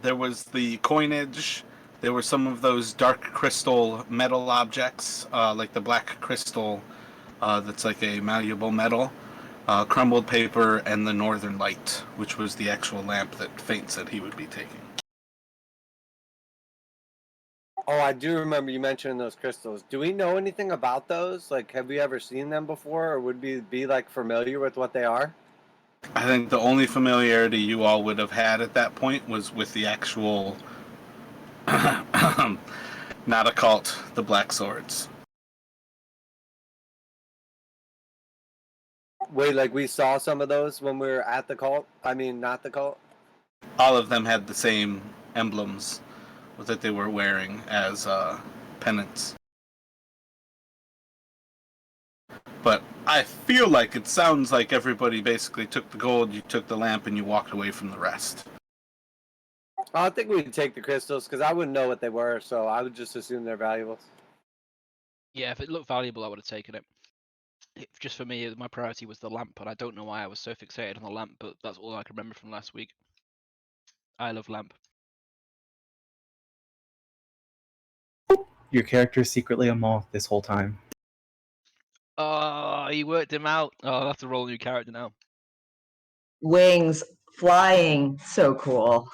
There was the coinage. There were some of those dark crystal metal objects, like the black crystal that's like a malleable metal, crumbled paper, and the northern light, which was the actual lamp that Faint said he would be taking. Oh, I do remember you mentioning those crystals. Do we know anything about those? Like, have we ever seen them before, or would we be like familiar with what they are? I think the only familiarity you all would have had at that point was with the actual, not a cult, the Black Swords. Wait, like we saw some of those when we were at the cult? I mean, not the cult? All of them had the same emblems that they were wearing as pennants. But I feel like it sounds like everybody basically took the gold, you took the lamp, and you walked away from the rest. I think we'd take the crystals because I wouldn't know what they were, so I would just assume they're valuable. Yeah, if it looked valuable, I would have taken it. Just for me, my priority was the lamp, and I don't know why I was so fixated on the lamp, but that's all I can remember from last week. I love lamp. Your character is secretly a moth this whole time. Oh, you worked him out. Oh, I'll have to roll a new character now. Wings, flying, so cool.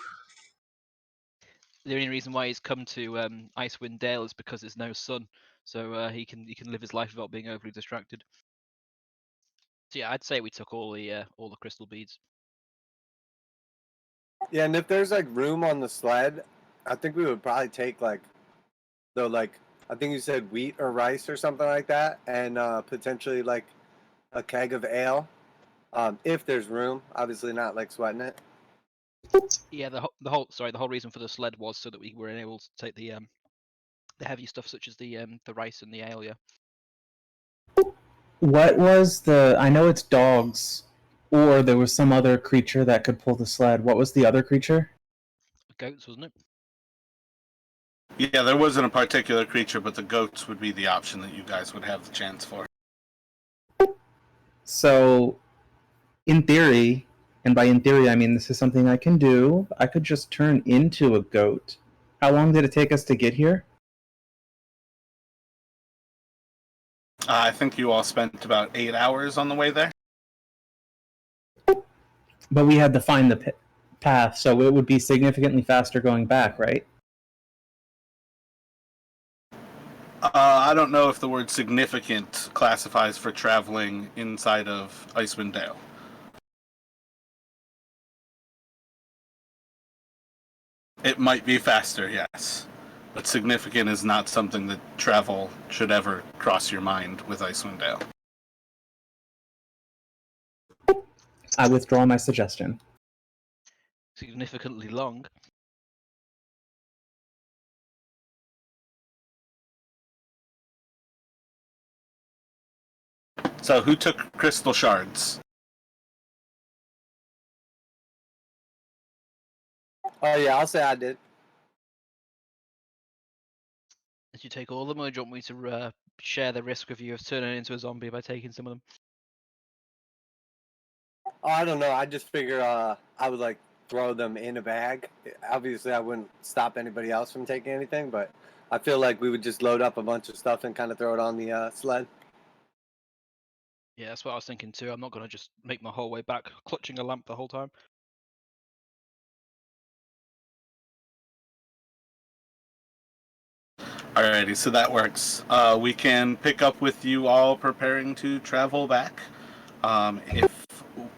The only reason why he's come to Icewind Dale is because there's no sun, so he can live his life without being overly distracted. So yeah, I'd say we took all the crystal beads. Yeah, and if there's like room on the sled, I think we would probably take like I think you said wheat or rice or something like that, and potentially like a keg of ale, if there's room. Obviously, not like sweating it. Yeah, the whole reason for the sled was so that we were able to take the heavy stuff such as the rice and the ale. Yeah. What was the... I know it's dogs, or there was some other creature that could pull the sled. What was the other creature? Goats, wasn't it? Yeah, there wasn't a particular creature, but the goats would be the option that you guys would have the chance for. So, in theory, and by in theory I mean this is something I can do, I could just turn into a goat. How long did it take us to get here? I think you all spent about 8 hours on the way there. But we had to find the path, so it would be significantly faster going back, right? I don't know if the word significant classifies for traveling inside of Icewind Dale. It might be faster, yes. But significant is not something that travel should ever cross your mind with Icewind Dale. I withdraw my suggestion. Significantly long. So who took crystal shards? Oh yeah, I'll say I did. Did you take all of them, or do you want me to share the risk with you of turning into a zombie by taking some of them? Oh, I don't know. I just figure I would like throw them in a bag. Obviously, I wouldn't stop anybody else from taking anything, but I feel like we would just load up a bunch of stuff and kind of throw it on the sled. Yeah, that's what I was thinking too. I'm not going to just make my whole way back clutching a lamp the whole time. Alrighty, so that works. We can pick up with you all preparing to travel back.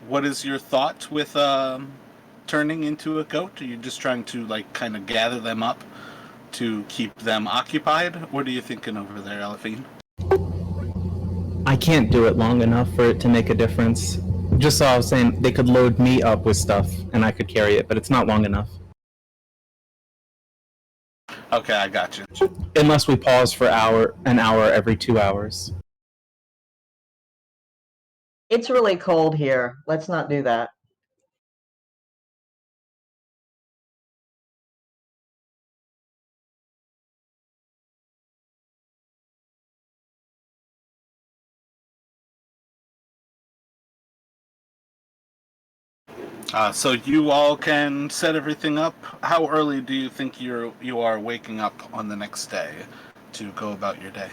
What is your thought with turning into a goat? Are you just trying to like kind of gather them up to keep them occupied? What are you thinking over there, Elephine? I can't do it long enough for it to make a difference. Just so I was saying, they could load me up with stuff and I could carry it, but it's not long enough. Okay, I got you. Unless we pause for an hour every 2 hours. It's really cold here. Let's not do that. So you all can set everything up. How early do you think you are waking up on the next day to go about your day?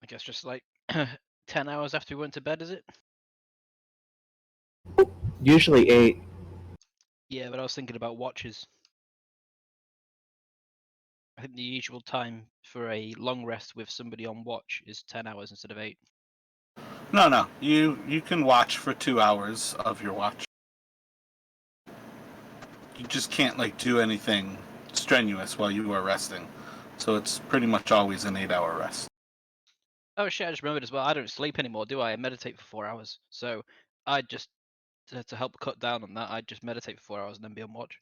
I guess just like 10 hours after we went to bed, is it? Usually 8. Yeah, but I was thinking about watches. I think the usual time for a long rest with somebody on watch is 10 hours instead of 8. No. You can watch for 2 hours of your watch. You just can't like do anything strenuous while you are resting. So it's pretty much always an 8-hour rest. Oh shit, I just remembered as well. I don't sleep anymore, do I? I meditate for 4 hours. So I just, to help cut down on that, I'd just meditate for 4 hours and then be on watch.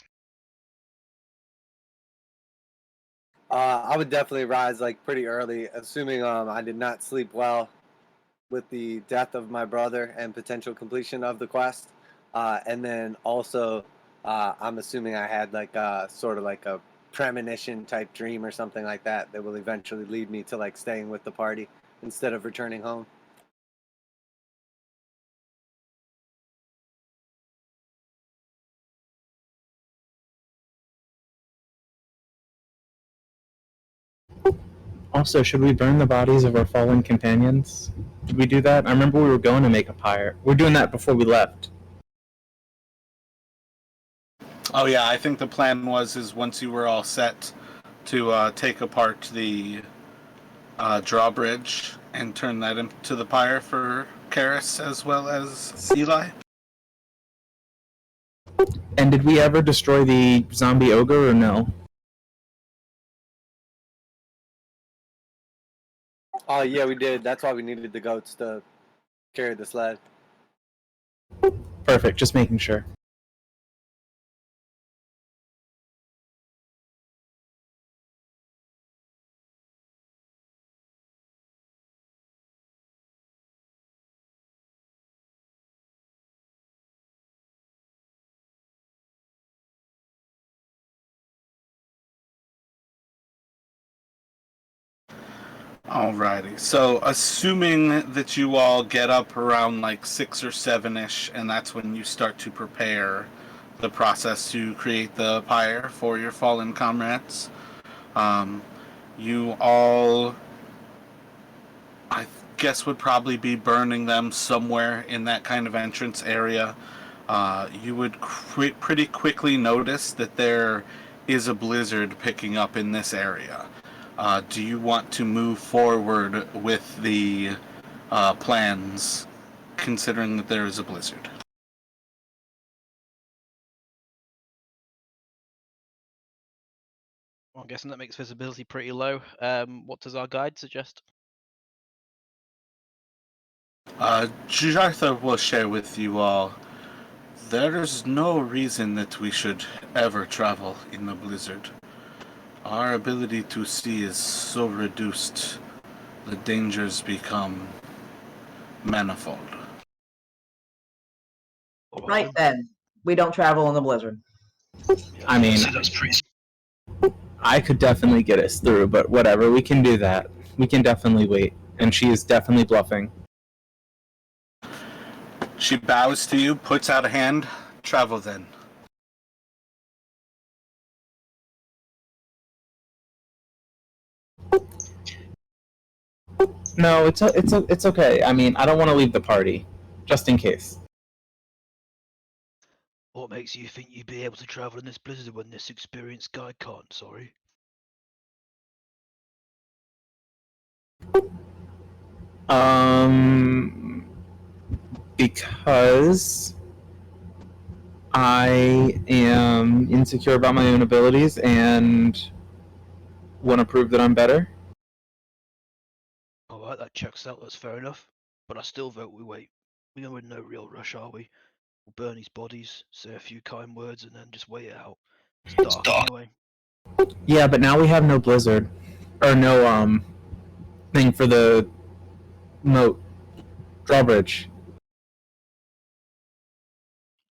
I would definitely rise like pretty early, assuming I did not sleep well with the death of my brother and potential completion of the quest. And then also, I'm assuming I had like sort of like a premonition type dream or something like that that will eventually lead me to like staying with the party instead of returning home. Also, should we burn the bodies of our fallen companions? Did we do that? I remember we were going to make a pyre. We're doing that before we left. Oh yeah, I think the plan is once you were all set to take apart the drawbridge and turn that into the pyre for Karis as well as Eli. And did we ever destroy the zombie ogre or no? Oh yeah, we did. That's why we needed the goats to carry the sled. Perfect, just making sure. Alrighty. So, assuming that you all get up around like 6 or 7-ish, and that's when you start to prepare the process to create the pyre for your fallen comrades, um, you all, I guess, would probably be burning them somewhere in that kind of entrance area. You would pretty quickly notice that there is a blizzard picking up in this area. Do you want to move forward with the plans, considering that there is a blizzard? Well, I'm guessing that makes visibility pretty low. What does our guide suggest? Jartha will share with you all. There is no reason that we should ever travel in the blizzard. Our ability to see is so reduced, the dangers become manifold. All Right then, we don't travel in the blizzard. I mean, I could definitely get us through, but whatever, we can do that. We can definitely wait. And she is definitely bluffing. She bows to you, puts out a hand. Travel then. No, it's okay. I mean, I don't want to leave the party, just in case. What makes you think you'd be able to travel in this blizzard when this experienced guy can't? Sorry. Um, because I am insecure about my own abilities and want to prove that I'm better. All right, that checks out. That's fair enough. But I still vote we wait. We're in no real rush, are we? We'll burn his bodies, say a few kind words, and then just wait it out. It's dark anyway. Yeah, but now we have no blizzard, or no thing for the moat drawbridge.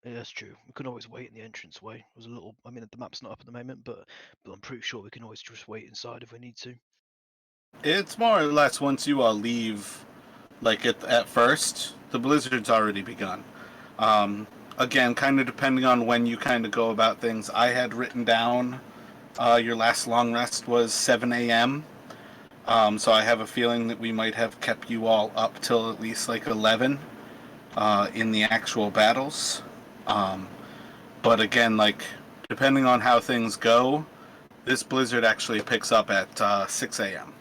Yeah, that's true. We can always wait in the entranceway. It was a little. I mean, the map's not up at the moment, but I'm pretty sure we can always just wait inside if we need to. It's more or less once you all leave, like at first, the blizzard's already begun. Again, kind of depending on when you kind of go about things. I had written down your last long rest was 7 a.m. So I have a feeling that we might have kept you all up till at least like 11 in the actual battles. But again, like, depending on how things go, this blizzard actually picks up at 6 a.m.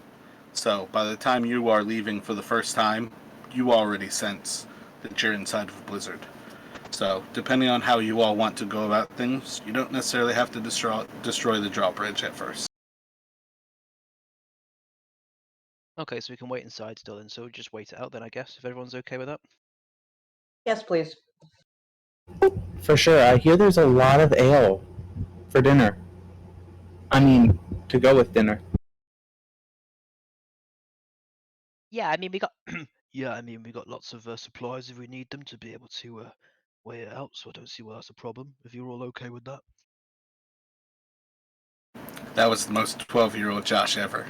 So by the time you are leaving for the first time, you already sense that you're inside of a blizzard. So depending on how you all want to go about things, you don't necessarily have to destroy the drawbridge at first. Okay, so we can wait inside still, and so just wait it out then, I guess, if everyone's okay with that. Yes, please. For sure. I hear there's a lot of ale for dinner. I mean, to go with dinner. Yeah, I mean we got we got lots of supplies if we need them to be able to weigh it out. So I don't see why that's a problem. If you're all okay with that. That was the most 12-year-old Josh ever.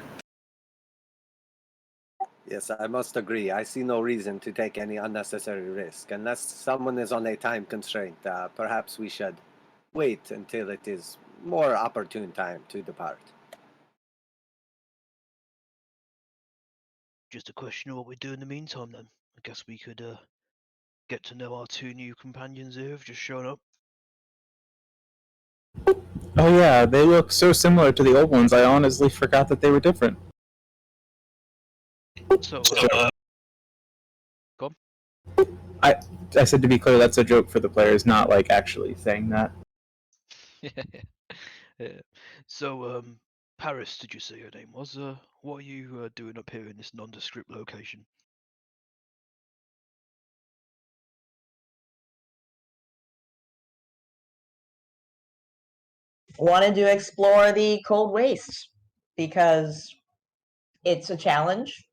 Yes, I must agree. I see no reason to take any unnecessary risk. Unless someone is on a time constraint, perhaps we should wait until it is more opportune time to depart. Just a question of what we do in the meantime then. I guess we could get to know our two new companions here who've just shown up. Oh yeah, they look so similar to the old ones, I honestly forgot that they were different. So go on. I said, to be clear, that's a joke for the players, not like actually saying that. Yeah. So Paris, did you say your name was? What are you doing up here in this nondescript location? Wanted to explore the cold wastes because it's a challenge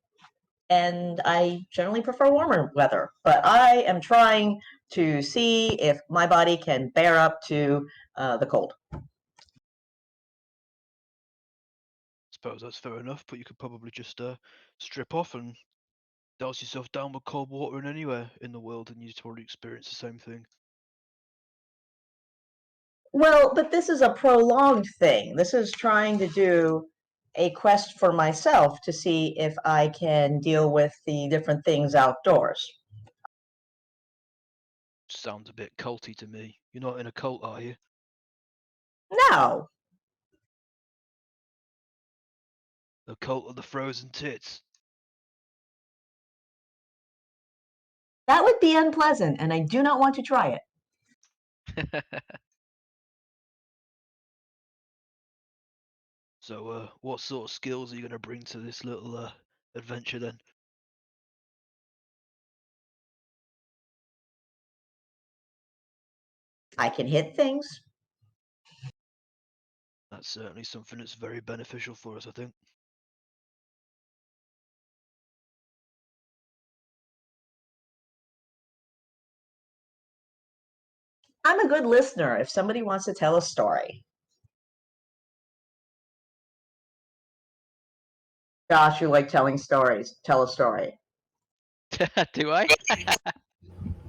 and I generally prefer warmer weather. But I am trying to see if my body can bear up to the cold. Suppose that's fair enough, but you could probably just strip off and douse yourself down with cold water in anywhere in the world, and you'd probably experience the same thing. Well, but this is a prolonged thing. This is trying to do a quest for myself to see if I can deal with the different things outdoors. Sounds a bit culty to me. You're not in a cult, are you? No, The cult of the frozen tits. that would be unpleasant, and I do not want to try it. So, what sort of skills are you going to bring to this little adventure then? I can hit things. That's certainly something that's very beneficial for us, I think. I'm a good listener if somebody wants to tell a story. Josh, you like telling stories. Tell a story. Do I?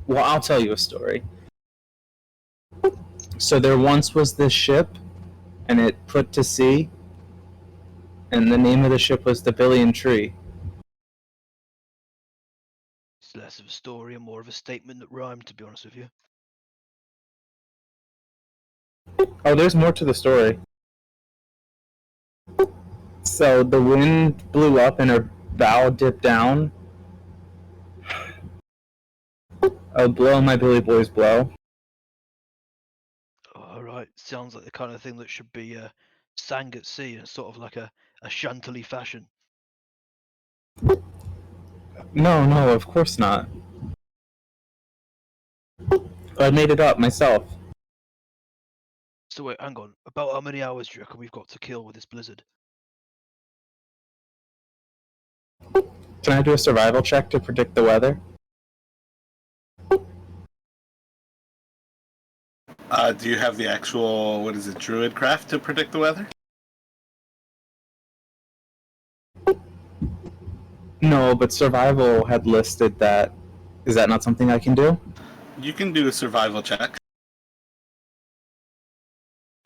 Well, I'll tell you a story. So there once was this ship, and it put to sea, and the name of the ship was the Billion Tree. It's less of a story and more of a statement that rhymed, to be honest with you. Oh, there's more to the story. So the wind blew up and her bow dipped down. Oh, blow my Billy Boys blow. Alright, sounds like the kind of thing that should be sang at sea in sort of like a chantilly fashion. No, of course not. I made it up myself. So wait, hang on. About how many hours do you reckon we've got to kill with this blizzard? Can I do a survival check to predict the weather? Do you have the actual, what is it, druid craft to predict the weather? No, but survival had listed that. Is that not something I can do? You can do a survival check.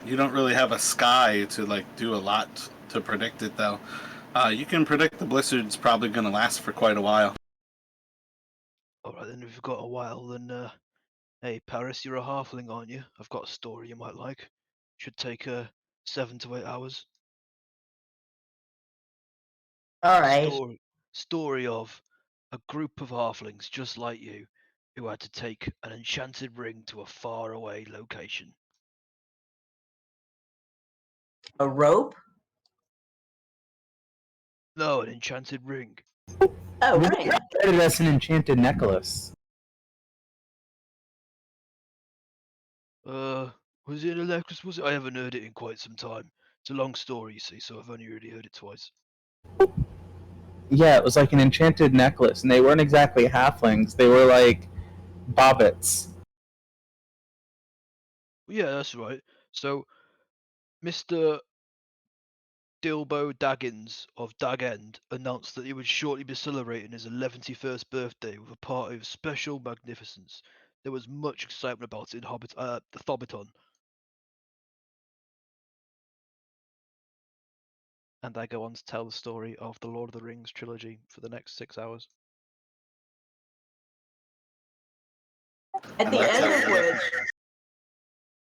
You don't really have a sky to like do a lot to predict it though. You can predict the blizzard's probably going to last for quite a while. Alright then, if you've got a while, then hey Paris, you're a halfling, aren't you? I've got a story you might like. Should take 7 to 8 hours. All right. Story of a group of halflings just like you who had to take an enchanted ring to a faraway location. A rope? No, an enchanted ring. Oh, We right. started as an enchanted necklace. Was it a necklace? Was it? I haven't heard it in quite some time. It's a long story, you see, so I've only really heard it twice. Yeah, it was like an enchanted necklace, and they weren't exactly halflings. They were like bobbits. Yeah, that's right. So, Mr. Dilbo Daggins of Dag End announced that he would shortly be celebrating his 11th birthday with a party of special magnificence. There was much excitement about it in the Thobbiton. And I go on to tell the story of the Lord of the Rings trilogy for the next 6 hours. At the That's end how of it which,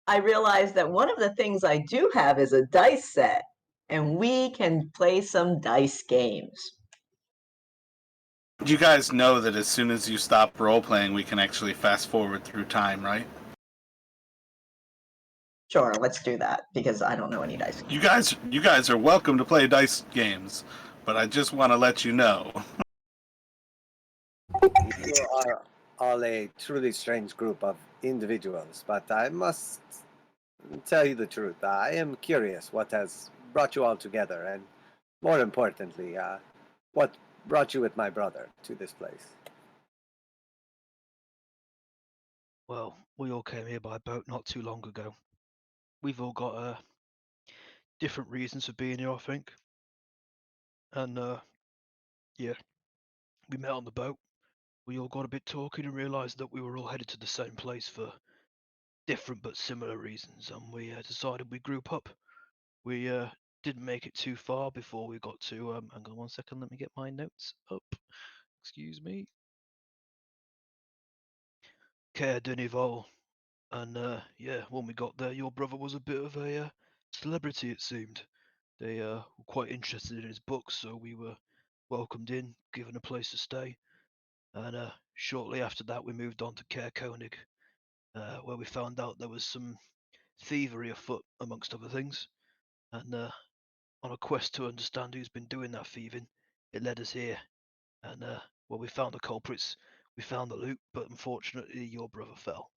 I realized that one of the things I do have is a dice set, and we can play some dice games. You guys know that as soon as you stop role playing, we can actually fast forward through time, right? Sure, let's do that because I don't know any dice. You guys are welcome to play dice games, but I just want to let you know. You are all a truly strange group of individuals, but I must tell you the truth. I am curious what has brought you all together, and more importantly, what brought you with my brother to this place. Well, we all came here by boat not too long ago. We've all got different reasons for being here, I think. And yeah, we met on the boat. We all got a bit talking and realised that we were all headed to the same place for different but similar reasons, and we decided we'd group up. We didn't make it too far before we got to. Hang on 1 second, let me get my notes up. Excuse me. Care Denival. And yeah, when we got there, your brother was a bit of a celebrity, it seemed. They were quite interested in his books, so we were welcomed in, given a place to stay. And shortly after that, we moved on to Care Koenig, where we found out there was some thievery afoot, amongst other things. And on a quest to understand who's been doing that thieving, it led us here. And well, we found the culprits, we found the loot, but unfortunately, your brother fell,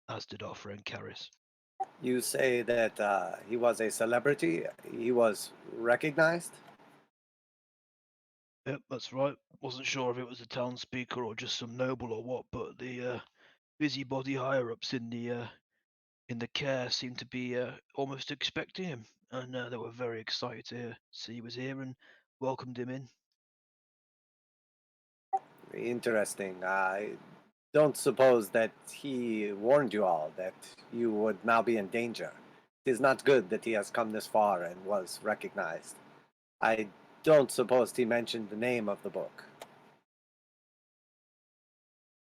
as did our friend Karis. You say that he was a celebrity. He was recognized. Yep, that's right. Wasn't sure if it was a town speaker or just some noble or what, but the busybody higher ups in the care seemed to be almost expecting him, and they were very excited to see he was here and welcomed him in. Interesting. I don't suppose that he warned you all that you would now be in danger. It is not good that he has come this far and was recognized. I don't suppose he mentioned the name of the book.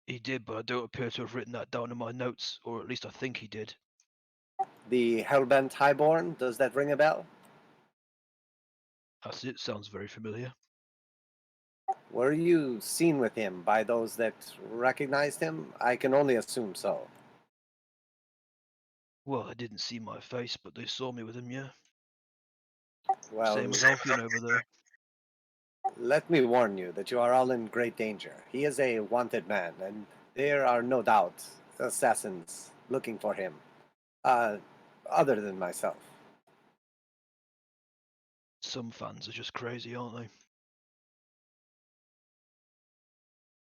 He did, but I don't appear to have written that down in my notes, or at least I think he did. The Hellbent Highborn, does that ring a bell? That's it. Sounds very familiar. Were you seen with him by those that recognized him? I can only assume so. Well, I didn't see my face, but they saw me with him, yeah. Well, Same as Alfian over there. let me warn you that you are all in great danger. He is a wanted man, and there are no doubt assassins looking for him. Other than myself. Some fans are just crazy, aren't they?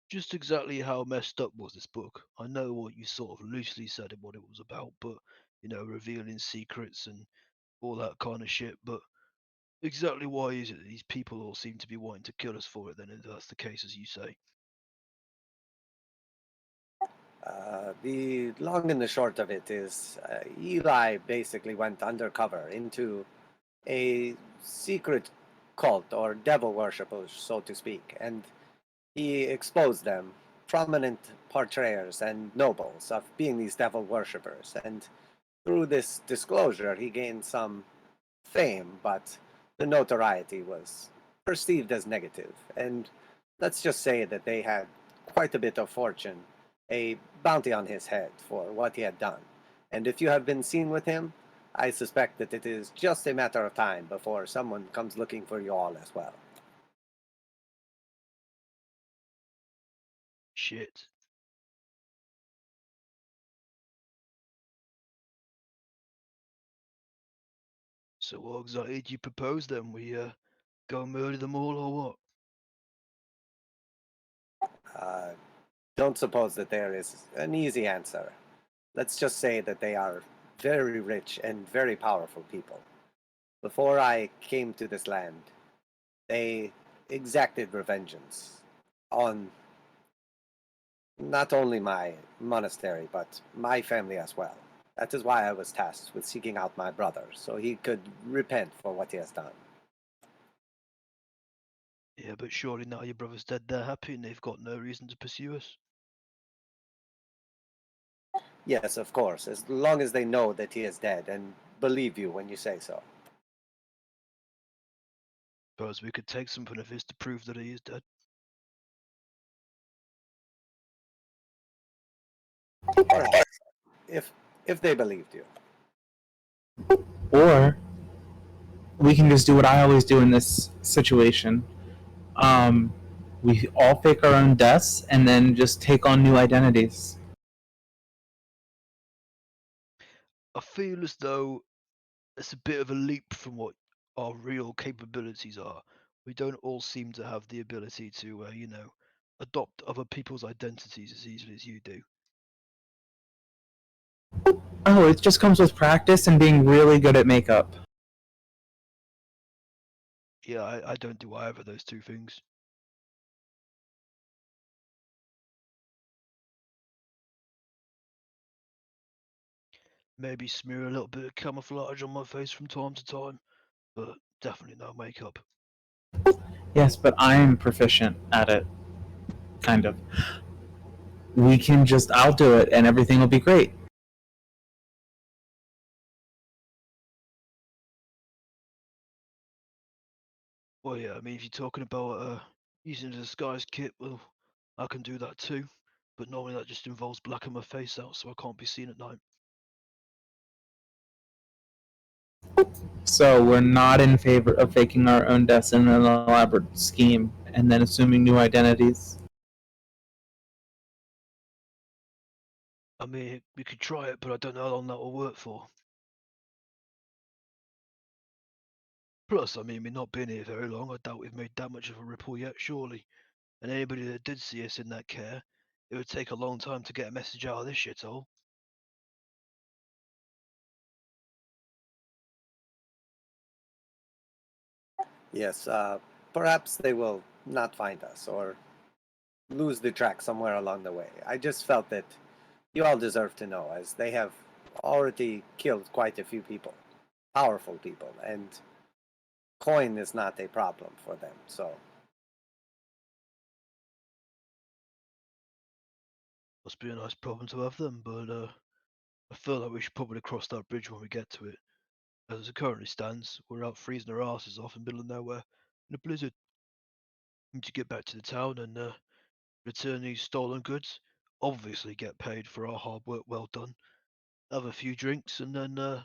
Just exactly how messed up was this book? I know what you sort of loosely said and what it was about, but revealing secrets and all that kind of shit. But exactly why is it that these people all seem to be wanting to kill us for it then, if that's the case as you say? The long and the short of it is Eli basically went undercover into a secret cult or devil worshippers, so to speak, and he exposed them, prominent portrayers and nobles, of being these devil worshippers. And through this disclosure, he gained some fame, but the notoriety was perceived as negative. And let's just say that they had quite a bit of fortune, a bounty on his head for what he had done. And if you have been seen with him, I suspect that it is just a matter of time before someone comes looking for you all as well. Shit. So what exactly do you propose then? We go and murder them all or what? Uh, don't suppose that there is an easy answer. Let's just say that they are very rich and very powerful people. Before I came to this land, they exacted revengeance on not only my monastery, but my family as well. That is why I was tasked with seeking out my brother, so he could repent for what he has done. Yeah, but surely now your brother's dead, they're happy and they've got no reason to pursue us. Yes, of course, as long as they know that he is dead and believe you when you say so. Suppose we could take something of his to prove that he is dead. Perhaps, if they believed you. Or we can just do what I always do in this situation. We all fake our own deaths and then just take on new identities. I feel as though it's a bit of a leap from what our real capabilities are. We don't all seem to have the ability to, adopt other people's identities as easily as you do. Oh, it just comes with practice and being really good at makeup. Yeah, I don't do either of those two things. Maybe smear a little bit of camouflage on my face from time to time, but definitely no makeup. Yes, but I am proficient at it. Kind of. I'll do it and everything will be great. Well, yeah, I mean, if you're talking about using a disguise kit, well, I can do that too. But normally that just involves blacking my face out so I can't be seen at night. So we're not in favor of faking our own deaths in an elaborate scheme and then assuming new identities. I mean, we could try it, but I don't know how long that will work for. Plus, I mean, we've not been here very long. I doubt we've made that much of a ripple yet, surely. And anybody that did see us in that care, it would take a long time to get a message out of this shithole. Yes, perhaps they will not find us or lose the track somewhere along the way. I just felt that you all deserve to know, as they have already killed quite a few people, powerful people, and coin is not a problem for them, so. Must be a nice problem to have them, but I feel like we should probably cross that bridge when we get to it. As it currently stands, we're out freezing our asses off in the middle of nowhere in a blizzard. We need to get back to the town and return these stolen goods. Obviously, get paid for our hard work well done. Have a few drinks and then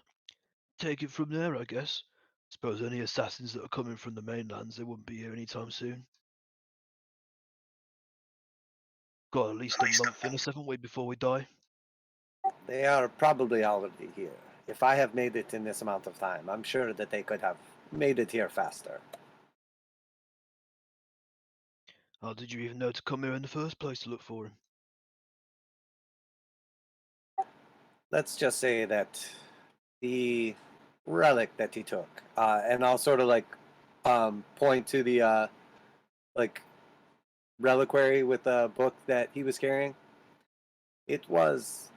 take it from there, I guess. Suppose any assassins that are coming from the mainlands, they wouldn't be here anytime soon. Got at least a month in us, haven't we, before we die? They are probably already here. If I have made it in this amount of time, I'm sure that they could have made it here faster. How did you even know to come here in the first place to look for him? Let's just say that the relic that he took, and I'll sort of like point to the like reliquary with the book that he was carrying. it was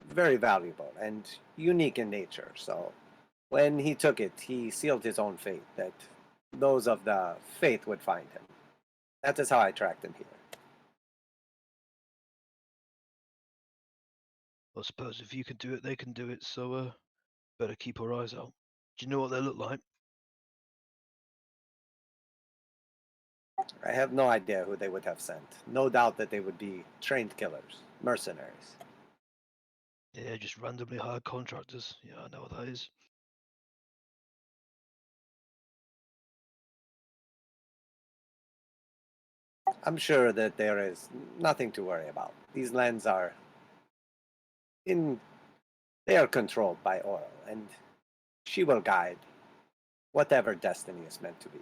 very valuable and unique in nature. So when he took it, he sealed his own fate, that those of the faith would find him. That is how I tracked him here. I suppose if you can do it, they can do it. So better keep our eyes out. Do you know what they look like? I have no idea who they would have sent. No doubt that they would be trained killers, mercenaries. Yeah, just randomly hired contractors. Yeah, I know what that is. I'm sure that there is nothing to worry about. These lands are they are controlled by oil, and she will guide whatever destiny is meant to be.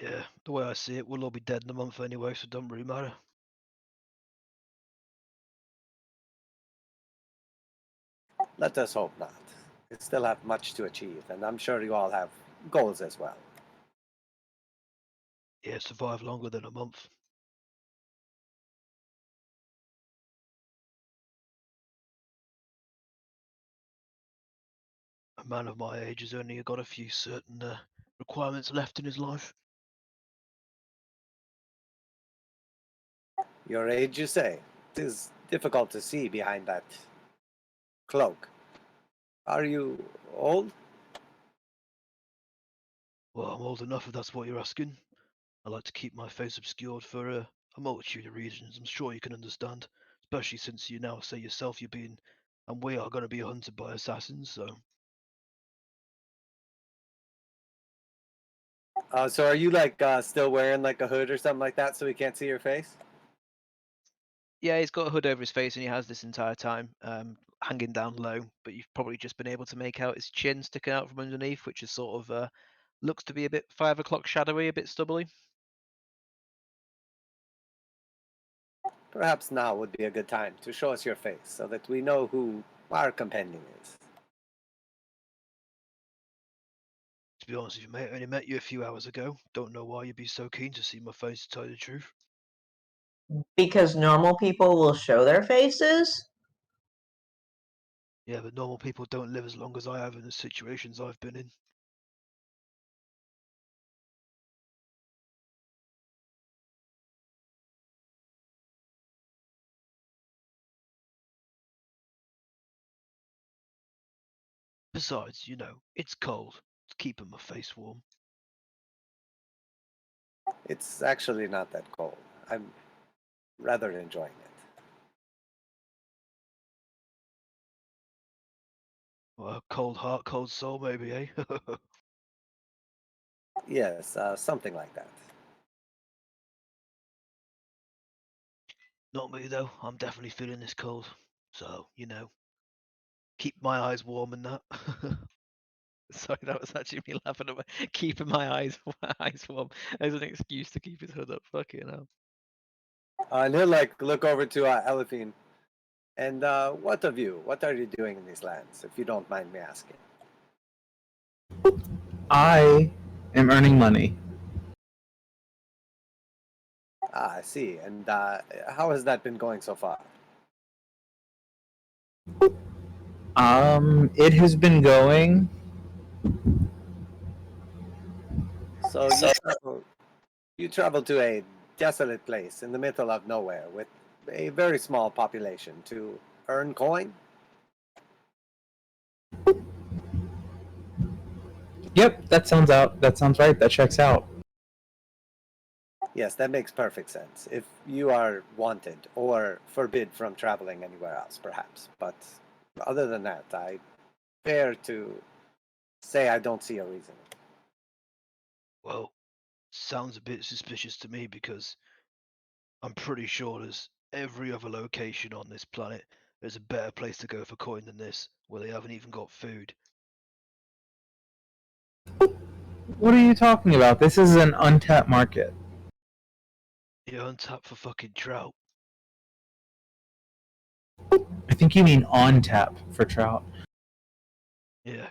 Yeah, the way I see it, we'll all be dead in a month anyway, so don't really matter. Let us hope not. We still have much to achieve, and I'm sure you all have goals as well. Yeah, survive longer than a month. A man of my age has only got a few certain requirements left in his life. Your age, you say? It is difficult to see behind that cloak. Are you old? Well, I'm old enough if that's what you're asking. I like to keep my face obscured for a multitude of reasons. I'm sure you can understand, especially since you now say yourself you're being, and we are going to be hunted by assassins. So So are you like still wearing like a hood or something like that so we can't see your face? Yeah, he's got a hood over his face and he has this entire time, hanging down low. But you've probably just been able to make out his chin sticking out from underneath, which is sort of looks to be a bit 5 o'clock shadowy, a bit stubbly. Perhaps now would be a good time to show us your face so that we know who our companion is. to be honest with you, mate, I only met you a few hours ago. Don't know why you'd be so keen to see my face, to tell you the truth. Because normal people will show their faces? Yeah, but normal people don't live as long as I have in the situations I've been in. Besides, you know, it's cold. It's keeping my face warm. It's actually not that cold. I'm rather enjoying it. Well, cold heart, cold soul, maybe, eh? Yes, something like that. Not me, though. I'm definitely feeling this cold. So, you know, keep my eyes warm and that. Sorry, that was actually me laughing at keeping my eyes warm as an excuse to keep his hood up. Fucking hell. And he'll like look over to Elephine. And what of you? What are you doing in these lands, if you don't mind me asking? I am earning money. Ah, I see. And how has that been going so far? It has been going. So you travel to a desolate place in the middle of nowhere with a very small population to earn coin? Yep, that sounds out. That sounds right. That checks out. Yes, that makes perfect sense. If you are wanted or forbid from traveling anywhere else, perhaps. But other than that, I dare to say I don't see a reason. Well, sounds a bit suspicious to me because I'm pretty sure there's every other location on this planet. There's a better place to go for coin than this, where they haven't even got food. What are you talking about? This is an untapped market. You're untapped for fucking trout. I think you mean on tap for trout. Yeah,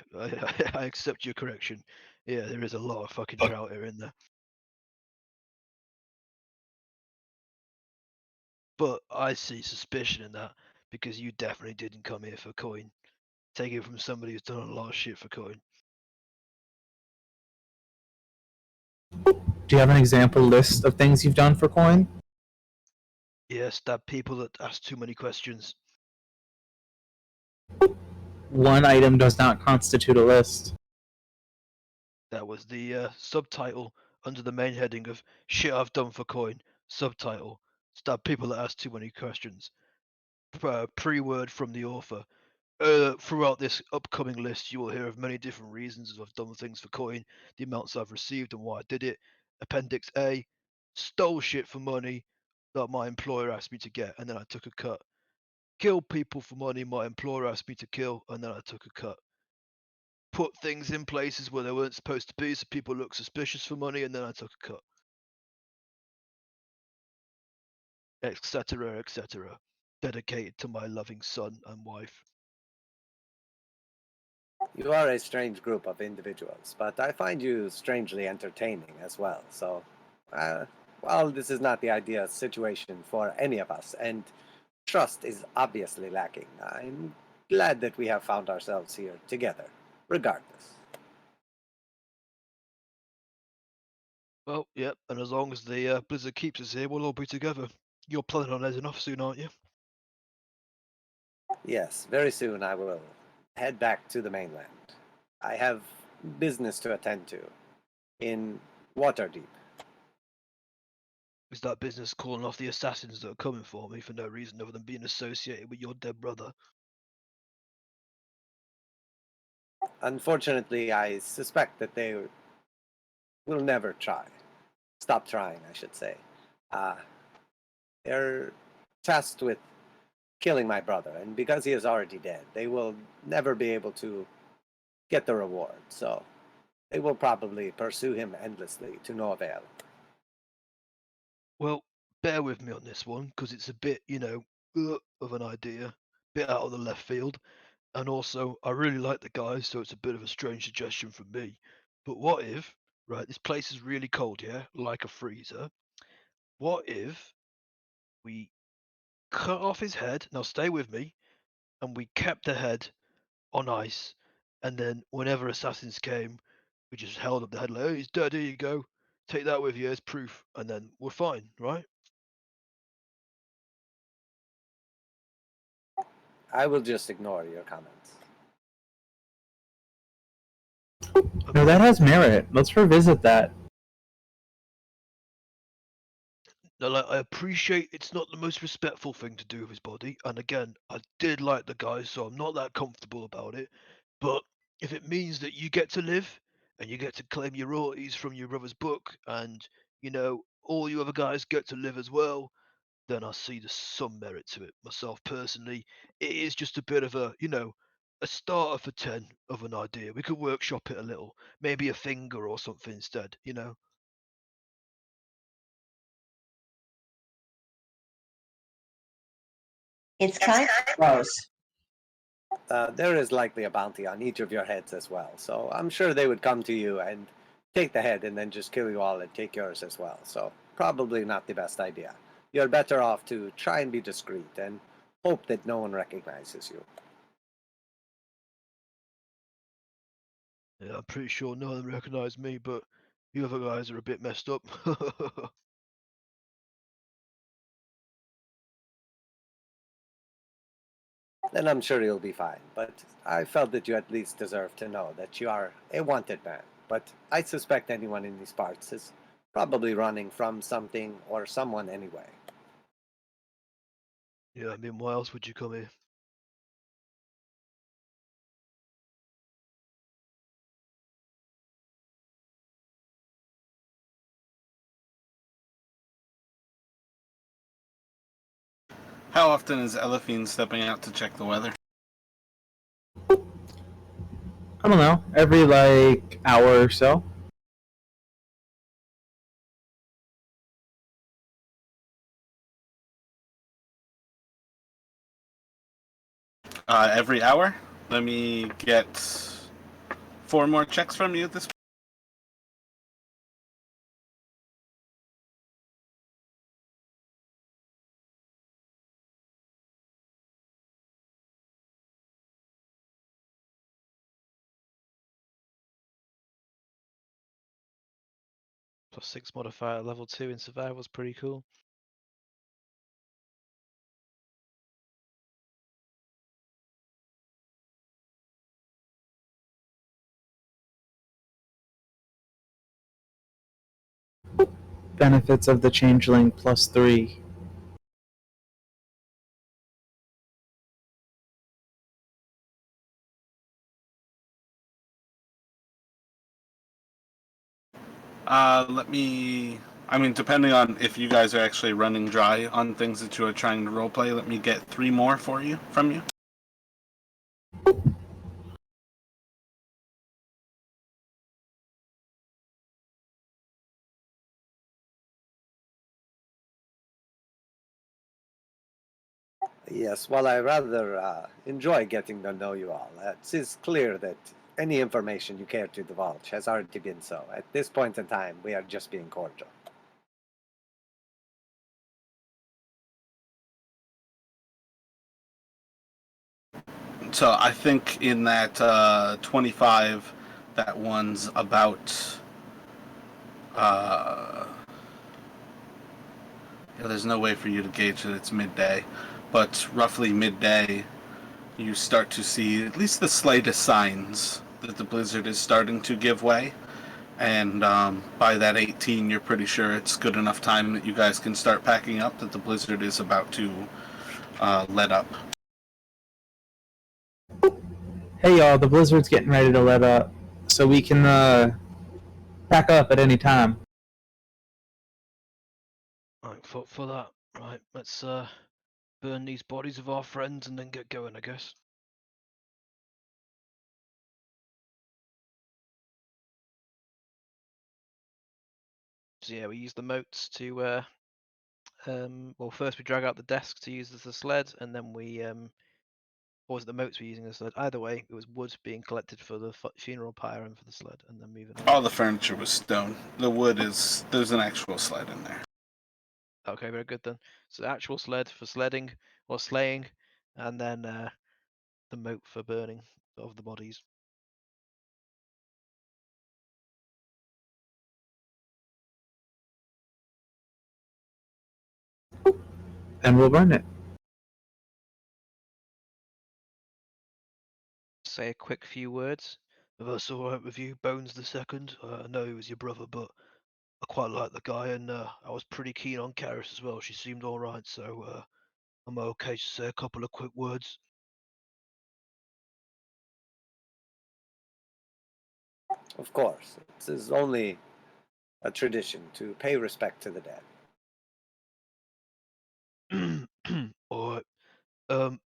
I accept your correction. Yeah, there is a lot of fucking trout here in there. But I see suspicion in that because you definitely didn't come here for coin. Take it from somebody who's done a lot of shit for coin. Do you have an example list of things you've done for coin? Yes, stab people that ask too many questions. One item does not constitute a list. That was the subtitle under the main heading of shit I've done for coin. Subtitle: stab people that ask too many questions. Pre-word from the author. Throughout this upcoming list, you will hear of many different reasons I've done things for coin, the amounts I've received, and why I did it. Appendix A: stole shit for money that my employer asked me to get, and then I took a cut. Killed people for money my employer asked me to kill, and then I took a cut. Put things in places where they weren't supposed to be so people look suspicious for money, and then I took a cut. Etc., etc. Dedicated to my loving son and wife. You are a strange group of individuals, but I find you strangely entertaining as well. So, well, this is not the ideal situation for any of us, and trust is obviously lacking. I'm glad that we have found ourselves here together, regardless. Well, yep, and as long as the blizzard keeps us here, we'll all be together. You're planning on heading off soon, aren't you? Yes, very soon I will head back to the mainland. I have business to attend to in Waterdeep. Is that business calling off the assassins that are coming for me for no reason other than being associated with your dead brother? Unfortunately, I suspect that they will never try. Stop trying, I should say. Uh, they're tasked with killing my brother, and because he is already dead, they will never be able to get the reward, so they will probably pursue him endlessly to no avail. Well, bear with me on this one, because it's a bit, of an idea, bit out of the left field, and also I really like the guys, so it's a bit of a strange suggestion from me. But what if, right, this place is really cold, yeah, like a freezer. What if we cut off his head? Now stay with me, and we kept the head on ice, and then whenever assassins came, we just held up the head like, "Hey, he's dead. Here you go. Take that with you as proof," and then we're fine, right? I will just ignore your comments. No, that has merit. Let's revisit that. Now, like, I appreciate it's not the most respectful thing to do with his body, and again, I did like the guy, so I'm not that comfortable about it. But if it means that you get to live and you get to claim your royalties from your brother's book, and all you other guys get to live as well, then I see there's some merit to it. Myself personally, it is just a bit of a starter for 10 of an idea. We could workshop it a little, maybe a finger or something instead. It's kind of gross. There is likely a bounty on each of your heads as well, so I'm sure they would come to you and take the head and then just kill you all and take yours as well. So probably not the best idea. You're better off to try and be discreet and hope that no one recognizes you. Yeah, I'm pretty sure none of them recognize me, but you other guys are a bit messed up. Then I'm sure you'll be fine, but I felt that you at least deserve to know that you are a wanted man. But I suspect anyone in these parts is probably running from something or someone anyway. Yeah, I mean, why else would you come here? How often is Elephine stepping out to check the weather? I don't know, every hour or so. Every hour? Let me get 4 more checks from you at this point. +6 modifier level 2 in survival is pretty cool. Benefits of the changeling +3. I mean, depending on if you guys are actually running dry on things that you are trying to roleplay, let me get 3 more from you. Yes, while I rather enjoy getting to know you all, it is clear that any information you care to divulge has already been so. At this point in time, we are just being cordial. So I think in that 25, that one's about. There's no way for you to gauge that it's midday, but roughly midday, you start to see at least the slightest signs that the blizzard is starting to give way. And by that 18, you're pretty sure it's good enough time that you guys can start packing up, that the blizzard is about to let up. Hey y'all, the blizzard's getting ready to let up, so we can pack up at any time. Right, for that. Right, let's burn these bodies of our friends and then get going, I guess. So yeah, we use the moats to well, first we drag out the desk to use as the sled, and then we or was it the moats we're using as the sled? Either way, it was wood being collected for the funeral pyre and for the sled, and then moving on. All the furniture was stone. The wood there's an actual sled in there. Okay, very good then. So the actual sled for sledding or sleighing, and then the moat for burning of the bodies. And we'll burn it. Say a quick few words. If that's all right with you, Bones the Second. I know he was your brother, but I quite like the guy, and I was pretty keen on Karis as well. She seemed all right, so I'm okay to say a couple of quick words. Of course, this is only a tradition to pay respect to the dead. All right.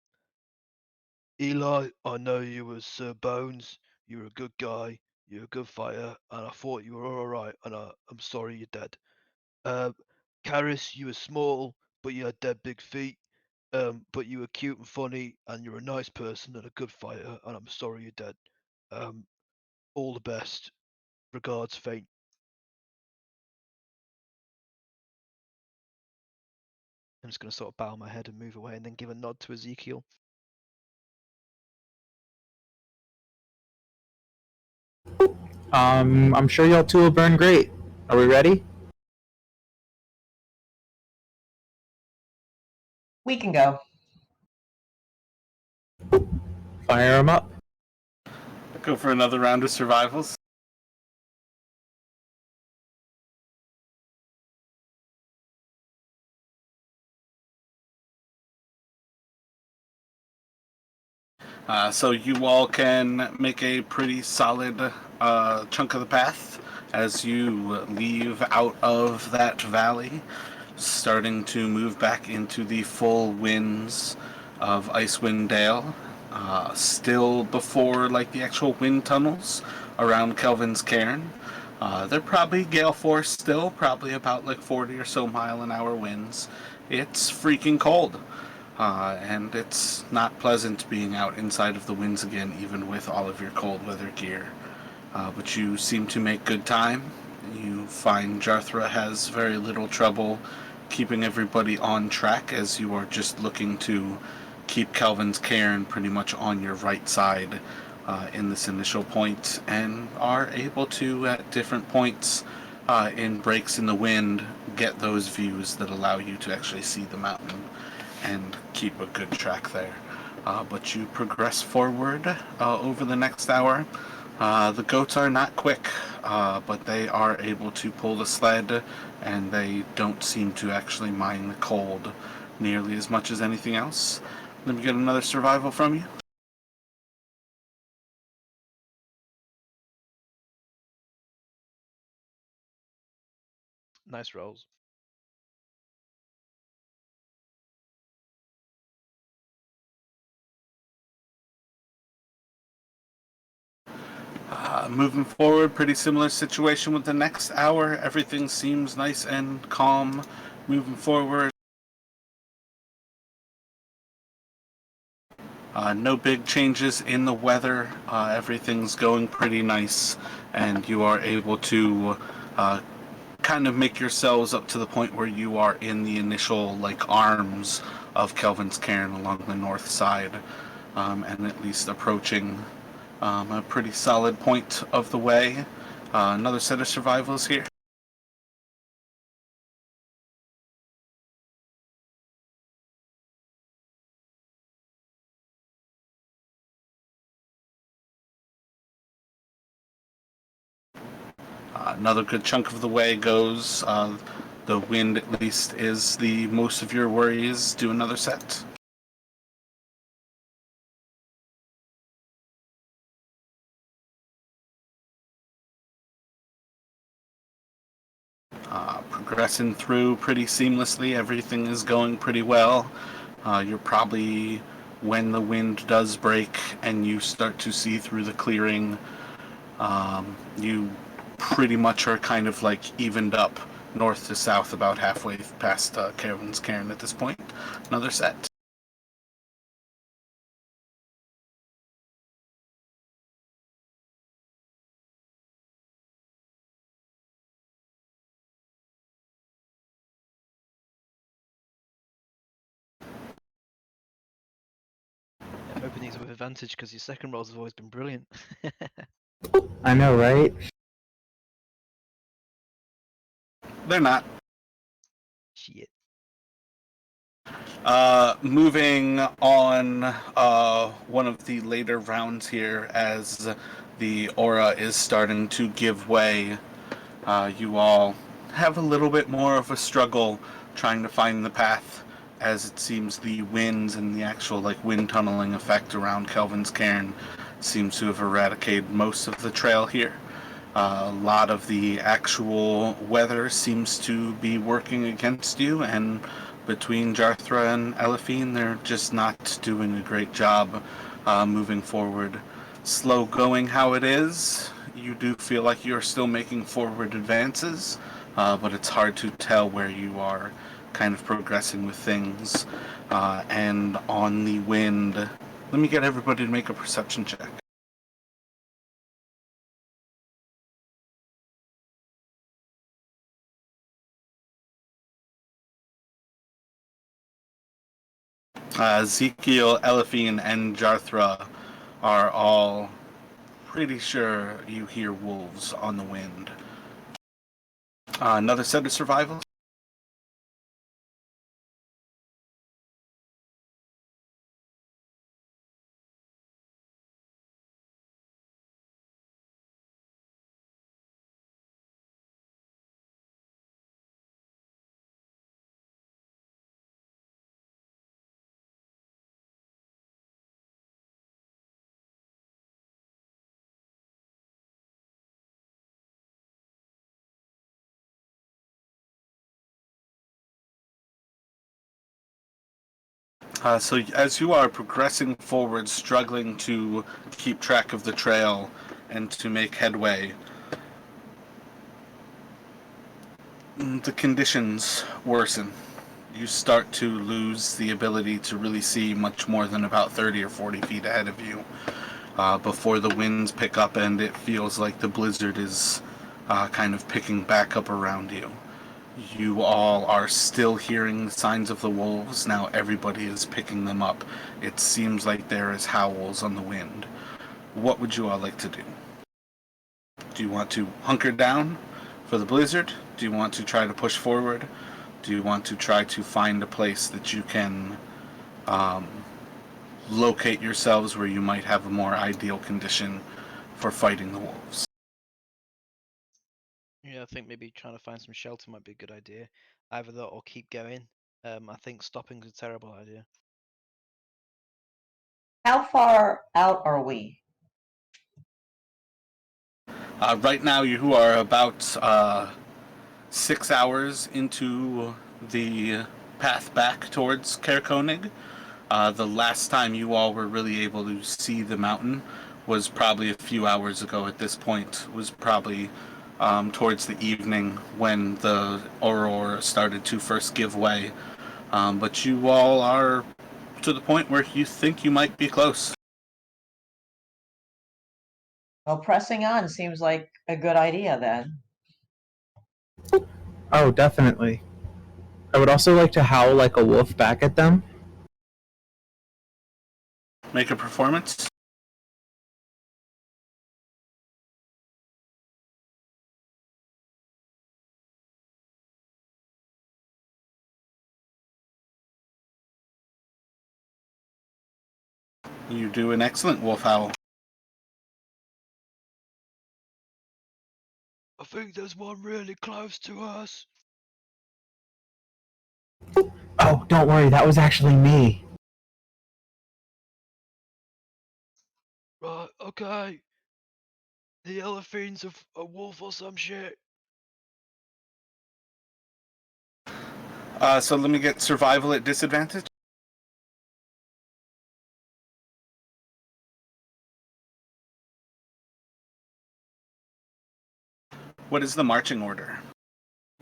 Eli, I know you was Sir Bones. You're a good guy. You're a good fighter, and I thought you were all right. And I'm sorry you're dead. Karis, you were small, but you had dead big feet. But you were cute and funny, and you're a nice person and a good fighter. And I'm sorry you're dead. All the best. Regards, Fate. I'm just gonna sort of bow my head and move away, and then give a nod to Ezekiel. I'm sure y'all two will burn great. Are we ready? We can go. Fire them up. Go for another round of survivals. So you all can make a pretty solid chunk of the path as you leave out of that valley, starting to move back into the full winds of Icewind Dale. Still before like the actual wind tunnels around Kelvin's Cairn. They're probably gale force still, probably about like 40 or so mile-an-hour winds. It's freaking cold. And it's not pleasant being out inside of the winds again, even with all of your cold weather gear. But you seem to make good time. You find Jarthra has very little trouble keeping everybody on track, as you are just looking to keep Kelvin's Cairn pretty much on your right side in this initial point, and are able to, at different points, in breaks in the wind, get those views that allow you to actually see the mountain and keep a good track there. But you progress forward over the next hour. The goats are not quick, but they are able to pull the sled, and they don't seem to actually mind the cold nearly as much as anything else. Let me get another survival from you. Nice rolls. Moving forward, pretty similar situation with the next hour. Everything seems nice and calm. Moving forward, no big changes in the weather. Everything's going pretty nice, and you are able to kind of make yourselves up to the point where you are in the initial arms of Kelvin's Cairn along the north side, and at least approaching a pretty solid point of the way. Another set of survivals here. Another good chunk of the way goes. The wind, at least, is the most of your worries. Do another set. Progressing through pretty seamlessly. Everything is going pretty well. You're probably, when the wind does break and you start to see through the clearing, you pretty much are kind of evened up north to south about halfway past Kelvin's Cairn at this point. Another set. I'm hoping these are with advantage because your second rolls have always been brilliant. I know, right? They're not. Shit. Moving on, one of the later rounds here, as the aura is starting to give way, you all have a little bit more of a struggle trying to find the path, as it seems the winds and the actual wind tunneling effect around Kelvin's Cairn seems to have eradicated most of the trail here. A lot of the actual weather seems to be working against you, and between Jarthra and Elephine, they're just not doing a great job moving forward. Slow going how it is, you do feel like you're still making forward advances, but it's hard to tell where you are kind of progressing with things. And on the wind, let me get everybody to make a perception check. Ezekiel, Elephine, and Jarthra are all pretty sure you hear wolves on the wind. Another set of survival. So as you are progressing forward, struggling to keep track of the trail and to make headway, the conditions worsen. You start to lose the ability to really see much more than about 30 or 40 feet ahead of you before the winds pick up, and it feels like the blizzard is kind of picking back up around you. You all are still hearing the signs of the wolves. Now everybody is picking them up. It seems like there is howls on the wind. What would you all like to do? Do you want to hunker down for the blizzard? Do you want to try to push forward? Do you want to try to find a place that you can locate yourselves where you might have a more ideal condition for fighting the wolves? Yeah, I think maybe trying to find some shelter might be a good idea. Either that or keep going. I think stopping is a terrible idea. How far out are we? Right now, you are about 6 hours into the path back towards Kerkonig. The last time you all were really able to see the mountain was probably a few hours ago at this point. It was probably towards the evening when the aurora started to first give way. But you all are to the point where you think you might be close. Well, pressing on seems like a good idea then. Oh, definitely. I would also like to howl like a wolf back at them. Make a performance. You do an excellent wolf howl. I think there's one really close to us. Oh, don't worry, that was actually me. Right, okay. The elephant's a wolf or some shit. So let me get survival at disadvantage. What is the marching order?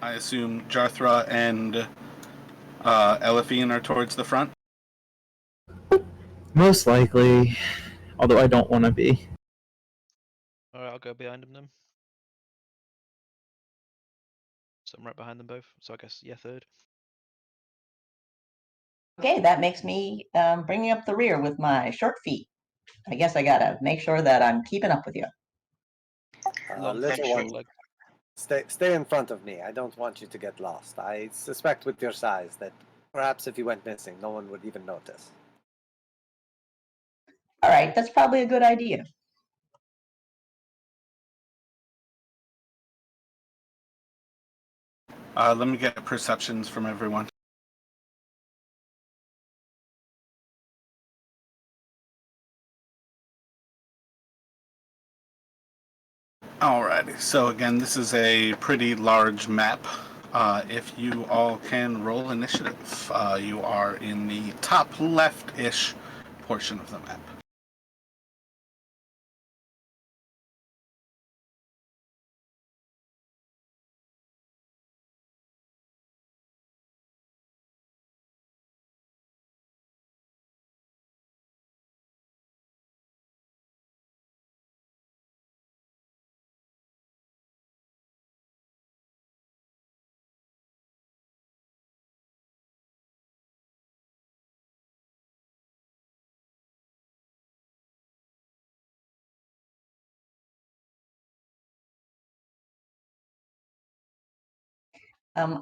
I assume Jarthra and Elephine are towards the front. Most likely, although I don't want to be. Alright, I'll go behind them then. So I'm right behind them both. So I guess, yeah, third. Okay, that makes me bringing up the rear with my short feet. I guess I gotta make sure that I'm keeping up with you. Long feet, Little short one, leg. stay in front of me. I don't want you to get lost. I suspect with your size that perhaps if you went missing, no one would even notice. All right, that's probably a good idea. Let me get perceptions from everyone. Alrighty, so again, this is a pretty large map. If you all can roll initiative, you are in the top left-ish portion of the map.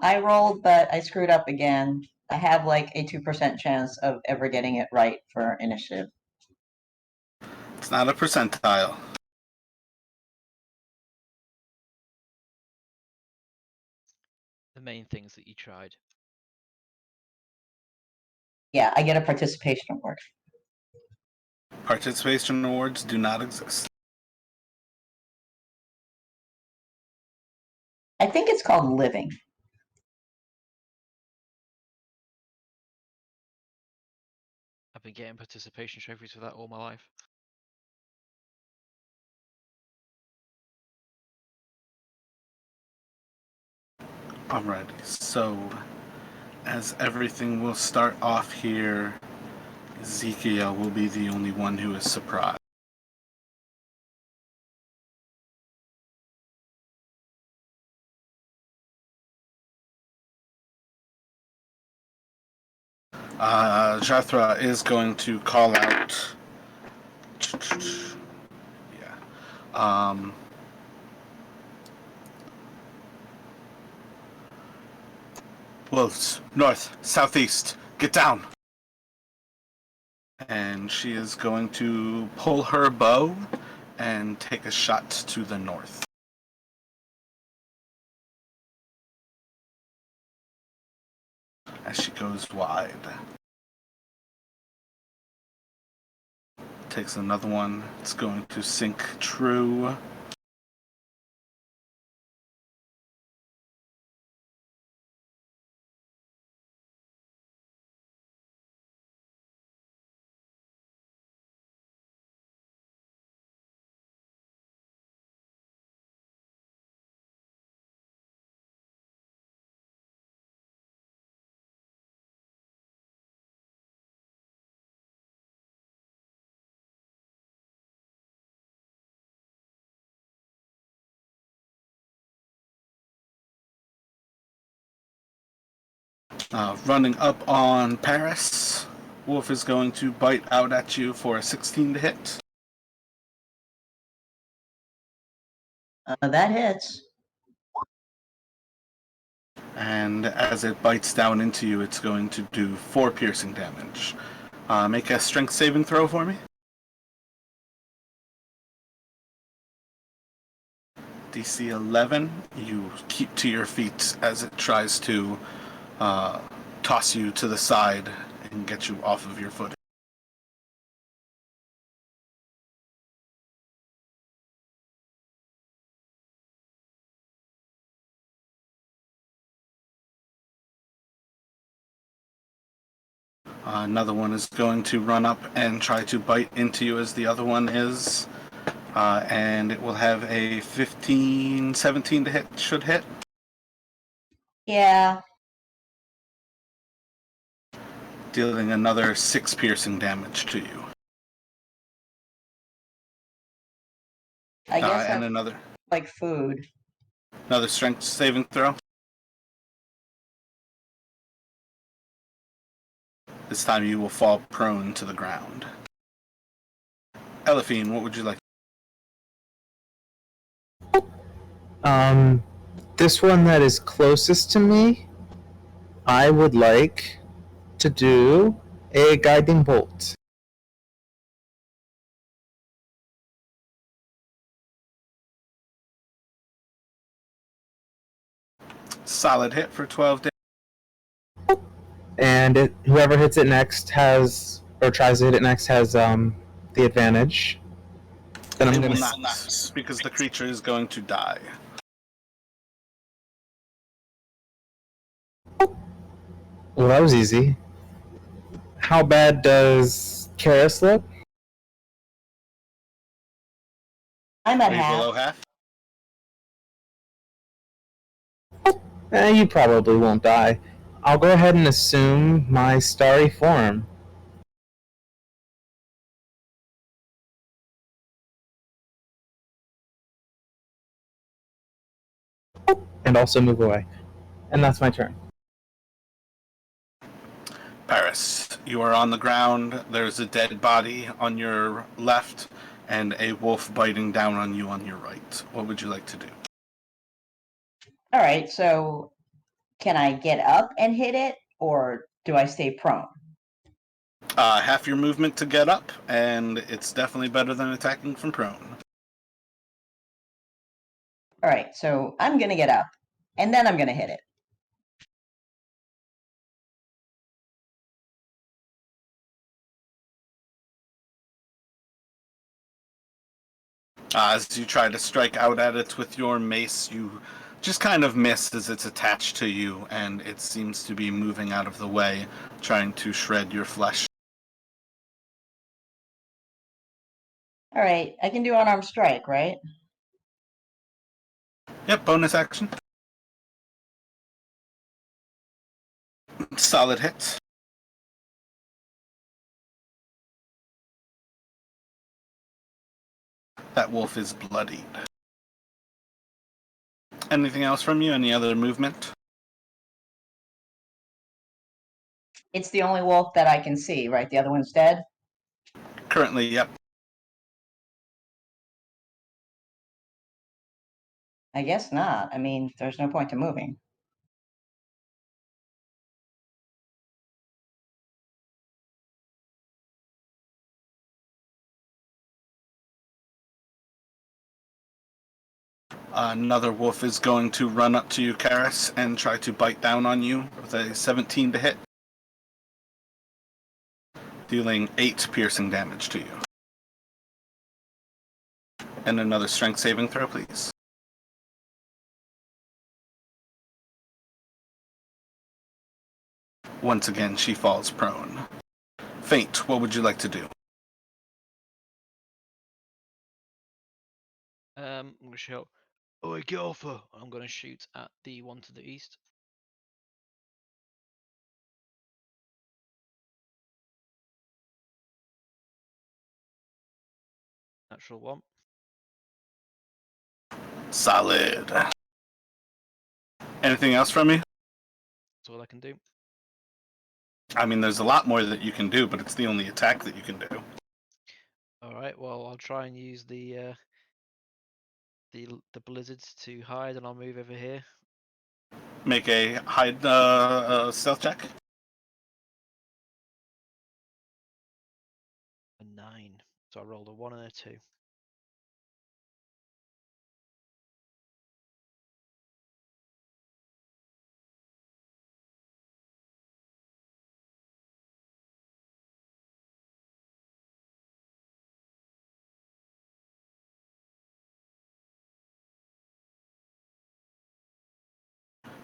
I rolled, but I screwed up again. I have like a 2% chance of ever getting it right for initiative. It's not a percentile. The main things that you tried. Yeah, I get a participation award. Participation awards do not exist. I think it's called living. I've been getting participation trophies for that all my life. Alrighty, so as everything will start off here, Ezekiel will be the only one who is surprised. Jathra is going to call out. Yeah. Wolves, north, southeast, get down. And she is going to pull her bow and take a shot to the north. As she goes wide. Takes another one. It's going to sink true. Running up on Paris. Wolf is going to bite out at you for a 16 to hit. That hits. And as it bites down into you, it's going to do 4 piercing damage. Make a strength saving throw for me. DC 11. You keep to your feet as it tries to toss you to the side and get you off of your footing. Another one is going to run up and try to bite into you as the other one is. And it will have a 15, 17 to hit, should hit. Yeah. Dealing another 6 piercing damage to you. I guess And that's another like food. strength saving throw. This time you will fall prone to the ground. Elephine, what would you like? This one that is closest to me, I would like to do a guiding bolt. Solid hit for 12 damage. And whoever hits it next has, or tries to hit it next, has the advantage. Then I'm It going will to... not, because the creature is going to die. Well, that was easy. How bad does Karis look? I'm at Way half. below half. You probably won't die. I'll go ahead and assume my starry form. And also move away. And that's my turn. Paris, you are on the ground. There's a dead body on your left and a wolf biting down on you on your right. What would you like to do? All right, so can I get up and hit it, or do I stay prone? Half your movement to get up, and it's definitely better than attacking from prone. All right, so I'm going to get up, and then I'm going to hit it. As you try to strike out at it with your mace, you just kind of miss as it's attached to you, and it seems to be moving out of the way, trying to shred your flesh. All right, I can do unarmed strike, right? Yep, bonus action. Solid hit. That wolf is bloodied. Anything else from you? Any other movement? It's the only wolf that I can see, right? The other one's dead? Currently, yep. I guess not. I mean, there's no point to moving. Another wolf is going to run up to you, Karis, and try to bite down on you with a 17 to hit, dealing 8 piercing damage to you. And another strength saving throw, please. Once again, she falls prone. Faint, what would you like to do? I'm going to shout, "Oi, get off her!" I'm going to shoot at the one to the east. Natural 1. Solid. Anything else from you? That's all I can do. I mean, there's a lot more that you can do, but it's the only attack that you can do. Alright, well, I'll try and use the blizzards to hide, and I'll move over here. Make a hide stealth check. A 9. So I rolled a 1 and a 2.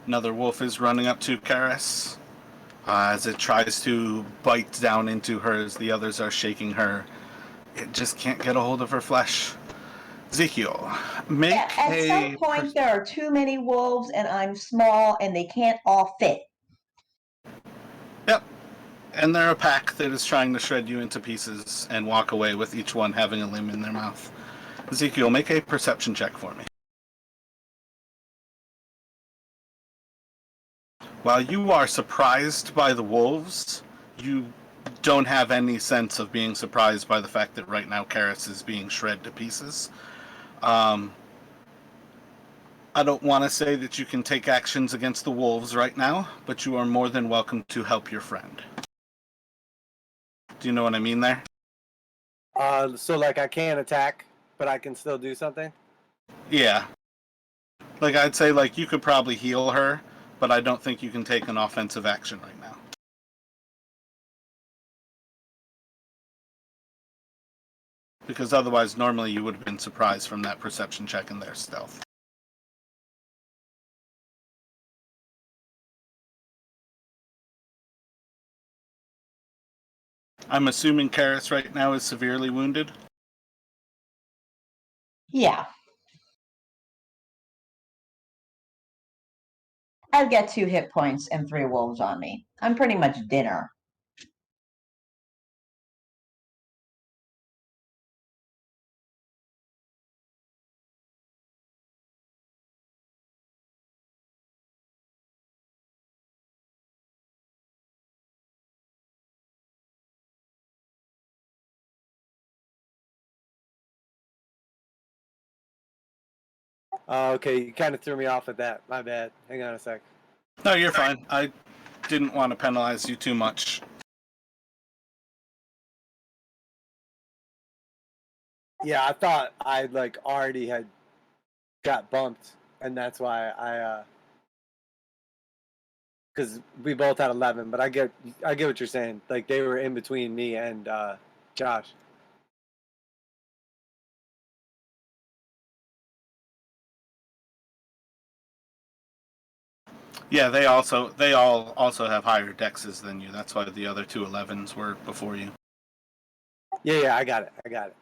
Another wolf is running up to Karis. As it tries to bite down into her as the others are shaking her. It just can't get a hold of her flesh. Ezekiel, make At some point, there are too many wolves, and I'm small, and they can't all fit. Yep. And they're a pack that is trying to shred you into pieces and walk away with each one having a limb in their mouth. Ezekiel, make a perception check for me. While you are surprised by the wolves, you don't have any sense of being surprised by the fact that right now Karis is being shred to pieces. I don't want to say that you can take actions against the wolves right now, but you are more than welcome to help your friend. Do you know what I mean there? So like I can attack, but I can still do something? Yeah. Like I'd say like you could probably heal her, but I don't think you can take an offensive action right now. Because otherwise normally you would have been surprised from that perception check and their stealth. I'm assuming Karis right now is severely wounded. Yeah. I've got 2 hit points and 3 wolves on me. I'm pretty much dinner. Okay, you kind of threw me off with that. My bad. Hang on a sec. No, you're fine. I didn't want to penalize you too much. Yeah, I thought I like already had got bumped, and that's why because we both had 11. But I get what you're saying. Like they were in between me and Josh. Yeah, they all also have higher dexes than you. That's why the other 2 11s were before you. Yeah, I got it.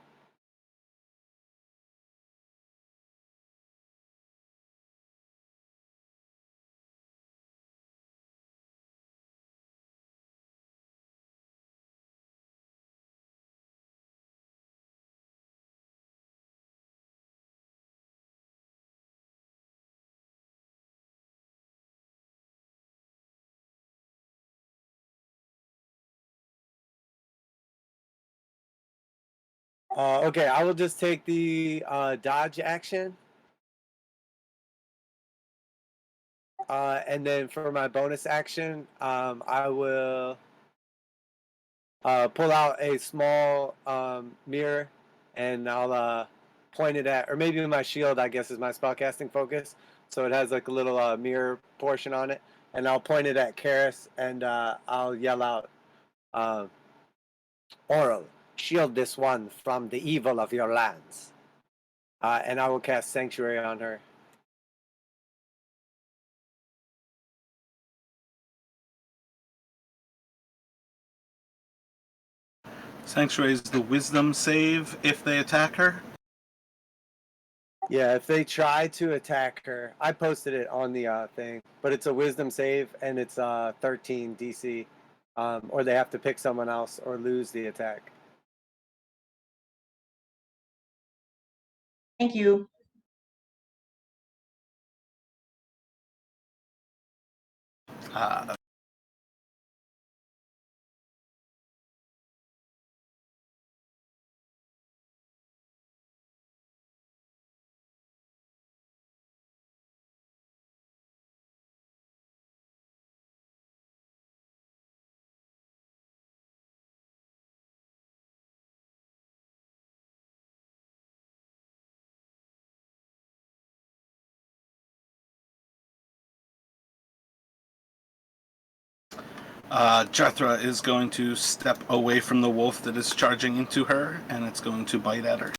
Okay, I will just take the dodge action. And then for my bonus action, I will pull out a small mirror, and I'll pointed at, or maybe my shield, I guess, is my spellcasting focus. So it has like a little mirror portion on it, and I'll point it at Karis, and I'll yell out, "Oral, shield this one from the evil of your lands," and I will cast Sanctuary on her. Sanctuary is the wisdom save if they attack her. Yeah, if they try to attack her, I posted it on the thing, but it's a wisdom save and it's 13 DC, or they have to pick someone else or lose the attack. Thank you. Uh, Jethra is going to step away from the wolf that is charging into her, and it's going to bite at her.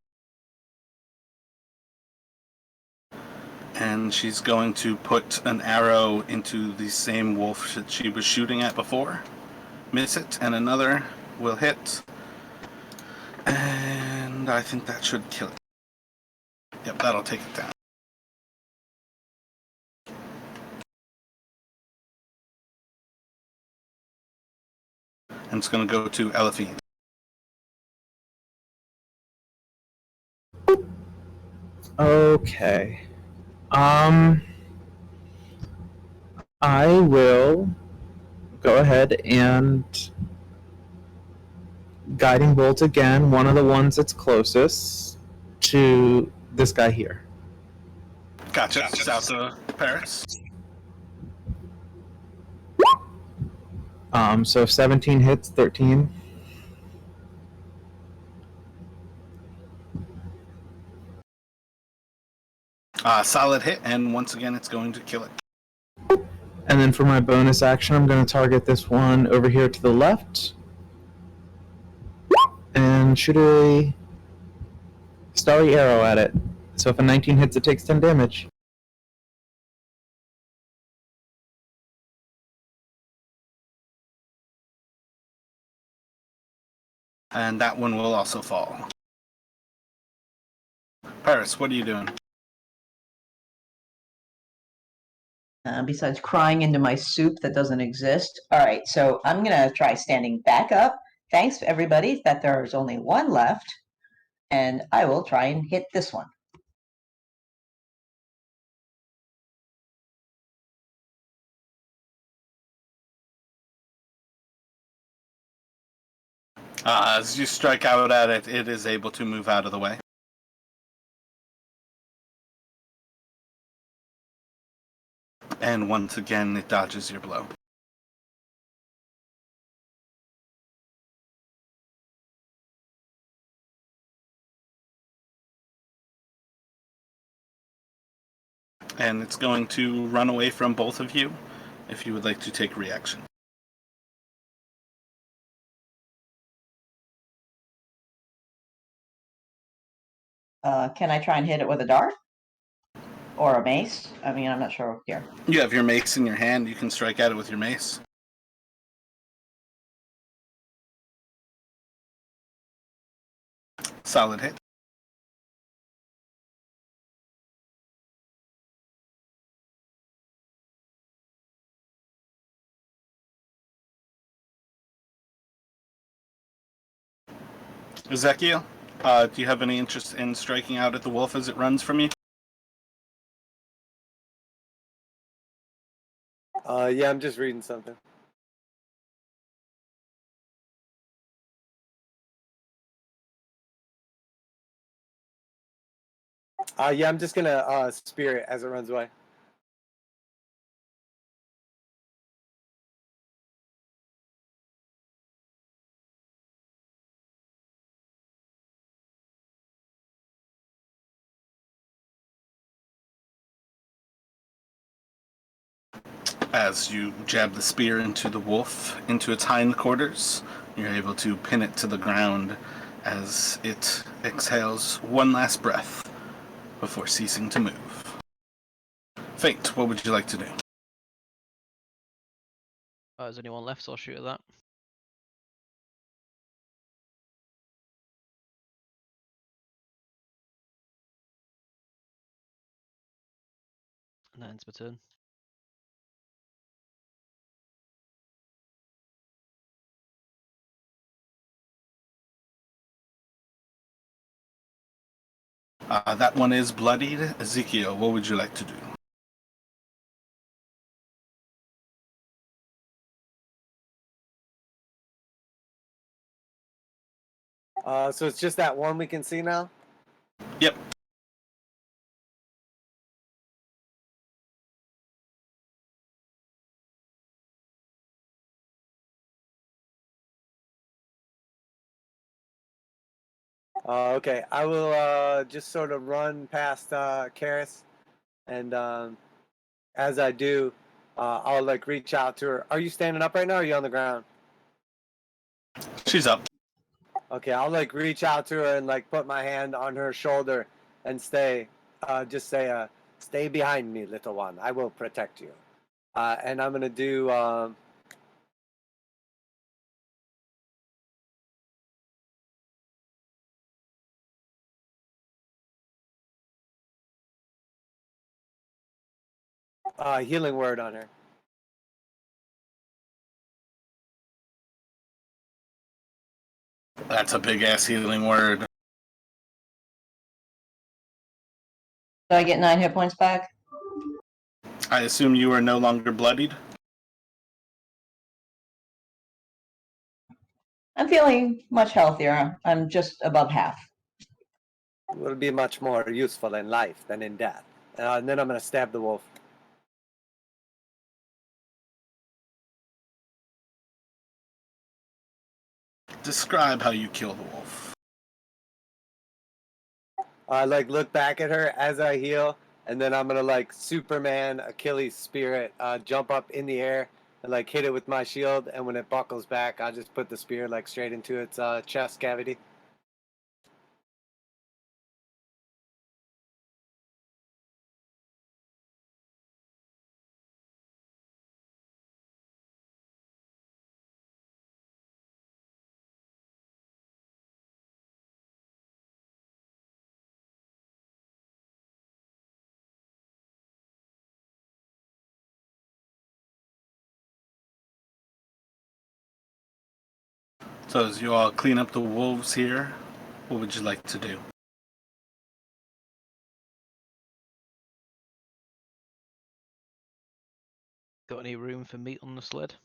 And she's going to put an arrow into the same wolf that she was shooting at before. Miss it, and another will hit. And I think that should kill it. Yep, that'll take it down. And it's going to go to Elephine. Okay. I will go ahead and guiding bolt again, one of the ones that's closest to this guy here. Gotcha. South of Paris. So 17 hits, 13. Solid hit, and once again, it's going to kill it. And then for my bonus action, I'm going to target this one over here to the left. And shoot a starry arrow at it. So if a 19 hits, it takes 10 damage. And that one will also fall. Paris, what are you doing? Besides crying into my soup that doesn't exist. All right, so I'm going to try standing back up. Thanks, everybody, that there's only one left. And I will try and hit this one. As you strike out at it, it is able to move out of the way. And once again, it dodges your blow. And it's going to run away from both of you if you would like to take reaction. Can I try and hit it with a dart? Or a mace? I mean, I'm not sure here. You have your mace in your hand. You can strike at it with your mace. Solid hit. Ezekiel, do you have any interest in striking out at the wolf as it runs from you? Yeah, I'm just reading something. Yeah, I'm just gonna spear it as it runs away. As you jab the spear into the wolf, into its hindquarters, you're able to pin it to the ground as it exhales one last breath before ceasing to move. Fate, what would you like to do? Is anyone left? So I'll shoot at that. And that ends my turn. That one is bloodied. Ezekiel, what would you like to do? So it's just that one we can see now? Yep. Okay, I will just sort of run past Karis, and as I do, I'll like reach out to her. Are you standing up right now, or are you on the ground? She's up. Okay, I'll like reach out to her and like put my hand on her shoulder and just say, stay behind me, little one. I will protect you. And I'm gonna do healing word on her. That's a big ass healing word. Do I get 9 hit points back? I assume you are no longer bloodied? I'm feeling much healthier. I'm just above half. Will be much more useful in life than in death. And then I'm gonna stab the wolf. Describe how you kill the wolf. I like look back at her as I heal, and then I'm gonna like Superman Achilles spirit jump up in the air and like hit it with my shield, and when it buckles back, I'll just put the spear like straight into its chest cavity. So as you all clean up the wolves here, what would you like to do? Got any room for meat on the sled?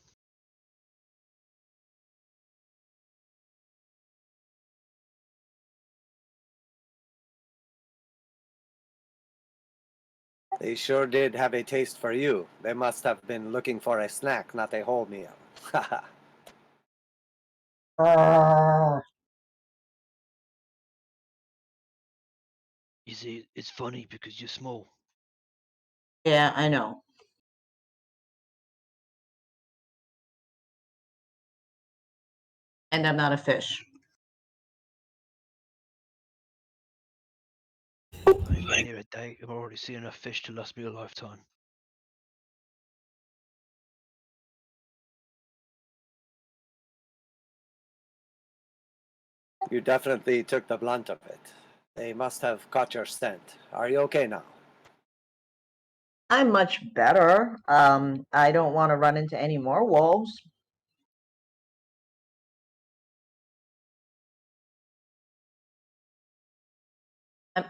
They sure did have a taste for you. They must have been looking for a snack, not a whole meal. You see, it's funny because you're small. Yeah, I know. And I'm not a fish. I've been here a day. I've already seen enough fish to last me a lifetime. You definitely took the blunt of it. They must have caught your scent. Are you okay now? I'm much better. I don't want to run into any more wolves.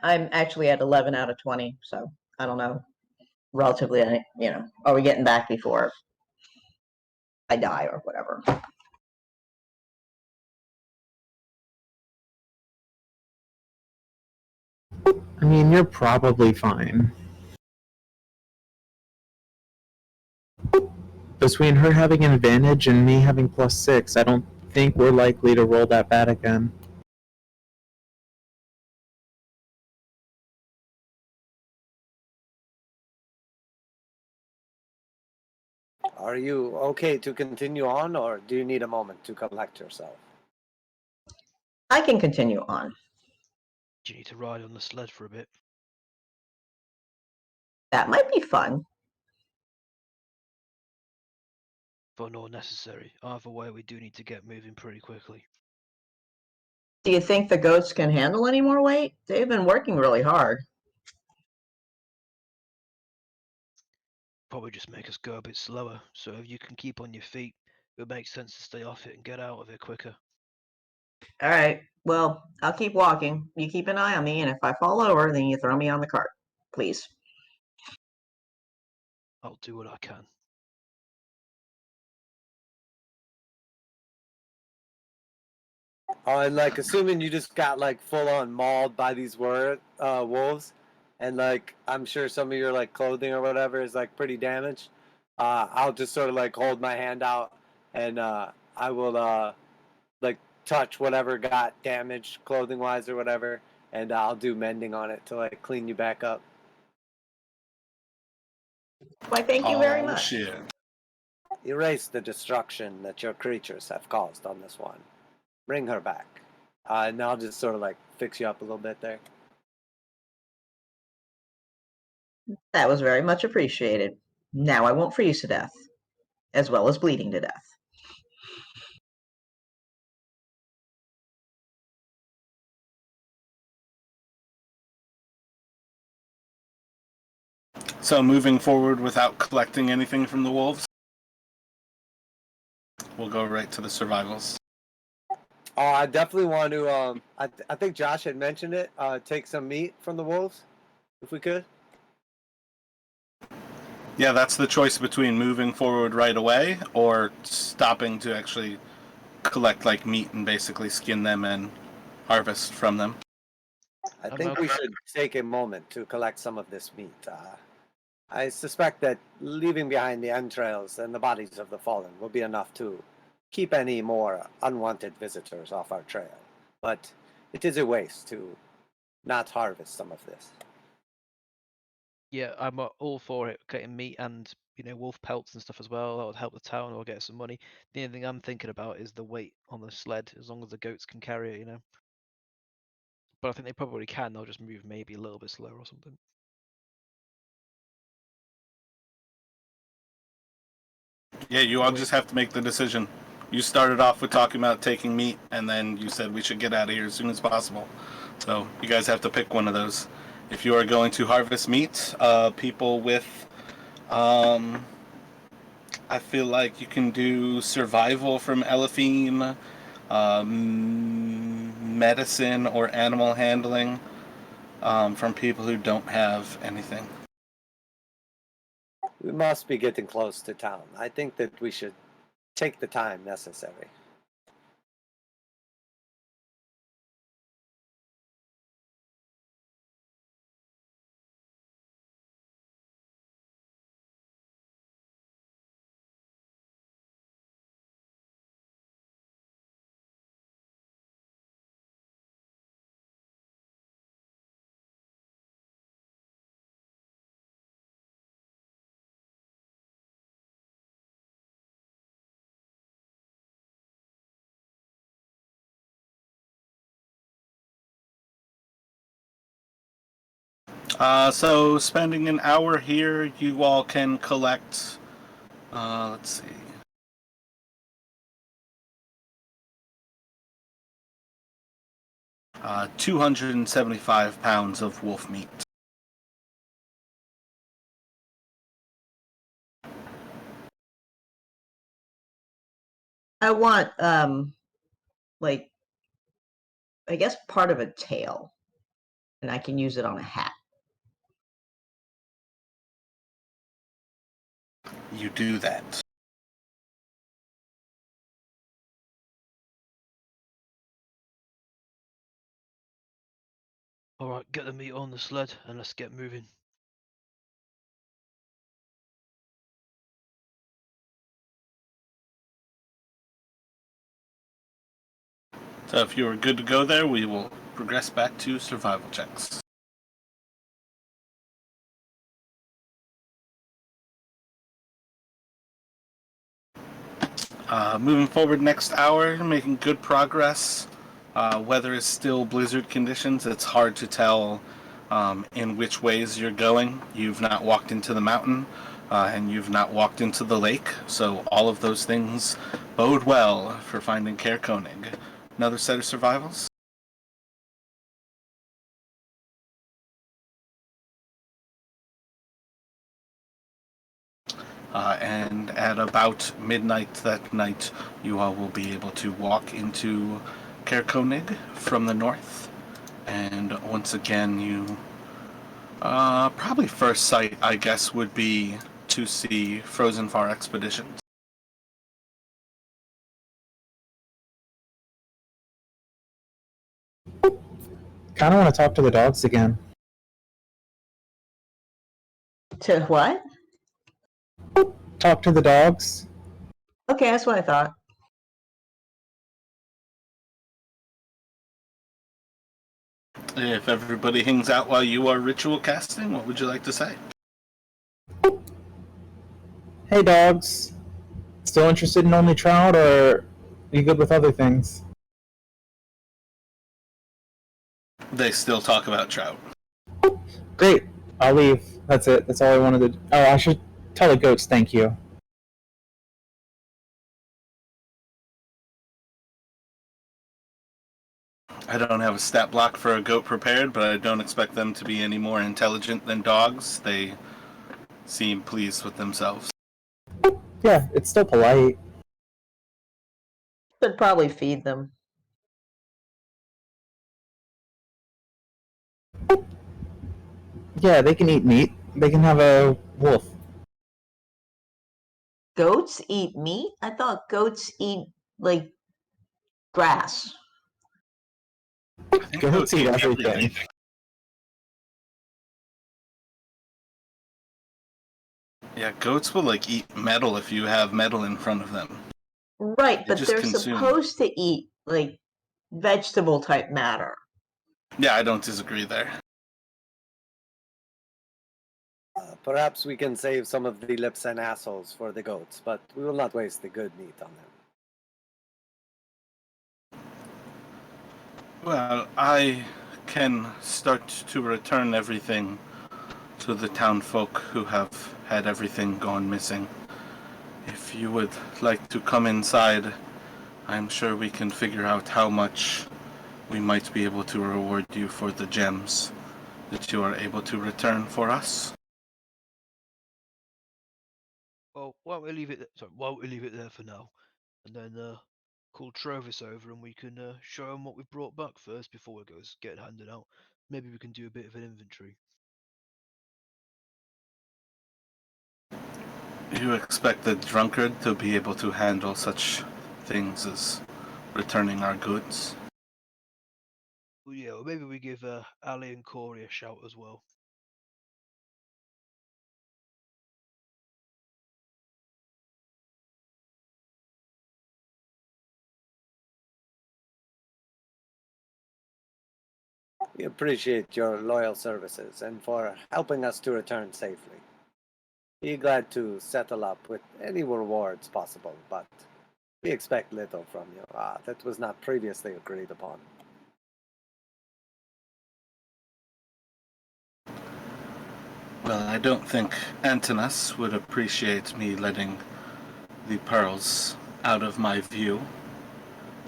I'm actually at 11 out of 20, so I don't know. Relatively, are we getting back before I die or whatever? I mean, you're probably fine. Between her having an advantage and me having +6, I don't think we're likely to roll that bad again. Are you okay to continue on, or do you need a moment to collect yourself? I can continue on. Do you need to ride on the sled for a bit? That might be fun. Fun or necessary. Either way, we do need to get moving pretty quickly. Do you think the goats can handle any more weight? They've been working really hard. Probably just make us go a bit slower, so if you can keep on your feet, it would make sense to stay off it and get out of it quicker. All right. Well, I'll keep walking. You keep an eye on me, and if I fall over, then you throw me on the cart. Please. I'll do what I can. Oh, and like, assuming you just got like full on mauled by these wolves, and like, I'm sure some of your like clothing or whatever is like pretty damaged. I'll just sort of like hold my hand out, and I will like touch whatever got damaged clothing wise or whatever, and I'll do mending on it to like clean you back up. Why, thank you very Oh much. shit! Erase the destruction that your creatures have caused on this one. Bring her back. And I'll just sort of like fix you up a little bit there. That was very much appreciated. Now I won't freeze to death, as well as bleeding to death. So moving forward without collecting anything from the wolves, we'll go right to the survivals. Oh, I definitely want to. I think Josh had mentioned it. Take some meat from the wolves, if we could. Yeah, that's the choice between moving forward right away or stopping to actually collect like meat and basically skin them and harvest from them. I I'm think we okay. should take a moment to collect some of this meat. I suspect that leaving behind the entrails and the bodies of the fallen will be enough to keep any more unwanted visitors off our trail. But it is a waste to not harvest some of this. Yeah, I'm all for it. Getting meat and wolf pelts and stuff as well. That would help the town or get some money. The only thing I'm thinking about is the weight on the sled. As long as the goats can carry it. But I think they probably can. They'll just move maybe a little bit slower or something. Yeah, you all just have to make the decision. You started off with talking about taking meat, and then you said we should get out of here as soon as possible. So you guys have to pick one of those. If you are going to harvest meat, people with, I feel like you can do survival from Elephine, medicine or animal handling from people who don't have anything. We must be getting close to town. I think that we should take the time necessary. So spending an hour here, you all can collect. Let's see. Uh, 275 pounds of wolf meat. I want, like, I guess part of a tail, and I can use it on a hat. You do that. Alright, get the meat on the sled and let's get moving. So if you are good to go there, we will progress back to survival checks. Moving forward next hour, making good progress. Weather is still blizzard conditions. It's hard to tell in which ways you're going. You've not walked into the mountain, and you've not walked into the lake, so all of those things bode well for finding Care Koenig. Another set of survivals. And at about midnight that night, you all will be able to walk into Care Koenig from the north. And once again, you probably first sight, I guess, would be to see Frozen Far Expeditions. Kind of want to talk to the dogs again. To what? Talk to the dogs. Okay, that's what I thought. If everybody hangs out while you are ritual casting, what would you like to say? Hey, dogs. Still interested in only trout, or are you good with other things? They still talk about trout. Great. I'll leave. That's it. That's all I wanted to. Oh, I should tell the goats thank you. I don't have a stat block for a goat prepared, but I don't expect them to be any more intelligent than dogs. They seem pleased with themselves. Yeah, it's still polite. Should probably feed them. Yeah, they can eat meat. They can have a wolf. Goats eat meat? I thought goats eat, like, grass. I think Goats eat everything. everything. Yeah, goats will like eat metal if you have metal in front of them. Right, They but just they're consume. supposed to eat, like, vegetable type matter. Yeah, I don't disagree there. Perhaps we can save some of the lips and assholes for the goats, but we will not waste the good meat on them. Well, I can start to return everything to the town folk who have had everything gone missing. If you would like to come inside, I'm sure we can figure out how much we might be able to reward you for the gems that you are able to return for us. Well, why don't we leave it? Sorry, why don't we leave it there for now, and then call Trovis over, and we can show him what we brought back first before it goes get handed out. Maybe we can do a bit of an inventory. You expect the drunkard to be able to handle such things as returning our goods? Well, yeah, or maybe we give Ali and Corey a shout as well. We appreciate your loyal services and for helping us to return safely. Be glad to settle up with any rewards possible, but we expect little from you. That was not previously agreed upon. Well, I don't think Antinous would appreciate me letting the pearls out of my view.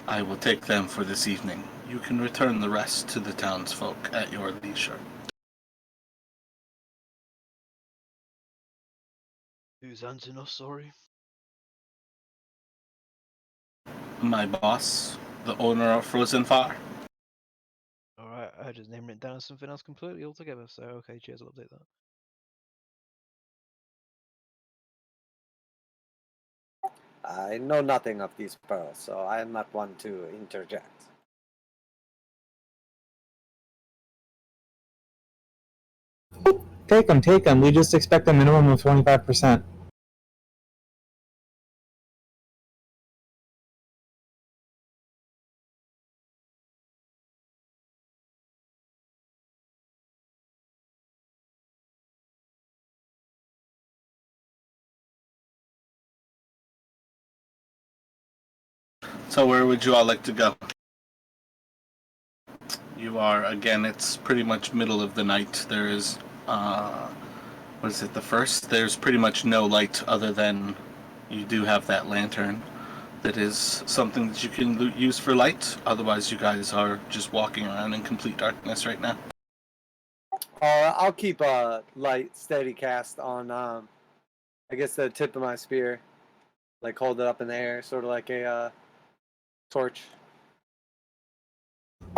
I will take them for this evening. You can return the rest to the townsfolk at your leisure. Who's Antonos, sorry? My boss, the owner of Frozen Far. Alright, I just named it down as something else completely altogether, so okay, cheers, I'll update that. I know nothing of these pearls, so I am not one to interject. Take them, take them. We just expect a minimum of 25%. So where would you all like to go? You are, again, it's pretty much middle of the night. There is, what is it, the first? There's pretty much no light other than you do have that lantern. That is something that you can use for light. Otherwise, you guys are just walking around in complete darkness right now. I'll keep a light steady cast on, I guess the tip of my spear. Like hold it up in the air, sort of like a torch.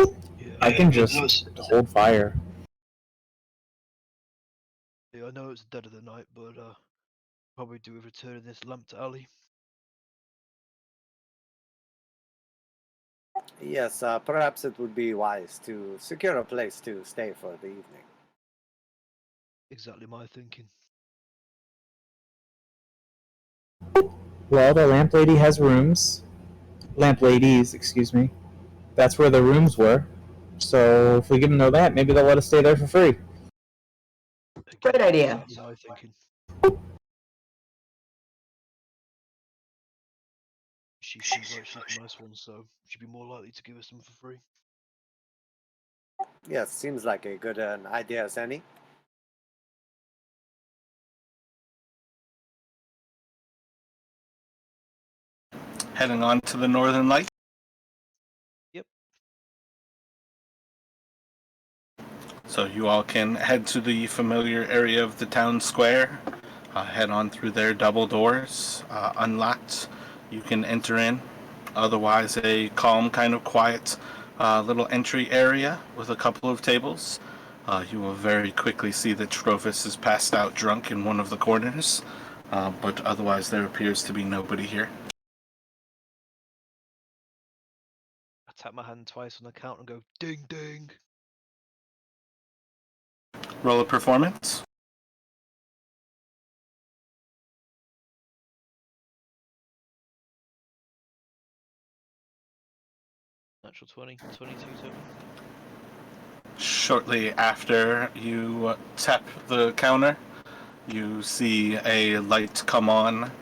Yeah, I can know just it's- hold fire. yeah, I know it's dead of the night, but probably do with returning this lamp to Ali. Yes, perhaps it would be wise to secure a place to stay for the evening. Exactly my thinking. Well, the lamp lady has rooms. Lamp ladies, excuse me. That's where the rooms were. So if we give them know that, maybe they'll let us stay there for free. Again, Great idea. Exactly my thinking. She seems like she's a nice one, so she'd be more likely to give us them for free. Yes, seems like a good idea as any. Heading on to the Northern Light. Yep. So you all can head to the familiar area of the town square. Head on through their double doors, unlocked. You can enter in. Otherwise, a calm, kind of quiet little entry area with a couple of tables. You will very quickly see that Trophus is passed out drunk in one of the corners, but otherwise there appears to be nobody here. I tap my hand twice on the counter and go ding ding. Roll a performance. Natural 20, 22 total. Shortly after you tap the counter, you see a light come on,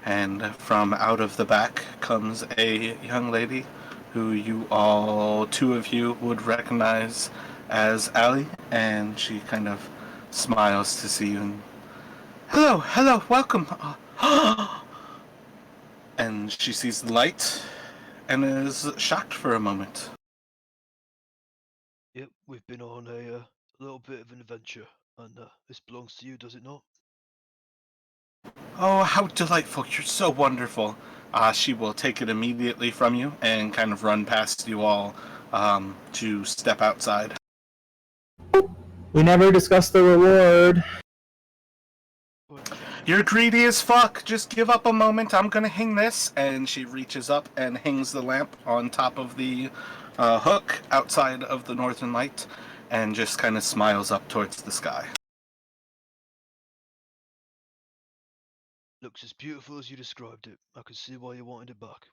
and from out of the back comes a young lady who you all, two of you, would recognize as Ali, and she kind of smiles to see you and, hello, welcome. And she sees the light and is shocked for a moment. Yep, we've been on a little bit of an adventure, and this belongs to you, does it not? Oh, how delightful. You're so wonderful. She will take it immediately from you and kind of run past you all to step outside. We never discussed the reward. You're greedy as fuck. Just give up a moment. I'm gonna hang this. And she reaches up and hangs the lamp on top of the hook outside of the Northern Light and just kind of smiles up towards the sky. Looks as beautiful as you described it. I can see why you wanted it back.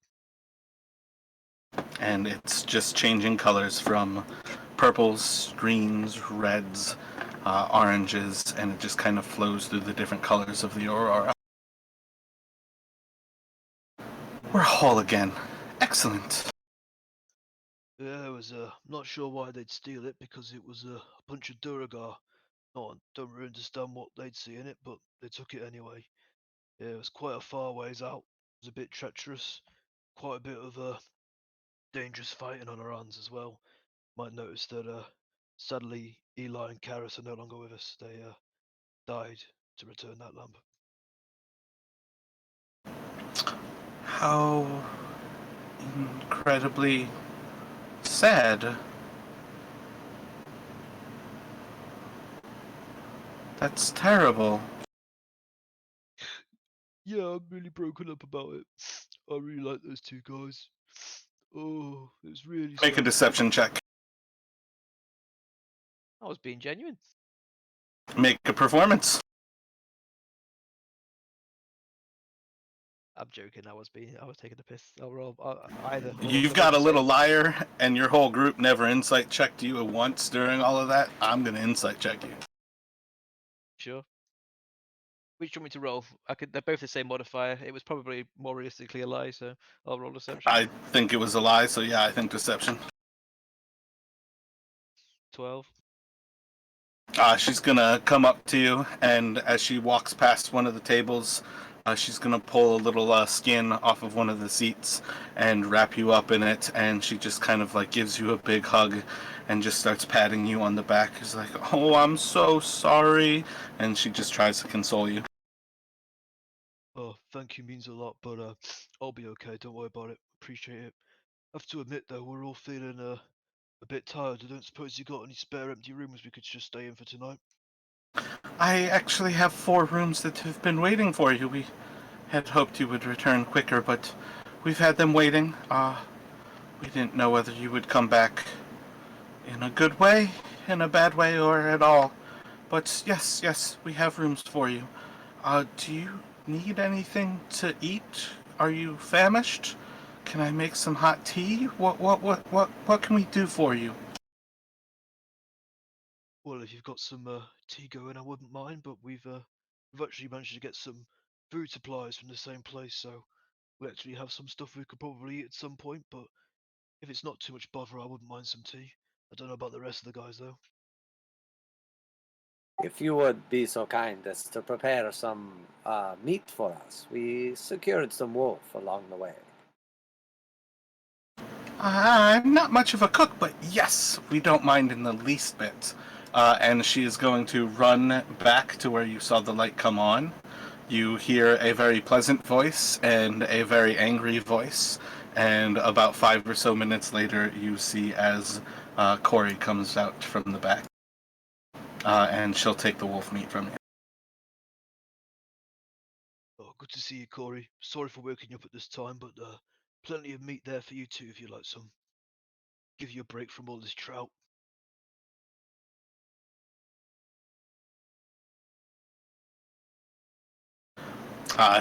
And it's just changing colors from purples, greens, reds, oranges, and it just kind of flows through the different colors of the aurora. We're whole again. Excellent. Yeah, I was not sure why they'd steal it because it was a bunch of Duragar. No, I don't really understand what they'd see in it, but they took it anyway. Yeah, it was quite a far ways out. It was a bit treacherous. Quite a bit of dangerous fighting on our hands as well. Might notice that sadly Eli and Karis are no longer with us. They died to return that lamp. How incredibly sad. That's terrible. Yeah, I'm really broken up about it. I really like those two guys. Oh, it's really Make a sad. deception check. I was being genuine. Make a performance. I'm joking. I was taking the piss. I'll roll either. You've got a little liar, and your whole group never insight checked you once during all of that. I'm gonna insight check you. Sure. Which do you want me to roll? They're both the same modifier. It was probably more realistically a lie, so I'll roll deception. I think it was a lie, so yeah, I think deception. 12. She's gonna come up to you, and as she walks past one of the tables, she's gonna pull a little skin off of one of the seats and wrap you up in it, and she just kind of like gives you a big hug and just starts patting you on the back. She's like, "Oh, I'm so sorry," and she just tries to console you. Oh, thank you means a lot, but I'll be okay. Don't worry about it. Appreciate it. I have to admit though, we're all feeling a bit tired. I don't suppose you got any spare empty rooms we could just stay in for tonight? I actually have 4 rooms that have been waiting for you. We had hoped you would return quicker, but we've had them waiting. We didn't know whether you would come back in a good way, in a bad way, or at all. But yes, we have rooms for you. Do you need anything to eat? Are you famished? Can I make some hot tea? What can we do for you? Well, if you've got some tea going, I wouldn't mind. But we've actually managed to get some food supplies from the same place, so we actually have some stuff we could probably eat at some point. But if it's not too much bother, I wouldn't mind some tea. I don't know about the rest of the guys though. If you would be so kind as to prepare some meat for us, we secured some wolf along the way. I'm not much of a cook, but yes, we don't mind in the least bit. And she is going to run back to where you saw the light come on. You hear a very pleasant voice and a very angry voice, and about 5 or so minutes later, you see as Corey comes out from the back, and she'll take the wolf meat from you. Oh, good to see you, Corey. Sorry for waking you up at this time, but plenty of meat there for you too if you like some. Give you a break from all this trout.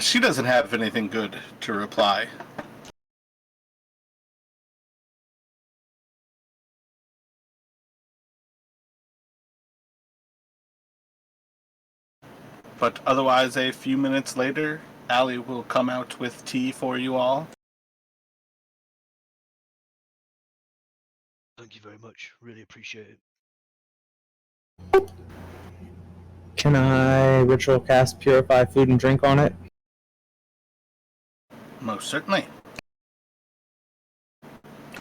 She doesn't have anything good to reply. But otherwise, a few minutes later, Allie will come out with tea for you all. Thank you very much. Really appreciate it. Can I ritual cast purify food and drink on it? Most certainly.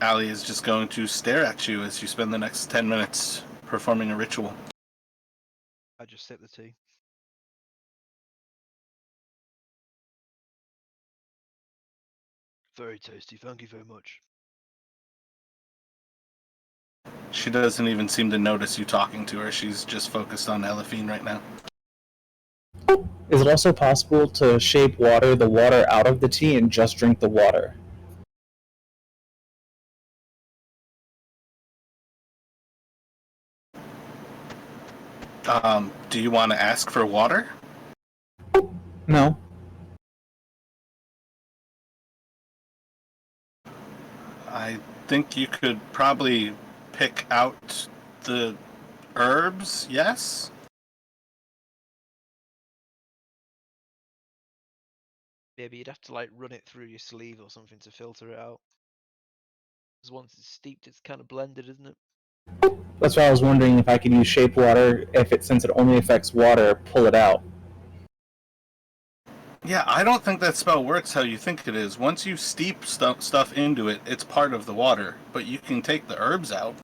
Allie is just going to stare at you as you spend the next 10 minutes performing a ritual. I just sip the tea. Very tasty. Thank you very much. She doesn't even seem to notice you talking to her. She's just focused on Elephine right now. Is it also possible to shape the water out of the tea and just drink the water? Do you want to ask for water? No. I think you could probably pick out the herbs, yes? Maybe you'd have to like run it through your sleeve or something to filter it out. Because once it's steeped, it's kind of blended, isn't it? That's why I was wondering if I could use shape water, since it only affects water, pull it out. Yeah, I don't think that spell works how you think it is. Once you steep stuff into it, it's part of the water, but you can take the herbs out.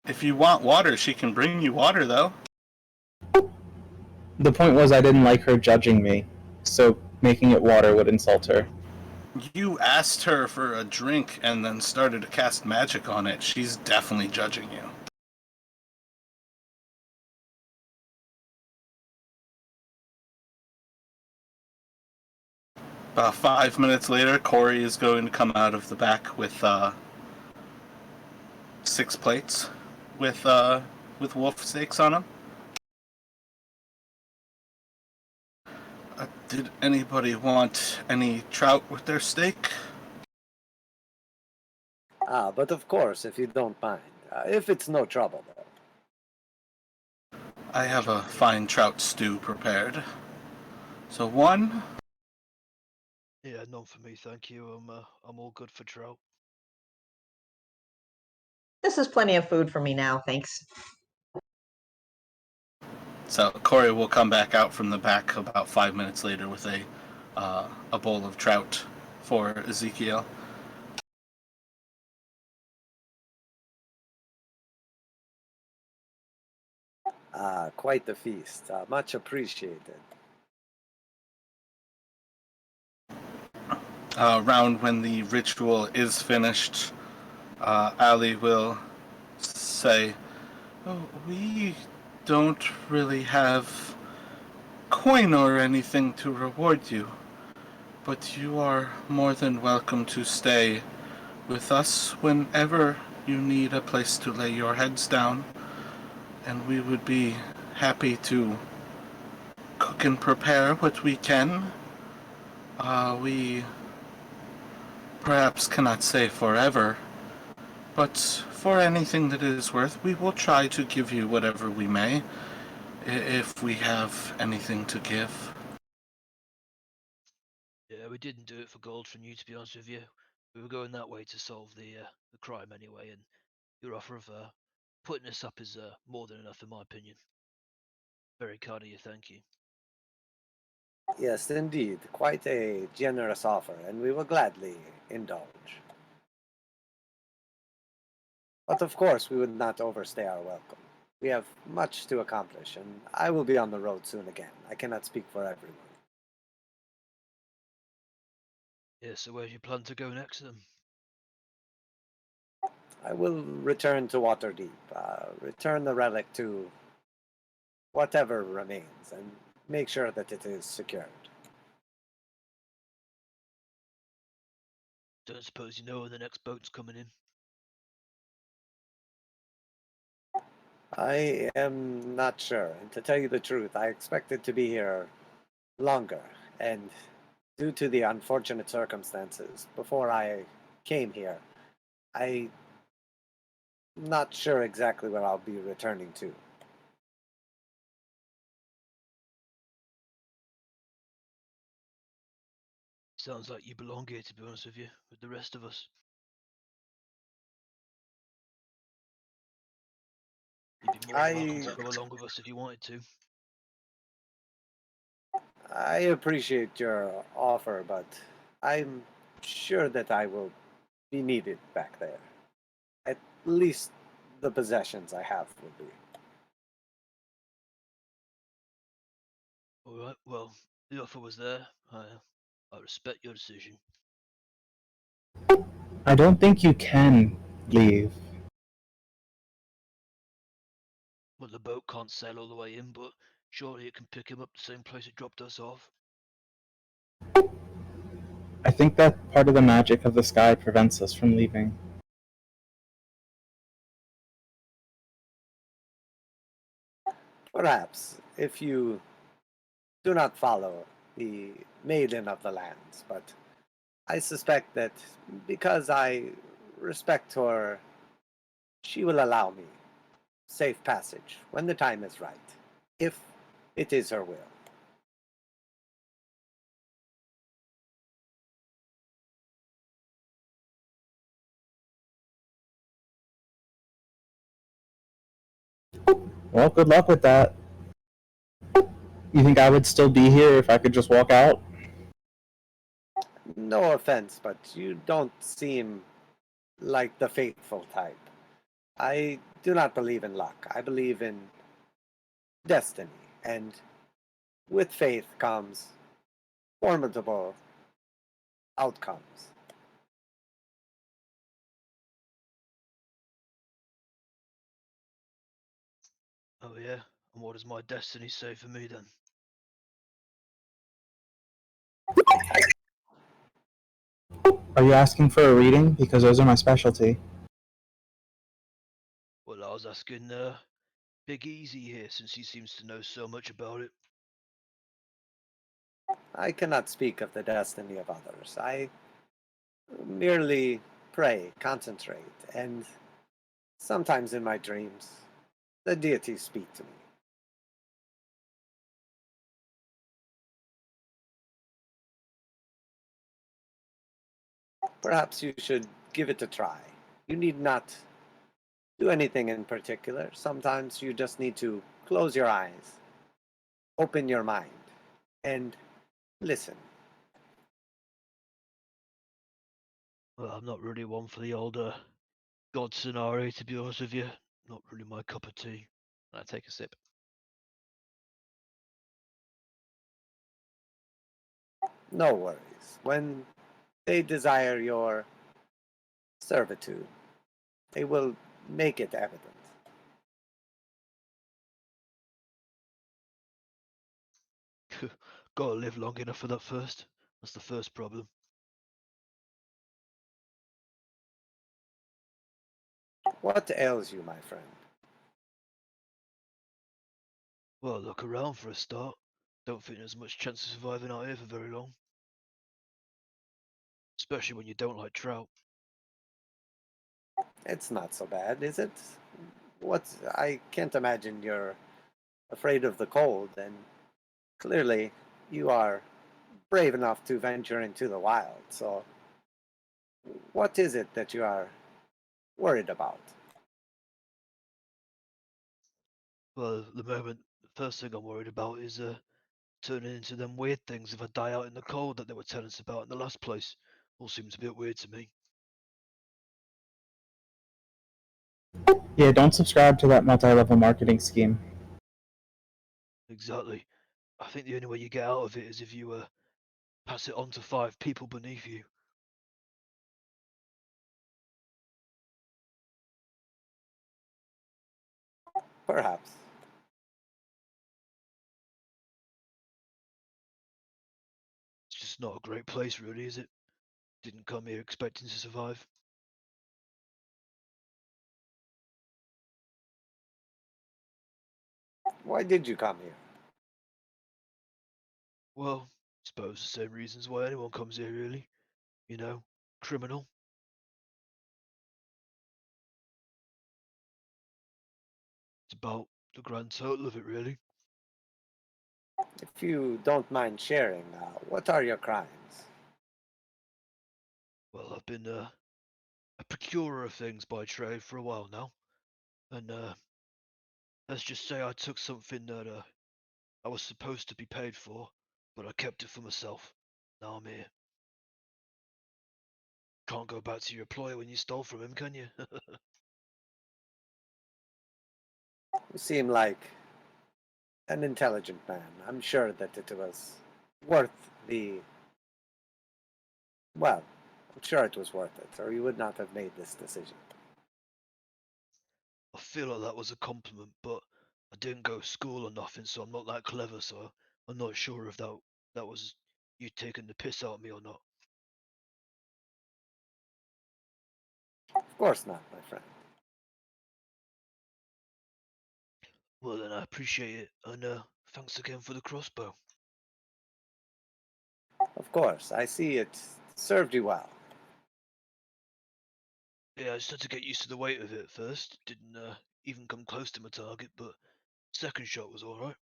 If you want water, she can bring you water, though. The point was I didn't like her judging me, so making it water would insult her. You asked her for a drink and then started to cast magic on it. She's definitely judging you. About 5 minutes later, Corey is going to come out of the back with 6 plates with wolf steaks on them. Did anybody want any trout with their steak? But of course, if you don't mind. If it's no trouble, though. I have a fine trout stew prepared. So one. Yeah, none for me, thank you. I'm all good for trout. This is plenty of food for me now, thanks. So Corey will come back out from the back about 5 minutes later with a bowl of trout for Ezekiel. Ah, quite the feast. Much appreciated. Around when the ritual is finished, Ali will say, "Oh, we don't really have coin or anything to reward you, but you are more than welcome to stay with us whenever you need a place to lay your heads down, and we would be happy to cook and prepare what we can. We perhaps cannot say forever, but for anything that it is worth, we will try to give you whatever we may, if we have anything to give." Yeah, we didn't do it for gold from you, to be honest with you. We were going that way to solve the crime anyway, and your offer of putting us up is more than enough, in my opinion. Very kind of you, thank you. Yes, indeed. Quite a generous offer, and we will gladly indulge. But of course, we would not overstay our welcome. We have much to accomplish, and I will be on the road soon again. I cannot speak for everyone. Yeah, so where do you plan to go next then? I will return to Waterdeep, return the relic to whatever remains, and make sure that it is secured. Don't suppose you know when the next boat's coming in? I am not sure, and to tell you the truth, I expected to be here longer, and due to the unfortunate circumstances before I came here, I'm not sure exactly where I'll be returning to. Sounds like you belong here, to be honest with you, with the rest of us. You'd be more than welcome to go along with us if you wanted to. I appreciate your offer, but I'm sure that I will be needed back there. At least the possessions I have will be. Alright, well, the offer was there. I respect your decision. I don't think you can leave. Well, the boat can't sail all the way in, but surely it can pick him up the same place it dropped us off. I think that part of the magic of the sky prevents us from leaving. Perhaps, if you do not follow the Maiden of the Lands, but I suspect that because I respect her, she will allow me safe passage when the time is right, if it is her will. Well, good luck with that. You think I would still be here if I could just walk out? No offense, but you don't seem like the faithful type. I do not believe in luck. I believe in destiny, and with faith comes formidable outcomes. Oh yeah? And what does my destiny say for me then? Are you asking for a reading? Because those are my specialty. Well, I was asking Big Easy here, since he seems to know so much about it. I cannot speak of the destiny of others. I merely pray, concentrate, and sometimes in my dreams, the deities speak to me. perhaps you should give it a try. You need not do anything in particular. Sometimes you just need to close your eyes, open your mind, and listen. Well, I'm not really one for the older God scenario, to be honest with you. Not really my cup of tea. And I take a sip. No worries. When they desire your servitude, they will make it evident. Gotta live long enough for that first. That's the first problem. What ails you, my friend? Well, look around for a start. Don't think there's much chance of surviving out here for very long. Especially when you don't like trout. It's not so bad, is it? I can't imagine you're afraid of the cold, and clearly you are brave enough to venture into the wild, so what is it that you are worried about? Well, at the moment, the first thing I'm worried about is turning into them weird things if I die out in the cold that they were telling us about in the last place. All seems a bit weird to me. Yeah, don't subscribe to that multi-level marketing scheme. Exactly. I think the only way you get out of it is if you pass it on to 5 people beneath you. Perhaps. It's just not a great place, really, is it? Didn't come here expecting to survive. Why did you come here? Well, suppose the same reasons why anyone comes here, really. You know, criminal. It's about the grand total of it, really. If you don't mind sharing, what are your crimes? Well, I've been a procurer of things by trade for a while now, and let's just say I took something that I was supposed to be paid for, but I kept it for myself. Now I'm here. Can't go back to your employer when you stole from him, can you? You seem like an intelligent man. I'm sure that it was worth the. Well, I'm sure it was worth it, or you would not have made this decision. I feel like that was a compliment, but I didn't go to school or nothing, so I'm not that clever, so I'm not sure if that was you taking the piss out of me or not. Of course not, my friend. Well then I appreciate it, and thanks again for the crossbow. Of course, I see it served you well. Yeah, I just had to get used to the weight of it at first. Didn't even come close to my target, but second shot was alright.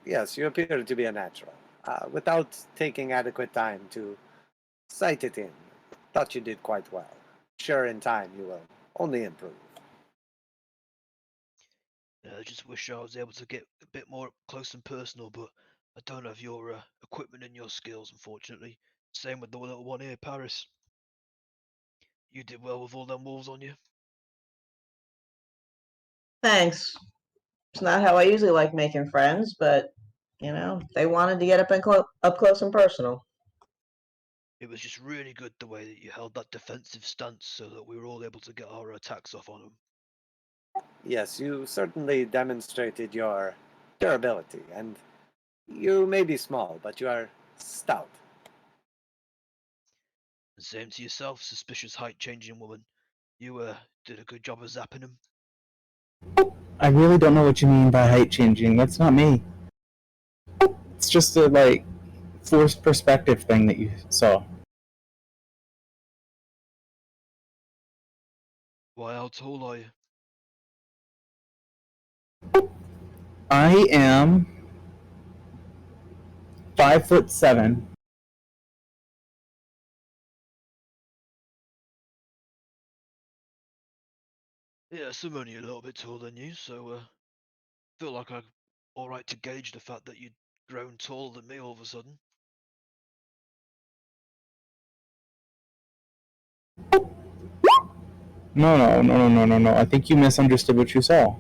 Yes, you appear to be a natural. Without taking adequate time to sight it in, thought you did quite well. Sure, in time you will only improve. I just wish I was able to get a bit more up close and personal, but I don't have your equipment and your skills, unfortunately. Same with the little one here, Paris. You did well with all them wolves on you. Thanks. It's not how I usually like making friends, but they wanted to get up close and personal. It was just really good the way that you held that defensive stance so that we were all able to get our attacks off on them. Yes, you certainly demonstrated your durability, and you may be small, but you are stout. And same to yourself, suspicious height changing woman. You did a good job of zapping him. I really don't know what you mean by height changing. That's not me. It's just a forced perspective thing that you saw. Why, how tall are you? I am 5'7". Yes, I'm only a little bit taller than you, so feel like I'm all right to gauge the fact that you'd grown taller than me all of a sudden. No. I think you misunderstood what you saw.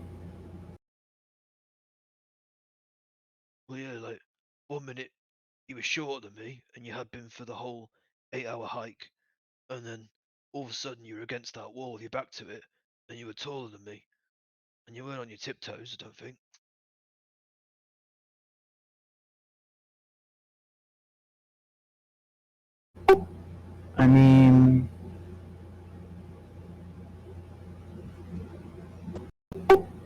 Well, yeah, like 1 minute you were shorter than me, and you had been for the whole 8-hour hike, and then all of a sudden you were against that wall with your back to it, and you were taller than me, and you weren't on your tiptoes, I don't think. I mean,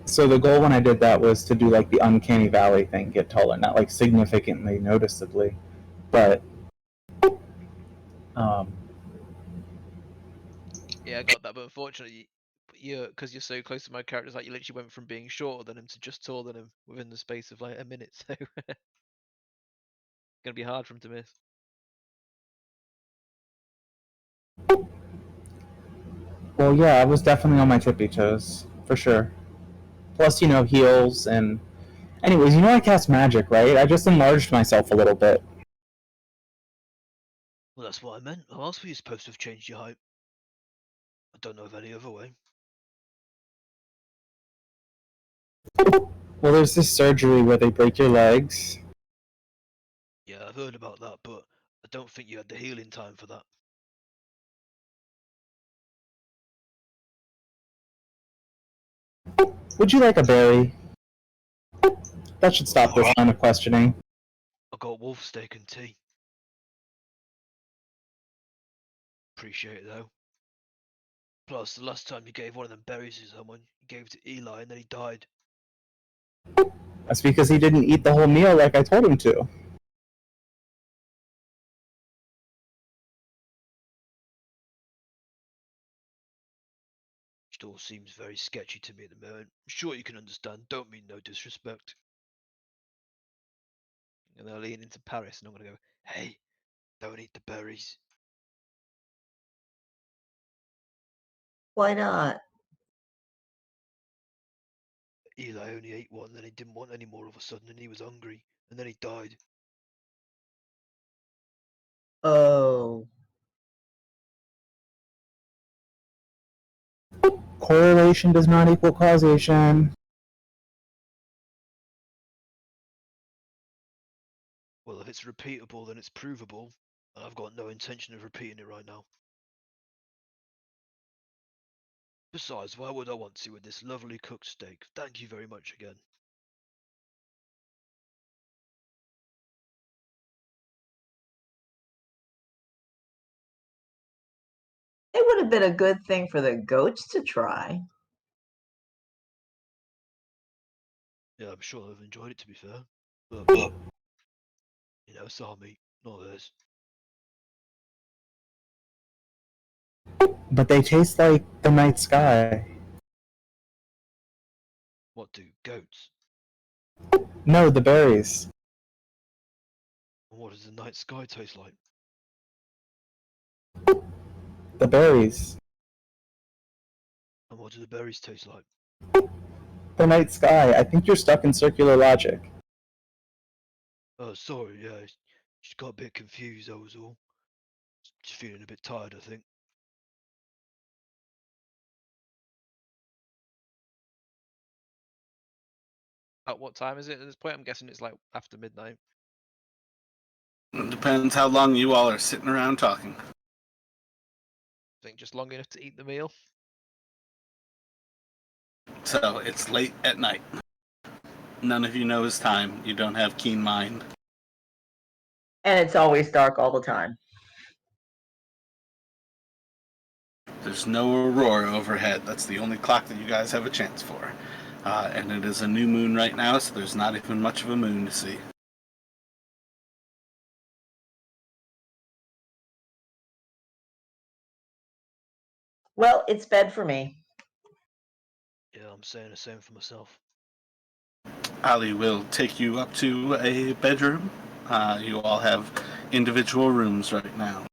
so the goal when I did that was to do like the uncanny valley thing, get taller, not like significantly, noticeably, but um, Yeah, I got that, but unfortunately, because you're so close to my character, it's like you literally went from being shorter than him to just taller than him within the space of like a minute. So gonna be hard for him to miss. well, yeah, I was definitely on my tippy toes for sure. Plus, heels and. Anyways, I cast magic, right? I just enlarged myself a little bit. Well, that's what I meant. How else were you supposed to have changed your height? I don't know of any other way. Well, there's this surgery where they break your legs. Yeah, I've heard about that, but I don't think you had the healing time for that. Would you like a berry? That should stop this line of questioning. I got wolf steak and tea. Appreciate it though. Plus, the last time you gave one of them berries to someone, you gave it to Eli and then he died. That's because he didn't eat the whole meal like I told him to. It all seems very sketchy to me at the moment. I'm sure you can understand, don't mean no disrespect. And they'll lean into Paris, and I'm gonna go, Hey, don't eat the berries. Why not? Eli only ate one, then he didn't want any more all of a sudden, and he was hungry, and then he died. Oh. Correlation does not equal causation. Well, if it's repeatable, then it's provable, and I've got no intention of repeating it right now. Besides, why would I want to with this lovely cooked steak? Thank you very much again. It would have been a good thing for the goats to try. Yeah, I'm sure I've enjoyed it, to be fair. But, it's our meat, not theirs. But they taste like the night sky. What do goats? No, the berries. And what does the night sky taste like? The berries. And what do the berries taste like? The night sky. I think you're stuck in circular logic. Oh, sorry, yeah, just got a bit confused, that was all. Just feeling a bit tired, I think. at what time is it at this point? I'm guessing it's like after midnight. It depends how long you all are sitting around talking. I think just long enough to eat the meal. So it's late at night. None of you knows time. You don't have keen mind. And it's always dark all the time. There's no aurora overhead. That's the only clock that you guys have a chance for. And it is a new moon right now, so there's not even much of a moon to see. Well, it's bed for me. Yeah, I'm saying the same for myself. Ali will take you up to a bedroom. You all have individual rooms right now.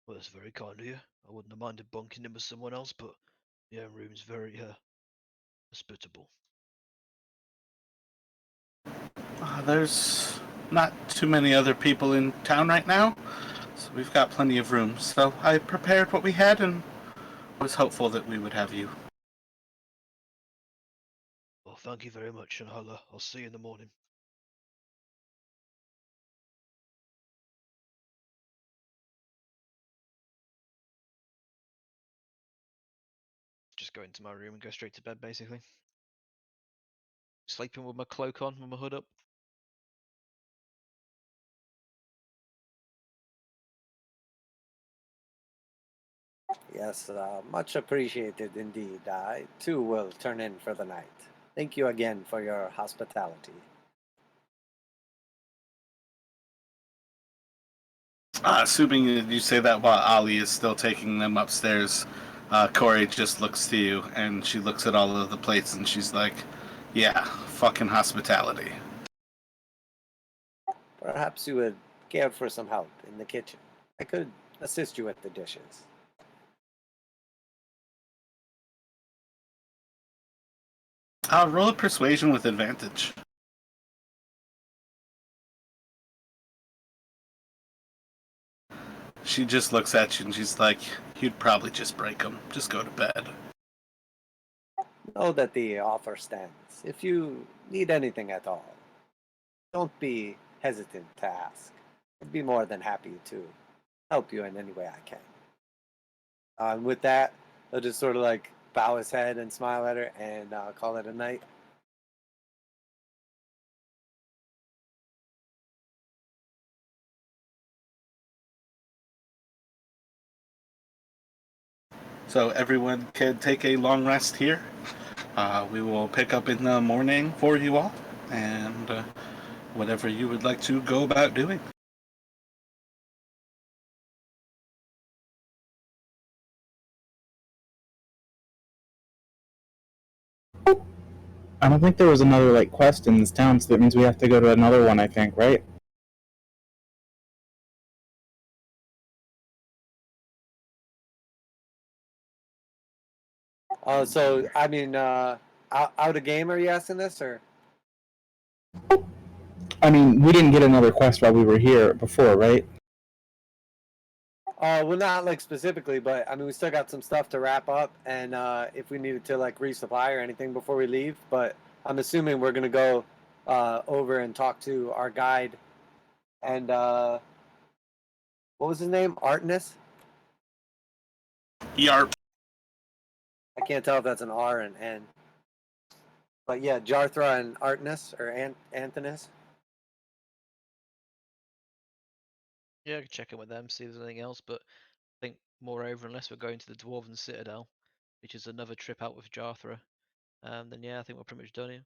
Well, that's very kind of you. I wouldn't have minded bunking in with someone else, but your own room's very hospitable. There's not too many other people in town right now, so we've got plenty of room. So I prepared what we had and was hopeful that we would have you. Well, thank you very much, and I'll see you in the morning. Just go into my room and go straight to bed, basically. Sleeping with my cloak on, with my hood up. Yes, much appreciated indeed. I too will turn in for the night. Thank you again for your hospitality. Assuming that you say that while Ali is still taking them upstairs, Corey just looks to you and she looks at all of the plates and she's like, yeah, fucking hospitality. Perhaps you would care for some help in the kitchen. I could assist you with the dishes. Roll a persuasion with advantage. She just looks at you and she's like, you'd probably just break them. Just go to bed. Know that the offer stands. If you need anything at all, don't be hesitant to ask. I'd be more than happy to help you in any way I can. And with that, he'll just sort of like bow his head and smile at her and call it a night. So everyone can take a long rest here. We will pick up in the morning for you all, and whatever you would like to go about doing. I don't think there was another like quest in this town, so that means we have to go to another one. I think, right? So I mean, out of game? Are you asking this or? I mean, we didn't get another quest while we were here before, right? Well, not like specifically, but I mean, we still got some stuff to wrap up, and if we needed to like resupply or anything before we leave, but I'm assuming we're gonna go over and talk to our guide, and what was his name? Artness? Yarp. I can't tell if that's an R and N, but yeah, Jarthra and Artness or Anthonus. Yeah, I can check in with them, see if there's anything else, but I think moreover, unless we're going to the Dwarven Citadel, which is another trip out with Jarthra, then yeah, I think we're pretty much done here.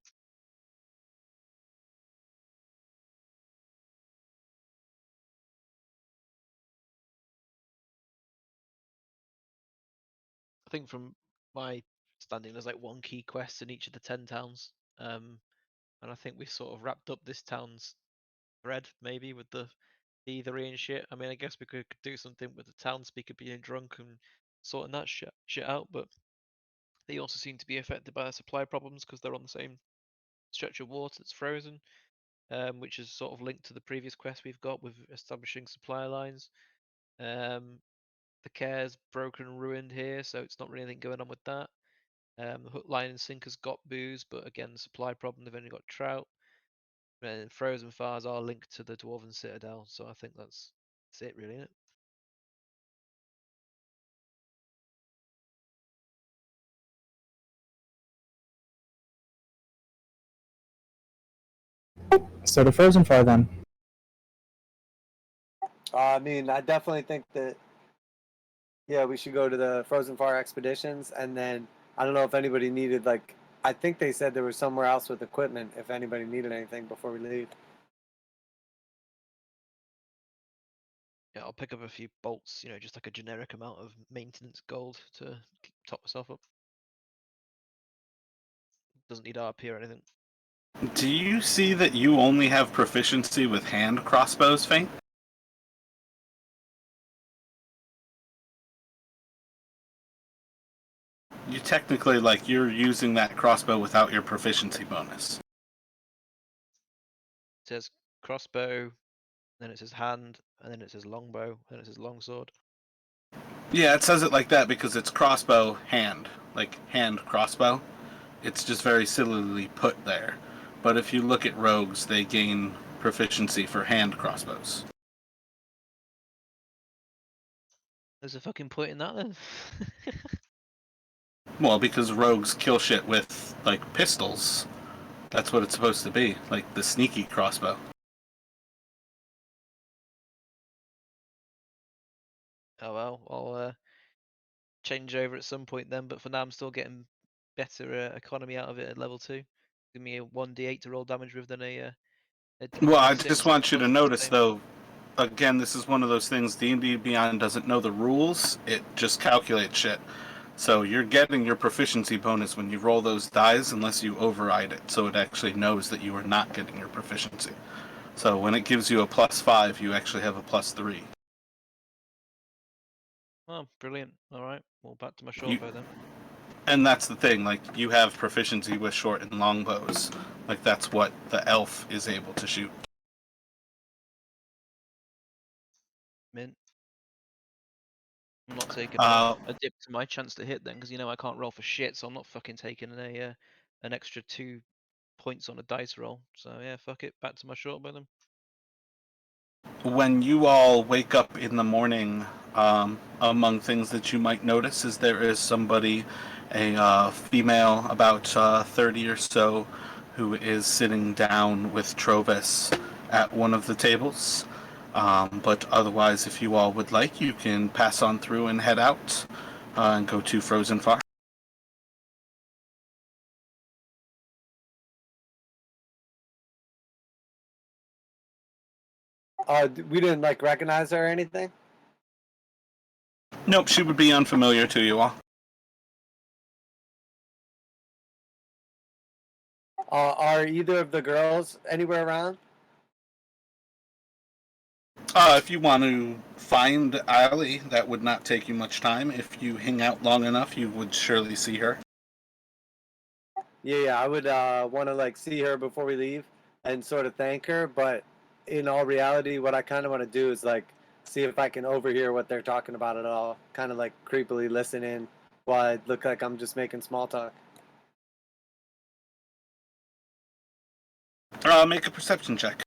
I think from my standing, there's like one key quest in each of the 10 towns, and I think we sort of wrapped up this town's thread, maybe, with the thievery and shit. I mean, I guess we could do something with the townspeoker being drunk and sorting that shit out, but they also seem to be affected by the supply problems because they're on the same stretch of water that's frozen, which is sort of linked to the previous quest we've got with establishing supply lines. The care's broken and ruined here, so it's not really anything going on with that. The hook, line, and sinker's got booze, but again, the supply problem, they've only got trout. And frozen fires are linked to the Dwarven Citadel, so I think that's it, really, isn't it? So to Frozen Fire then. I mean, I definitely think that yeah, we should go to the Frozen Far expeditions, and then I don't know if anybody needed like. I think they said there was somewhere else with equipment if anybody needed anything before we leave. Yeah, I'll pick up a few bolts, just like a generic amount of maintenance gold to top myself up. Doesn't need RP or anything. Do you see that you only have proficiency with hand crossbows, Fane? You technically, you're using that crossbow without your proficiency bonus. It says crossbow, then it says hand, and then it says longbow, and then it says longsword. Yeah, it says it like that because it's crossbow hand, like hand crossbow. It's just very sillily put there. But if you look at rogues, they gain proficiency for hand crossbows. There's a fucking point in that then. Well, because rogues kill shit with, pistols. That's what it's supposed to be, like the sneaky crossbow. Oh well, I'll change over at some point then. But for now, I'm still getting better economy out of it at level 2. Give me a 1d8 to roll damage with than a Well, I d6 just want you to plus notice, sustain. though, again, this is one of those things, D&D Beyond doesn't know the rules, it just calculates shit. So you're getting your proficiency bonus when you roll those dice unless you override it, so it actually knows that you are not getting your proficiency. So when it gives you a +5, you actually have a +3. Oh, brilliant. All right, well, back to my You- short bow then. And that's the thing, you have proficiency with short and long bows. That's what the elf is able to shoot. Mint. I'm not taking Uh, a dip to my chance to hit then, because I can't roll for shit, so I'm not fucking taking an extra 2 points on a dice roll. So yeah, fuck it, back to my short bow then. When you all wake up in the morning, among things that you might notice is there is somebody, a female about 30 or so, who is sitting down with Trovis at one of the tables. But otherwise, if you all would like, you can pass on through and head out and go to Frozen Far. We didn't recognize her or anything. Nope, she would be unfamiliar to you all. Are either of the girls anywhere around? If you want to find Allie, that would not take you much time. If you hang out long enough, you would surely see her. Yeah, I would want to see her before we leave and sort of thank her. But in all reality, what I kind of want to do is see if I can overhear what they're talking about at all. Kind of creepily listen in while I look like I'm just making small talk. Make a perception check.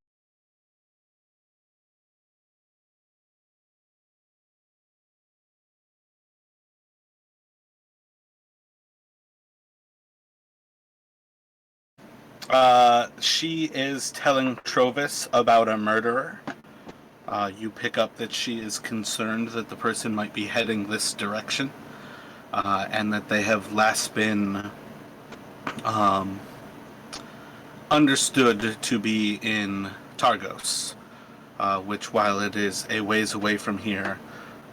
She is telling Trovis about a murderer. You pick up that she is concerned that the person might be heading this direction, and that they have last been understood to be in Targos, which, while it is a ways away from here,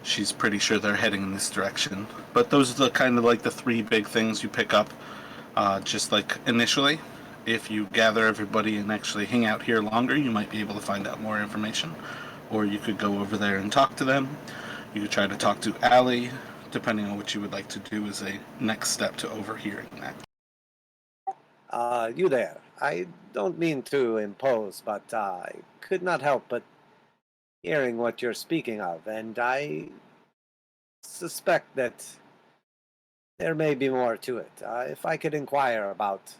she's pretty sure they're heading in this direction. But those are the kind of the 3 big things you pick up, just initially. If you gather everybody and actually hang out here longer, you might be able to find out more information. Or you could go over there and talk to them. You could try to talk to Allie, depending on what you would like to do as a next step to overhearing that. You there. I don't mean to impose, but I could not help but hearing what you're speaking of, and I suspect that there may be more to it. If I could inquire about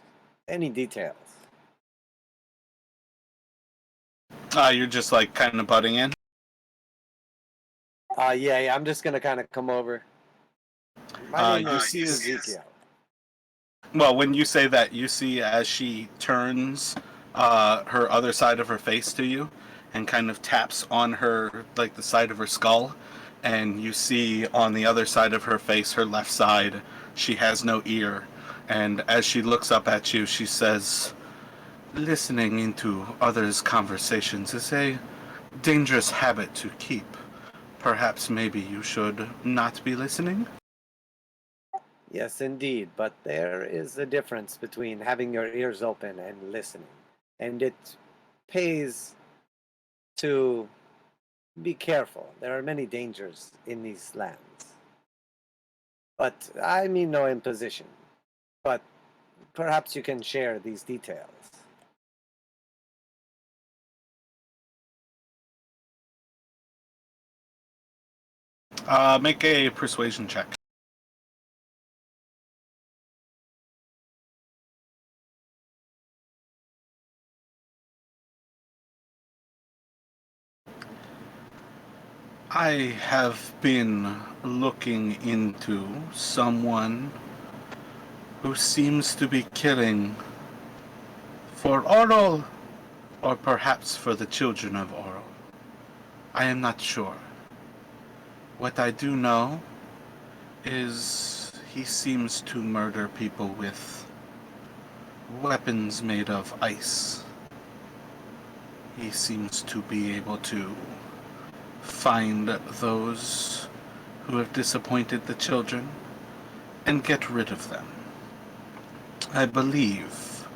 any details. You're just kind of butting in. Yeah, I'm just gonna kind of come over. My name is you see Ezekiel. Well, when you say that, you see as she turns her other side of her face to you and kind of taps on her, the side of her skull, and you see on the other side of her face, her left side, she has no ear. And as she looks up at you, she says, "Listening into others' conversations is a dangerous habit to keep. Perhaps maybe you should not be listening?" Yes, indeed, but there is a difference between having your ears open and listening, and it pays to be careful. There are many dangers in these lands. But I mean no imposition. But perhaps you can share these details. Make a persuasion check. I have been looking into someone who seems to be killing for Oral, or perhaps for the children of Oral. I am not sure. What I do know is he seems to murder people with weapons made of ice. He seems to be able to find those who have disappointed the children and get rid of them. I believe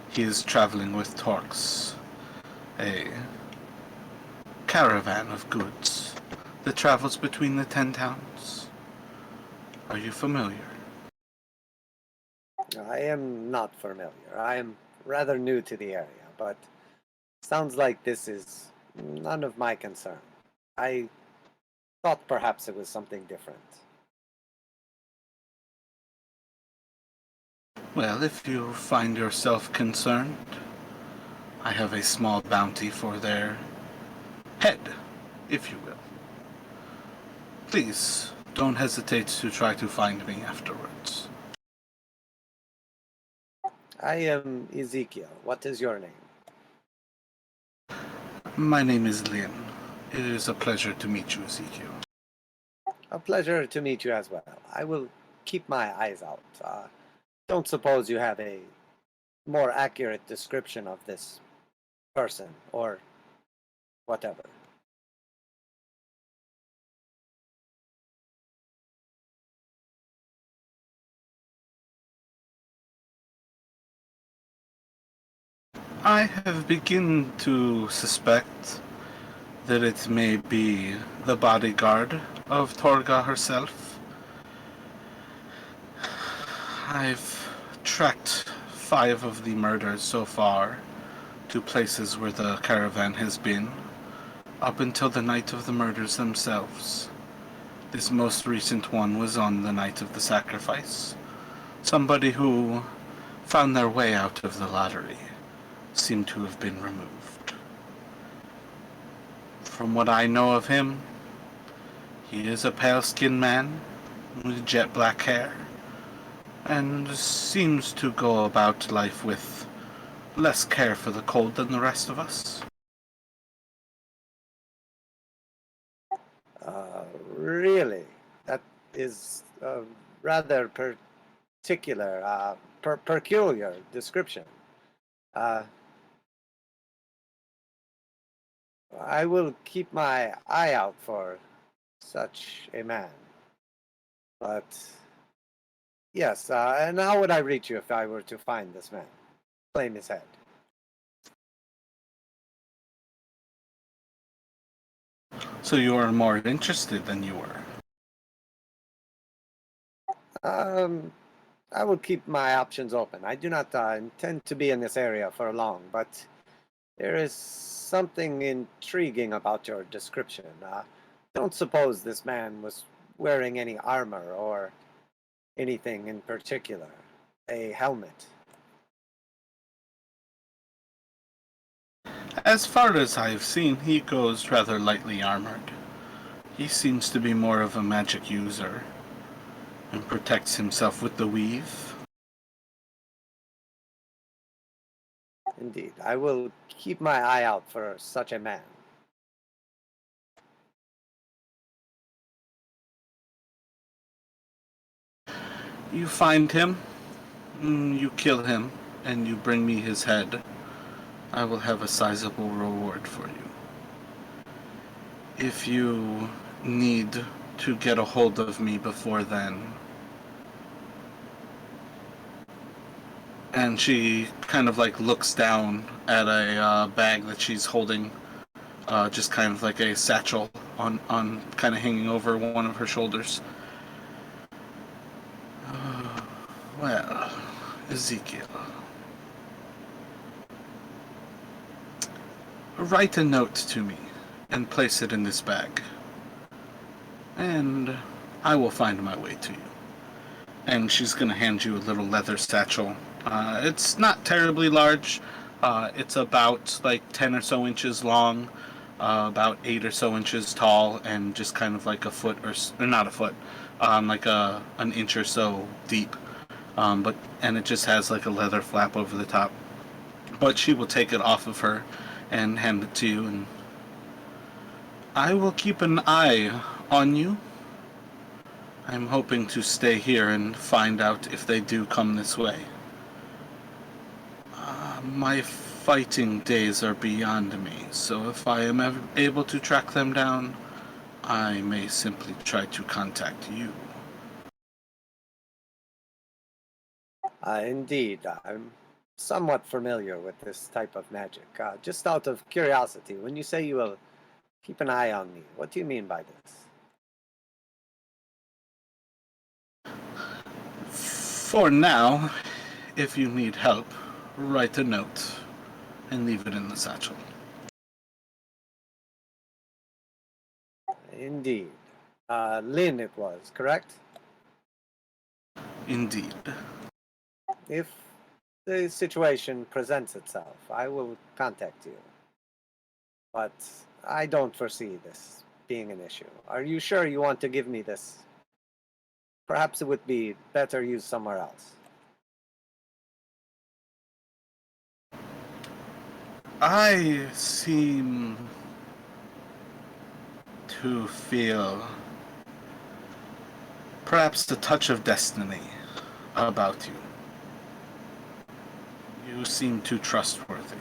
he is traveling with Torx, a caravan of goods that travels between the 10 towns. Are you familiar? I am not familiar. I am rather new to the area, but sounds like this is none of my concern. I thought perhaps it was something different. Well, if you find yourself concerned, I have a small bounty for their head, if you will. Please, don't hesitate to try to find me afterwards. I am Ezekiel. What is your name? My name is Lin. It is a pleasure to meet you, Ezekiel. A pleasure to meet you as well. I will keep my eyes out. Don't suppose you have a more accurate description of this person or whatever. I have begun to suspect that it may be the bodyguard of Torga herself. I've tracked 5 of the murders so far to places where the caravan has been, up until the night of the murders themselves. This most recent one was on the night of the sacrifice. Somebody who found their way out of the lottery seemed to have been removed. From what I know of him, he is a pale-skinned man with jet black hair, and seems to go about life with less care for the cold than the rest of us. Really? That is a rather particular, peculiar description. Uh, I will keep my eye out for such a man. But yes, and how would I reach you if I were to find this man? Claim his head. So you are more interested than you were. I will keep my options open. I do not intend to be in this area for long, but there is something intriguing about your description. Don't suppose this man was wearing any armor or anything in particular? A helmet? As far as I've seen, he goes rather lightly armored. He seems to be more of a magic user, and protects himself with the weave. Indeed, I will keep my eye out for such a man. You find him, you kill him, and you bring me his head. I will have a sizable reward for you. If you need to get a hold of me before then. And she kind of like looks down at a bag that she's holding, just kind of like a satchel on kind of hanging over one of her shoulders. Well, Ezekiel, write a note to me and place it in this bag, and I will find my way to you. And she's going to hand you a little leather satchel. It's not terribly large. It's about like 10 or so inches long, about 8 or so inches tall, and just kind of like a foot or not a foot, like an inch or so deep. And it just has like a leather flap over the top. But she will take it off of her and hand it to you, and I will keep an eye on you. I'm hoping to stay here and find out if they do come this way. My fighting days are beyond me, so if I am ever able to track them down, I may simply try to contact you. Indeed, I'm somewhat familiar with this type of magic. Just out of curiosity, when you say you will keep an eye on me, what do you mean by this? For now, if you need help, write a note and leave it in the satchel. Indeed. Lynn it was, correct? Indeed. If the situation presents itself, I will contact you. But I don't foresee this being an issue. Are you sure you want to give me this? Perhaps it would be better used somewhere else. I seem to feel perhaps a touch of destiny about you. You seem too trustworthy.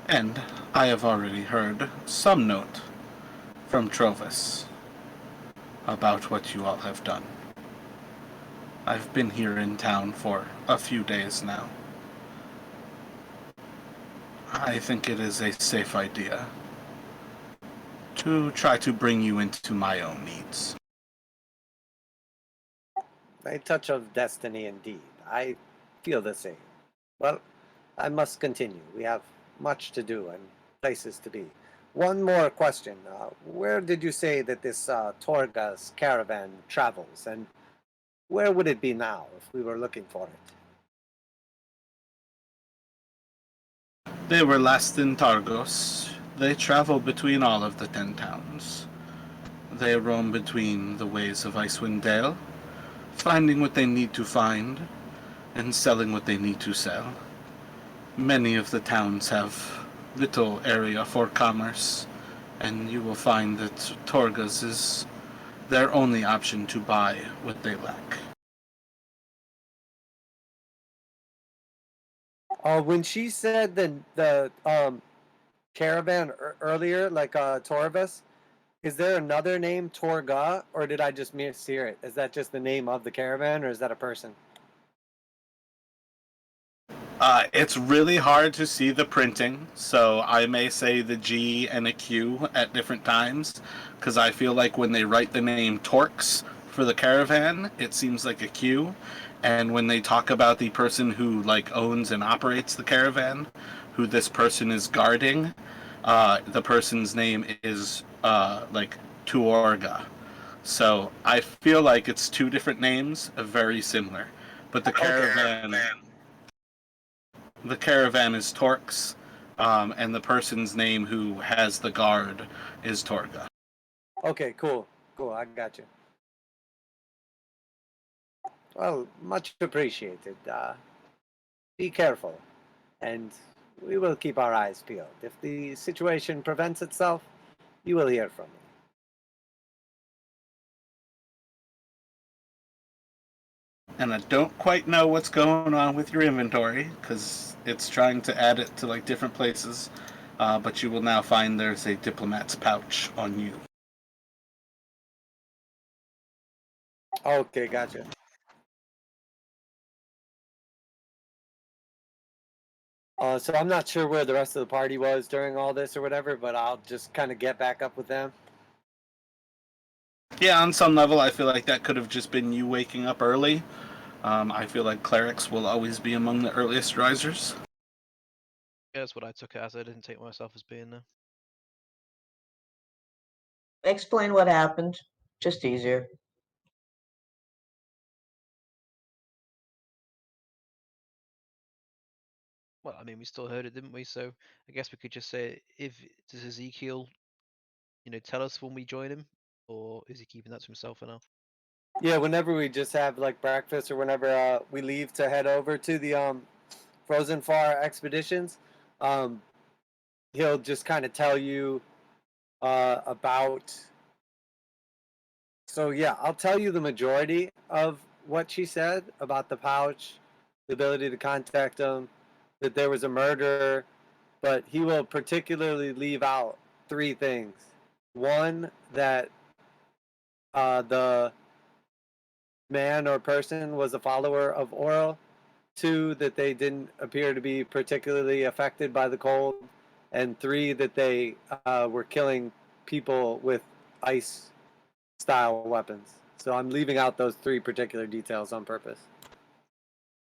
And I have already heard some note from Trovis about what you all have done. I've been here in town for a few days now. I think it is a safe idea to try to bring you into my own needs. A touch of destiny indeed. I feel the same. Well, I must continue. We have much to do and places to be. One more question. Where did you say that this Torga's caravan travels, and where would it be now if we were looking for it? They were last in Targos. They travel between all of the 10 towns. They roam between the ways of Icewind Dale, finding what they need to find and selling what they need to sell. Many of the towns have little area for commerce, and you will find that Torgas is their only option to buy what they lack. When she said the caravan earlier, like Torvus, is there another name, Torga, or did I just mishear it? Is that just the name of the caravan, or is that a person? It's really hard to see the printing, so I may say the G and a Q at different times, because I feel like when they write the name Torx for the caravan, it seems like a Q, and when they talk about the person who like owns and operates the caravan, who this person is guarding, the person's name is like Tuorga. So I feel like it's two different names, very similar, but the caravan. The caravan is Torx, and the person's name who has the guard is Torga. Okay, cool. Cool, I got you. Well, much appreciated. Be careful, and we will keep our eyes peeled. If the situation prevents itself, you will hear from me. And I don't quite know what's going on with your inventory, because it's trying to add it to like different places, but you will now find there's a diplomat's pouch on you. Okay, gotcha. So I'm not sure where the rest of the party was during all this or whatever, but I'll just kind of get back up with them. Yeah, on some level, I feel like that could have just been you waking up early. I feel like clerics will always be among the earliest risers. Yeah, that's what I took it as. I didn't take myself as being there. Explain what happened. Just easier. Well, I mean, we still heard it, didn't we? So I guess we could just say, does Ezekiel, tell us when we join him, or is he keeping that to himself for now? Yeah, whenever we just have like breakfast or whenever we leave to head over to the Frozen Far expeditions, um, he'll just kind of tell you about. So yeah, I'll tell you the majority of what she said about the pouch, the ability to contact him, that there was a murderer, but he will particularly leave out three things. One, that the man or person was a follower of Oral. Two, that they didn't appear to be particularly affected by the cold. And three, that they were killing people with ice style weapons. So I'm leaving out those three particular details on purpose.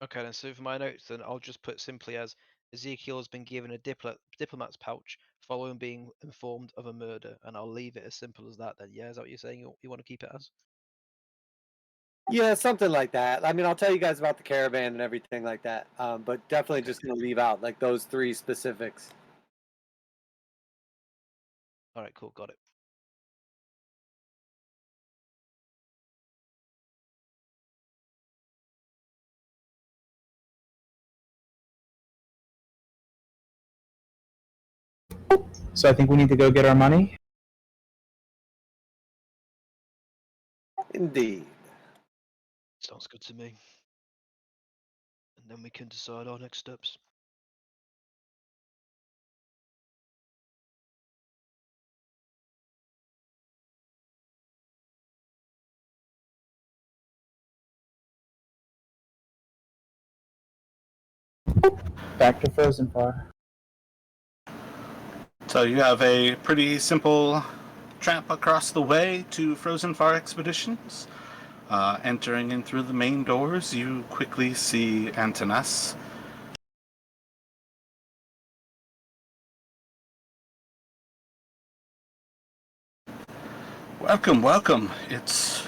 Okay, then. So for my notes, then I'll just put simply as Ezekiel has been given a diplomat's pouch following being informed of a murder, and I'll leave it as simple as that. Then, yeah, is that what you're saying? You want to keep it as? Yeah, something like that. I mean, I'll tell you guys about the caravan and everything like that. But definitely just going to leave out like those three specifics. All right, cool, got it. So I think we need to go get our money. Indeed. Sounds good to me. And then we can decide our next steps. Back to Frozen Far. So you have a pretty simple tramp across the way to Frozen Far Expeditions. Entering in through the main doors, you quickly see Antonis. Welcome, welcome. It's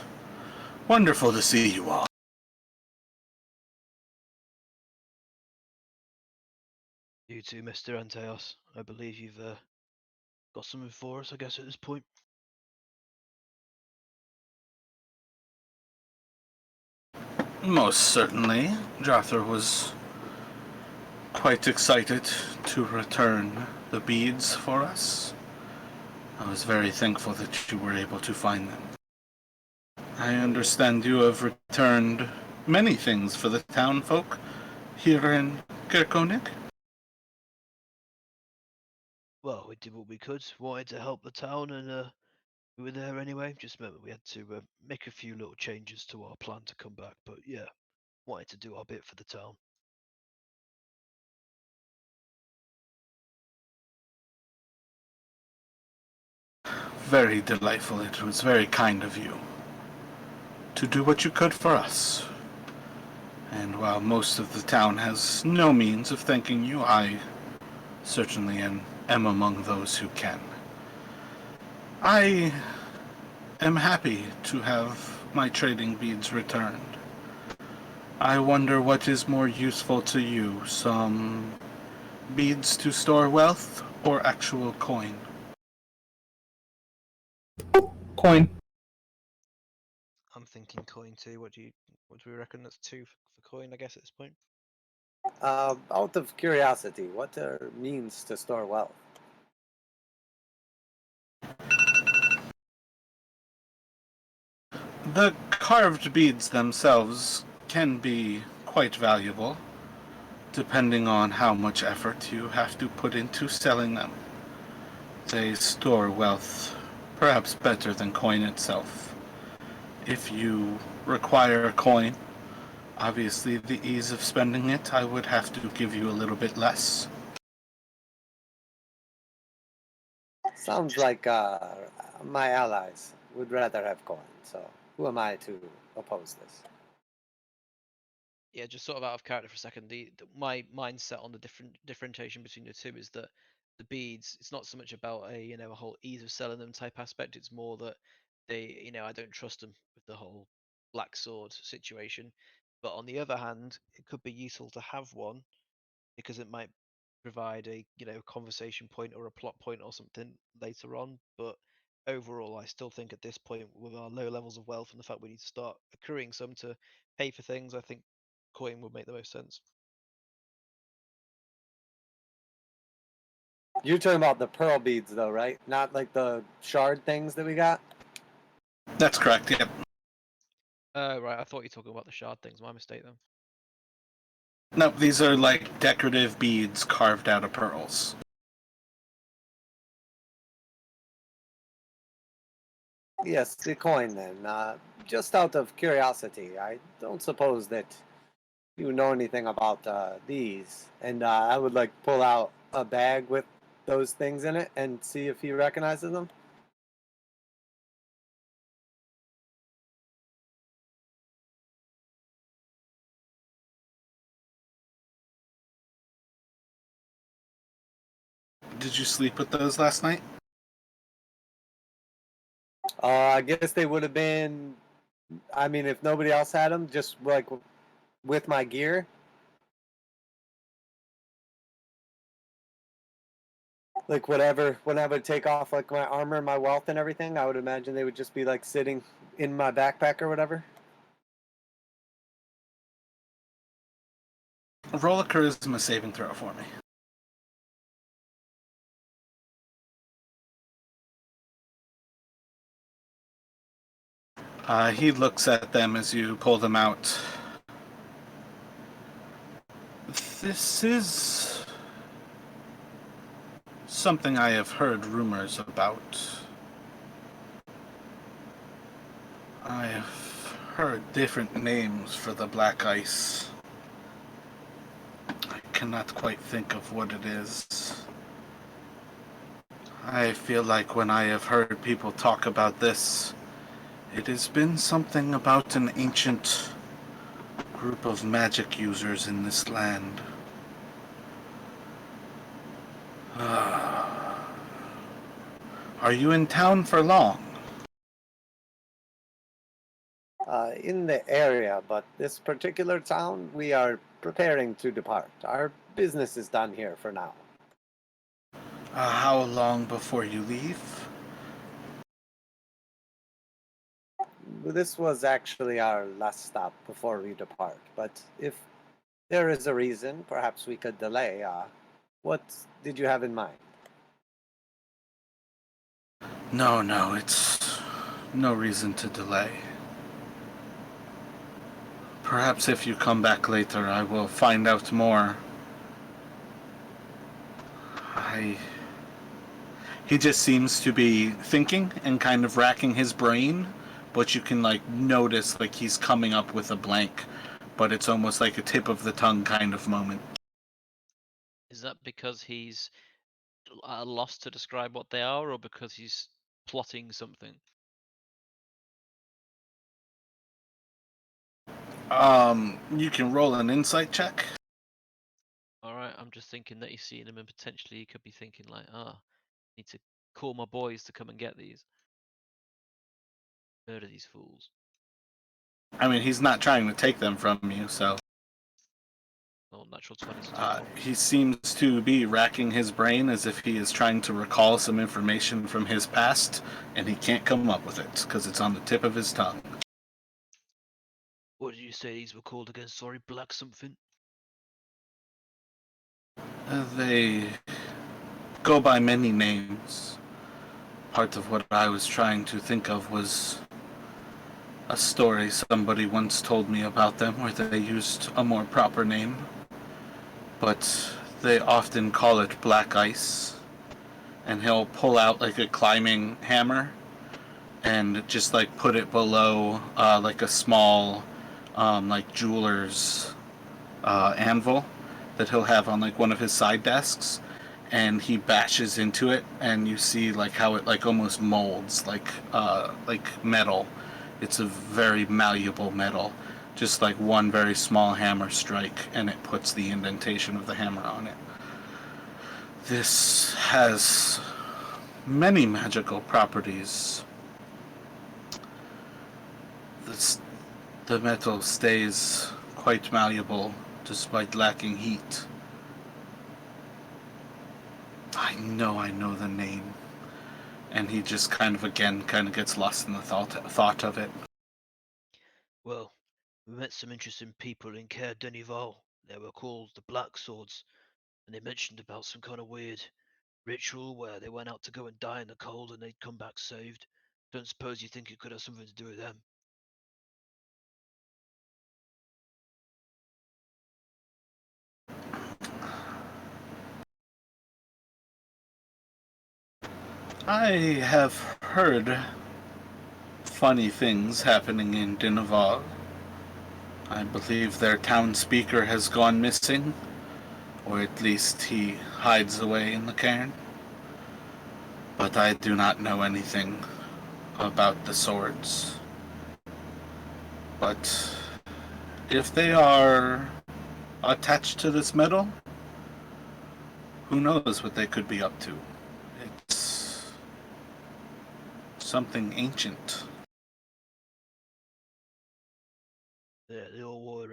wonderful to see you all. You too, Mr. Anteos. I believe you've got something for us, I guess, at this point. Most certainly. Jarthur was quite excited to return the beads for us. I was very thankful that you were able to find them. I understand you have returned many things for the town folk here in Kirkonig. Well, we did what we could. Wanted to help the town, and we were there anyway. Just meant that we had to make a few little changes to our plan to come back. But yeah, wanted to do our bit for the town. Very delightful. It was very kind of you to do what you could for us. And while most of the town has no means of thanking you, I certainly am among those who can. I am happy to have my trading beads returned. I wonder what is more useful to you, some beads to store wealth or actual coin? Coin. I'm thinking coin too. What do we reckon? That's two for coin, I guess, at this point. Out of curiosity, what are means to store wealth? The carved beads themselves can be quite valuable, depending on how much effort you have to put into selling them. They store wealth, perhaps better than coin itself. If you require a coin, obviously the ease of spending it, I would have to give you a little bit less. Sounds like my allies. would rather have coin. So who am I to oppose this? Yeah, just sort of out of character for a second. My mindset on the differentiation between the two is that the beads, it's not so much about a whole ease of selling them type aspect. It's more that I don't trust them with the whole black sword situation. But on the other hand, it could be useful to have one because it might provide a conversation point or a plot point or something later on. But overall, I still think at this point, with our low levels of wealth and the fact we need to start accruing some to pay for things, I think coin would make the most sense. You're talking about the pearl beads, though, right? Not like the shard things that we got? That's correct. Yep. Right, I thought you were talking about the shard things. My mistake then. No, these are like decorative beads carved out of pearls. Yes, the coin then. Just out of curiosity, I don't suppose that you know anything about these. And I would like pull out a bag with those things in it and see if he recognizes them. Did you sleep with those last night? I guess they would have been. I mean, if nobody else had them, just like with my gear. Like whatever, when I would take off like my armor, my wealth, and everything, I would imagine they would just be like sitting in my backpack or whatever. Roll a charisma saving throw for me. He looks at them as you pull them out. This is something I have heard rumors about. I have heard different names for the black ice. I cannot quite think of what it is. I feel like when I have heard people talk about this, it has been something about an ancient group of magic users in this land. Are you in town for long? In the area, but this particular town, we are preparing to depart. Our business is done here for now. How long before you leave? This was actually our last stop before we depart, but if there is a reason, perhaps we could delay. What did you have in mind? No, it's no reason to delay. Perhaps if you come back later, I will find out more. He just seems to be thinking and kind of racking his brain, but you can like notice like he's coming up with a blank, but it's almost like a tip of the tongue kind of moment. Is that because he's lost to describe what they are, or because he's plotting something? You can roll an insight check. Alright, I'm just thinking that he's seeing them and potentially he could be thinking like, need to call my boys to come and get these. Murder these fools. I mean, he's not trying to take them from you, so. Oh, natural 20s. To He seems to be racking his brain as if he is trying to recall some information from his past, and he can't come up with it because it's on the tip of his tongue. What did you say these were called again? Sorry, black something? They go by many names. Part of what I was trying to think of was a story somebody once told me about them where they used a more proper name. But they often call it black ice. And he'll pull out like a climbing hammer and just like put it below like a small like jeweler's anvil that he'll have on like one of his side desks, and he bashes into it, and you see like how it like almost molds like metal. It's a very malleable metal. Just like one very small hammer strike, and it puts the indentation of the hammer on it. This has many magical properties. The metal stays quite malleable despite lacking heat. I know the name. And he just kind of gets lost in the thought of it. Well, we met some interesting people in Caer Denival. They were called the Black Swords, and they mentioned about some kind of weird ritual where they went out to go and die in the cold and they'd come back saved. Don't suppose you think it could have something to do with them? I have heard funny things happening in Dinaval. I believe their town speaker has gone missing, or at least he hides away in the cairn. But I do not know anything about the swords. But if they are attached to this metal, who knows what they could be up to? It's something ancient. Yeah, they all wore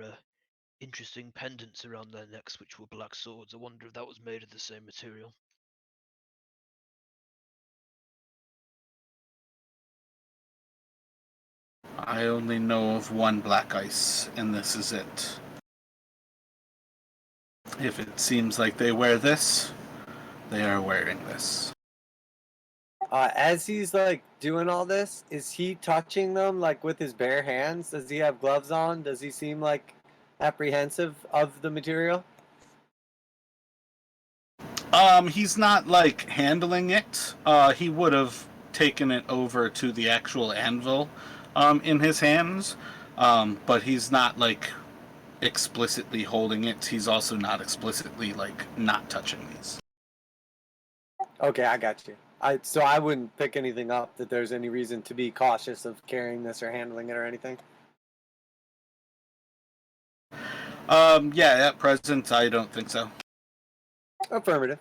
interesting pendants around their necks, which were black swords. I wonder if that was made of the same material. I only know of one black ice, and this is it. If it seems like they wear this, they are wearing this. As he's like doing all this, is he touching them like with his bare hands? Does he have gloves on? Does he seem like apprehensive of the material? He's not like handling it. He would have taken it over to the actual anvil, in his hands. But he's not like explicitly holding it. He's also not explicitly like not touching these. Okay, I got you. So I wouldn't pick anything up that there's any reason to be cautious of carrying this or handling it or anything. Yeah, at present, I don't think so. Affirmative.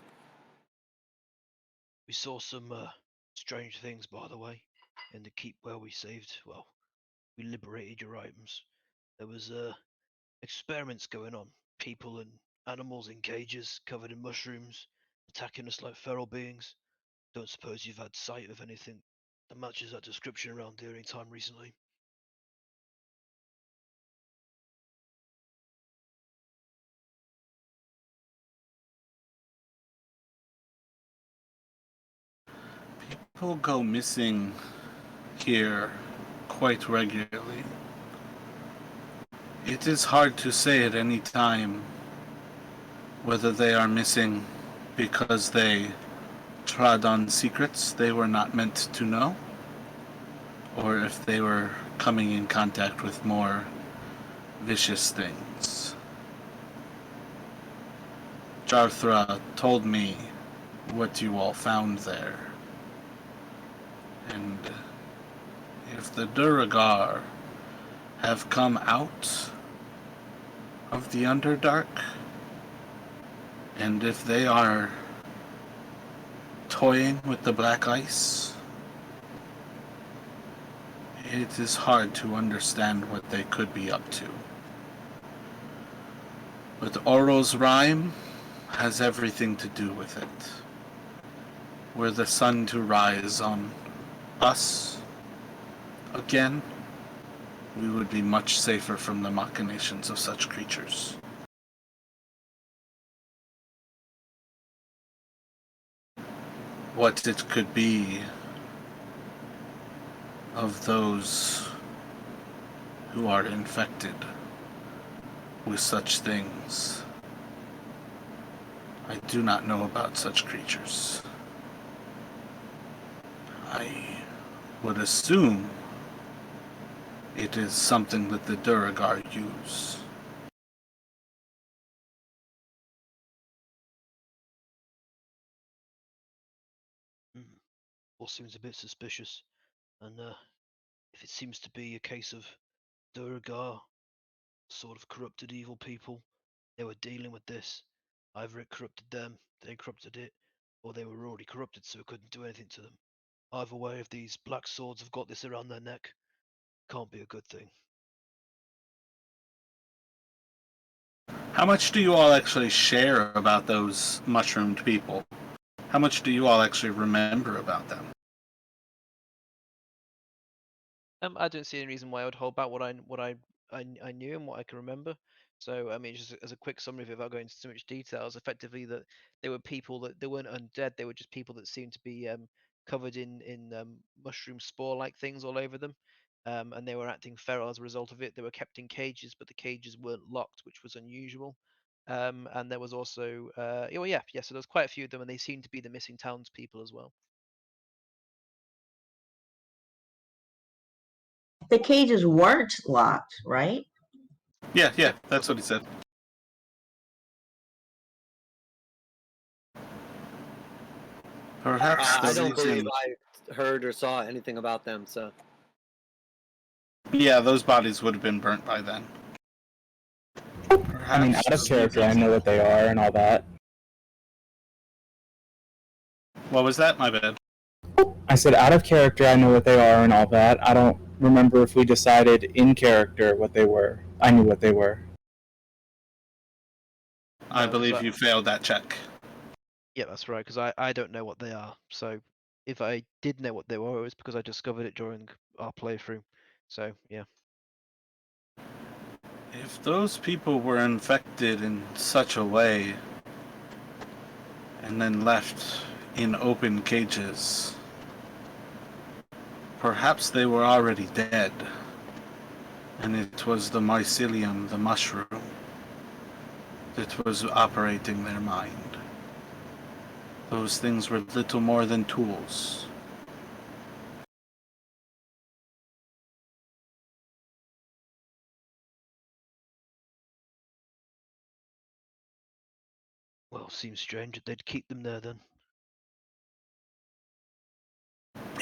We saw some strange things, by the way, in the keep where we liberated your items. There was experiments going on. People and animals in cages covered in mushrooms, attacking us like feral beings. Don't suppose you've had sight of anything that matches that description around here any time recently? People go missing here quite regularly. It is hard to say at any time whether they are missing because they trod on secrets they were not meant to know, or if they were coming in contact with more vicious things. Jarthra told me what you all found there, and if the Duragar have come out of the Underdark, and if they are toying with the black ice, it is hard to understand what they could be up to. But Oro's rhyme has everything to do with it. Were the sun to rise on us again, we would be much safer from the machinations of such creatures. What it could be of those who are infected with such things, I do not know about such creatures. I would assume it is something that the Duragar use. all seems a bit suspicious. And if it seems to be a case of Durgar, sort of corrupted evil people, they were dealing with this. Either it corrupted them, they corrupted it, or they were already corrupted, so it couldn't do anything to them. Either way, if these black swords have got this around their neck, can't be a good thing. How much do you all actually share about those mushroomed people? How much do you all actually remember about them? I don't see any reason why I would hold back what I knew and what I can remember. So I mean, just as a quick summary, without going into too much details, effectively that they were people that they weren't undead. They were just people that seemed to be covered in mushroom spore-like things all over them, and they were acting feral as a result of it. They were kept in cages, but the cages weren't locked, which was unusual. And there was also, oh yeah, so there was quite a few of them, and they seemed to be the missing townspeople as well. The cages weren't locked, right? Yeah, that's what he said. Perhaps I the don't believe reason... I heard or saw anything about them. So Yeah, those bodies would have been burnt by then. I mean, out of character, I know what they are and all that. What was that? My bad. I said out of character, I know what they are and all that. I don't remember if we decided in character what they were. I knew what they were. I No, 'cause believe you failed that check. Yeah, that's right, because I don't know what they are. So if I did know what they were, it was because I discovered it during our playthrough. So yeah. If those people were infected in such a way and then left in open cages, perhaps they were already dead, and it was the mycelium, the mushroom, that was operating their mind. Those things were little more than tools. Well, seems strange that they'd keep them there then.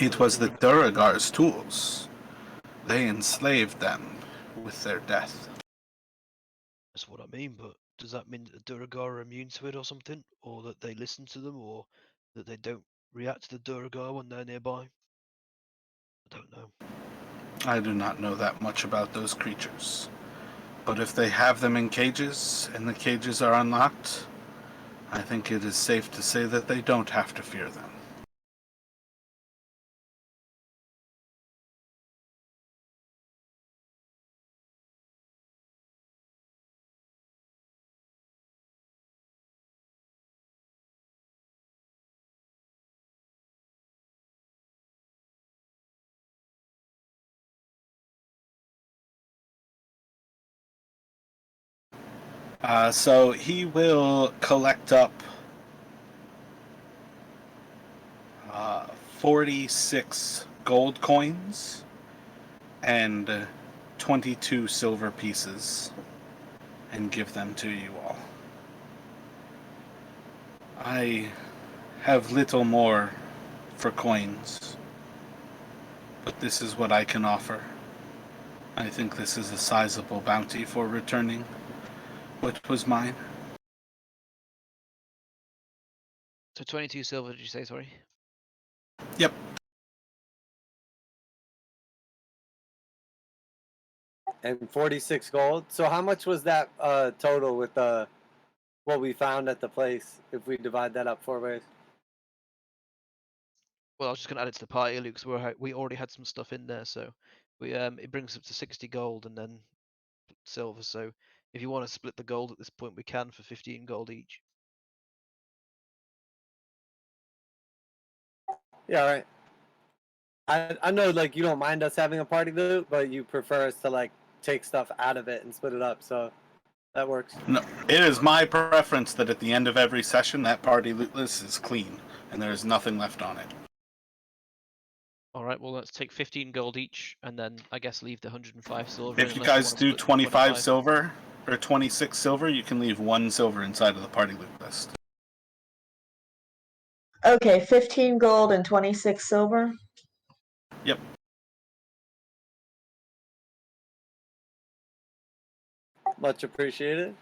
It was the Duragar's tools. They enslaved them with their death. That's what I mean, but does that mean that the Duragar are immune to it or something? Or that they listen to them, or that they don't react to the Duragar when they're nearby? I don't know. I do not know that much about those creatures. But if they have them in cages, and the cages are unlocked, I think it is safe to say that they don't have to fear them. So he will collect up 46 gold coins and 22 silver pieces and give them to you all. I have little more for coins, but this is what I can offer. I think this is a sizable bounty for returning what was mine. So 22 silver, did you say? Sorry. Yep. and 46 gold. So how much was that total with what we found at the place? If we divide that up 4 ways. Well, I was just gonna add it to the party, Luke, because we already had some stuff in there, so we it brings up to 60 gold and then silver. So if you want to split the gold at this point, we can for 15 gold each. Yeah, all right. I know like you don't mind us having a party loot, but you prefer us to like take stuff out of it and split it up. So that works. No, it is my preference that at the end of every session, that party loot list is clean and there is nothing left on it. All right, well, let's take 15 gold each, and then I guess leave the 105 silver. If you unless guys wanna do split the 25 silver or 26 silver, you can leave 1 silver inside of the party loot list. Okay, 15 gold and 26 silver. Yep. Much appreciated.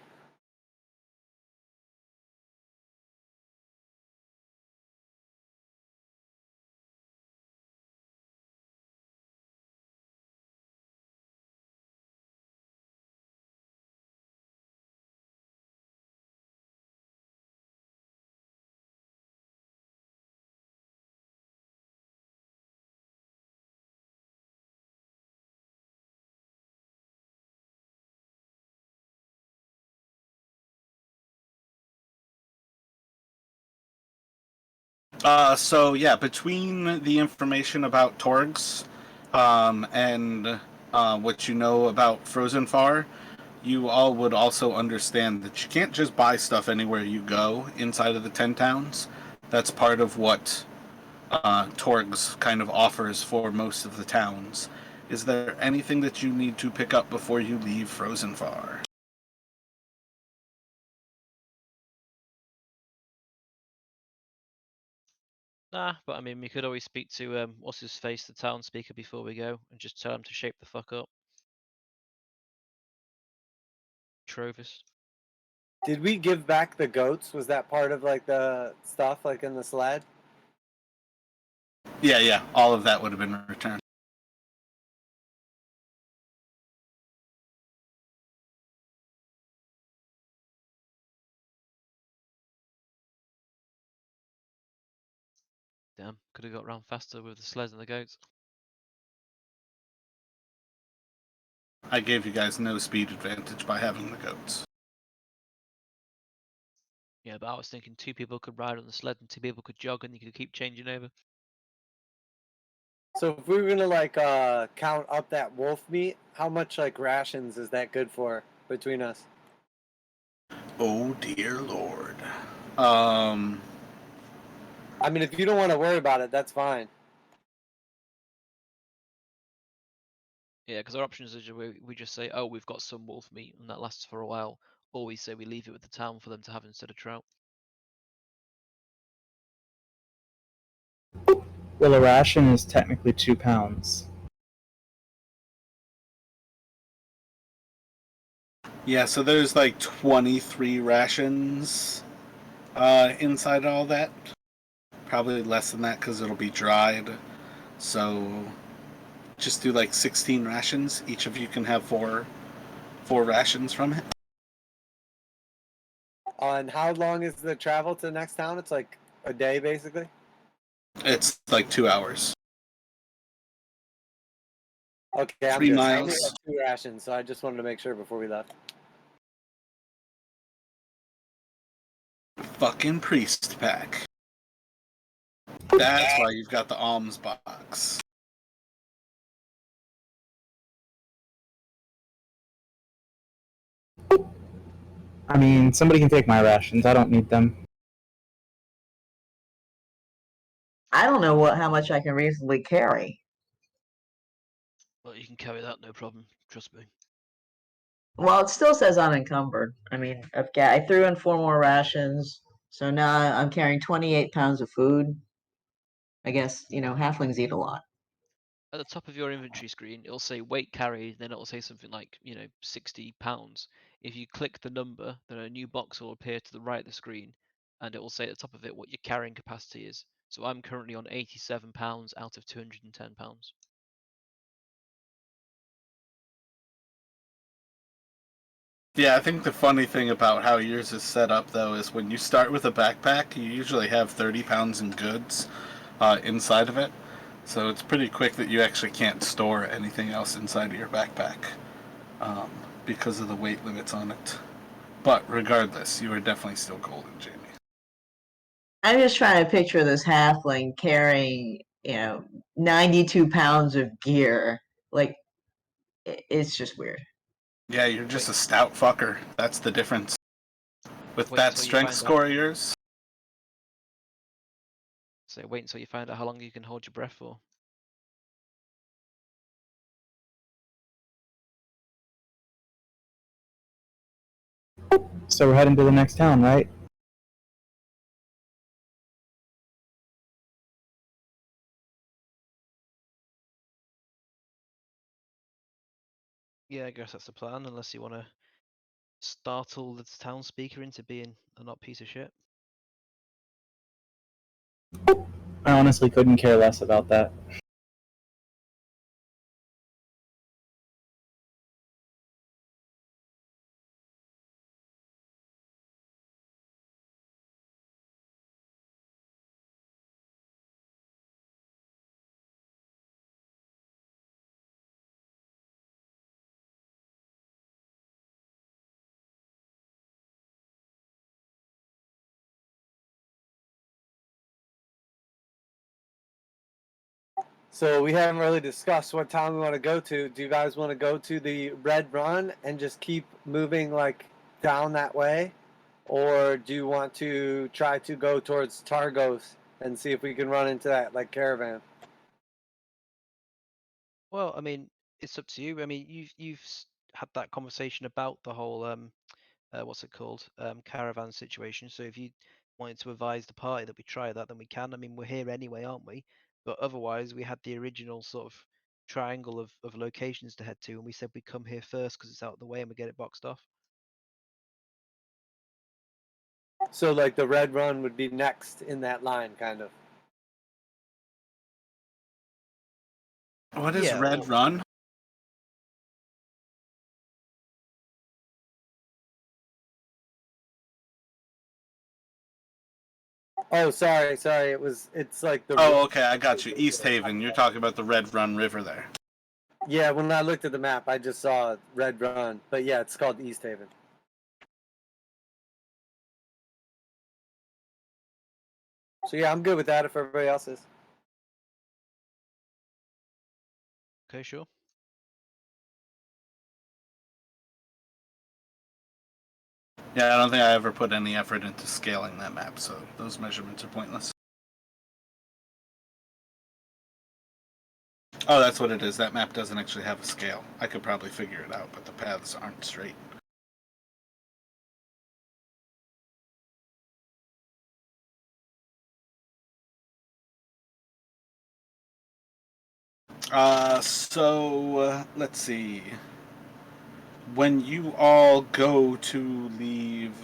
So yeah, between the information about Torgs, and what you know about Frozen Far, you all would also understand that you can't just buy stuff anywhere you go inside of the 10 towns. That's part of what Torgs kind of offers for most of the towns. Is there anything that you need to pick up before you leave Frozen Far? Nah, but I mean, we could always speak to what's his face, the town speaker, before we go, and just tell him to shape the fuck up. Trovis. Did we give back the goats? Was that part of like the stuff like in the sled? Yeah, all of that would have been returned. Damn, could have got round faster with the sleds and the goats. I gave you guys no speed advantage by having the goats. Yeah, but I was thinking 2 people could ride on the sled and 2 people could jog, and you could keep changing over. So if we were gonna like count up that wolf meat, how much like rations is that good for between us? Oh dear lord. I mean, if you don't want to worry about it, that's fine. Yeah, because our options is we just say, oh, we've got some wolf meat, and that lasts for a while, or we say we leave it with the town for them to have instead of trout. Well, a ration is technically 2 pounds. Yeah, so there's like 23 rations inside all that. Probably less than that because it'll be dried. So just do like 16 rations. Each of you can have four rations from it. And how long is the travel to the next town? It's like a day, basically. It's like 2 hours. Okay, I'm 3 good. I only miles. have 2 rations, so I just wanted to make sure before we left. Fucking priest pack. That's why you've got the alms box. I mean, somebody can take my rations. I don't need them. I don't know how much I can reasonably carry. Well, you can carry that, no problem. Trust me. Well, it still says unencumbered. I mean, I threw in 4 more rations, so now I'm carrying 28 pounds of food. I guess, halflings eat a lot. At the top of your inventory screen, it'll say weight carried, then it'll say something like, 60 pounds. If you click the number, then a new box will appear to the right of the screen, and it will say at the top of it what your carrying capacity is. So I'm currently on 87 pounds out of 210 pounds. Yeah, I think the funny thing about how yours is set up, though, is when you start with a backpack, you usually have 30 pounds in goods inside of it. So it's pretty quick that you actually can't store anything else inside of your backpack um, because of the weight limits on it. But regardless, you are definitely still golden, Jamie. I'm just trying to picture this halfling carrying, 92 pounds of gear. Like, it's just weird. Yeah, you're just a stout fucker. That's the difference. With Wait that until you strength find score out. of yours, So wait until you find out how long you can hold your breath for. So we're heading to the next town, right? Yeah, I guess that's the plan, unless you want to startle the town speaker into being a not piece of shit. I honestly couldn't care less about that. So we haven't really discussed what town we want to go to. Do you guys want to go to the Red Run and just keep moving like down that way? Or do you want to try to go towards Targos and see if we can run into that like caravan? Well, I mean, it's up to you. I mean, you've had that conversation about the whole what's it called, caravan situation. So if you wanted to advise the party that we try that, then we can. I mean, we're here anyway, aren't we? But otherwise, we had the original sort of triangle of locations to head to, and we said we'd come here first because it's out of the way and we get it boxed off. So like the Red Run would be next in that line, kind of. What is Yeah, Red Run? Oh, sorry. It's like the. Oh, okay, I got you. East Haven. You're talking about the Red Run River there. Yeah, when I looked at the map, I just saw Red Run, but yeah, it's called East Haven. So yeah, I'm good with that if everybody else is. okay, sure. Yeah, I don't think I ever put any effort into scaling that map, so those measurements are pointless. Oh, that's what it is. That map doesn't actually have a scale. I could probably figure it out, but the paths aren't straight. Let's see. When you all go to leave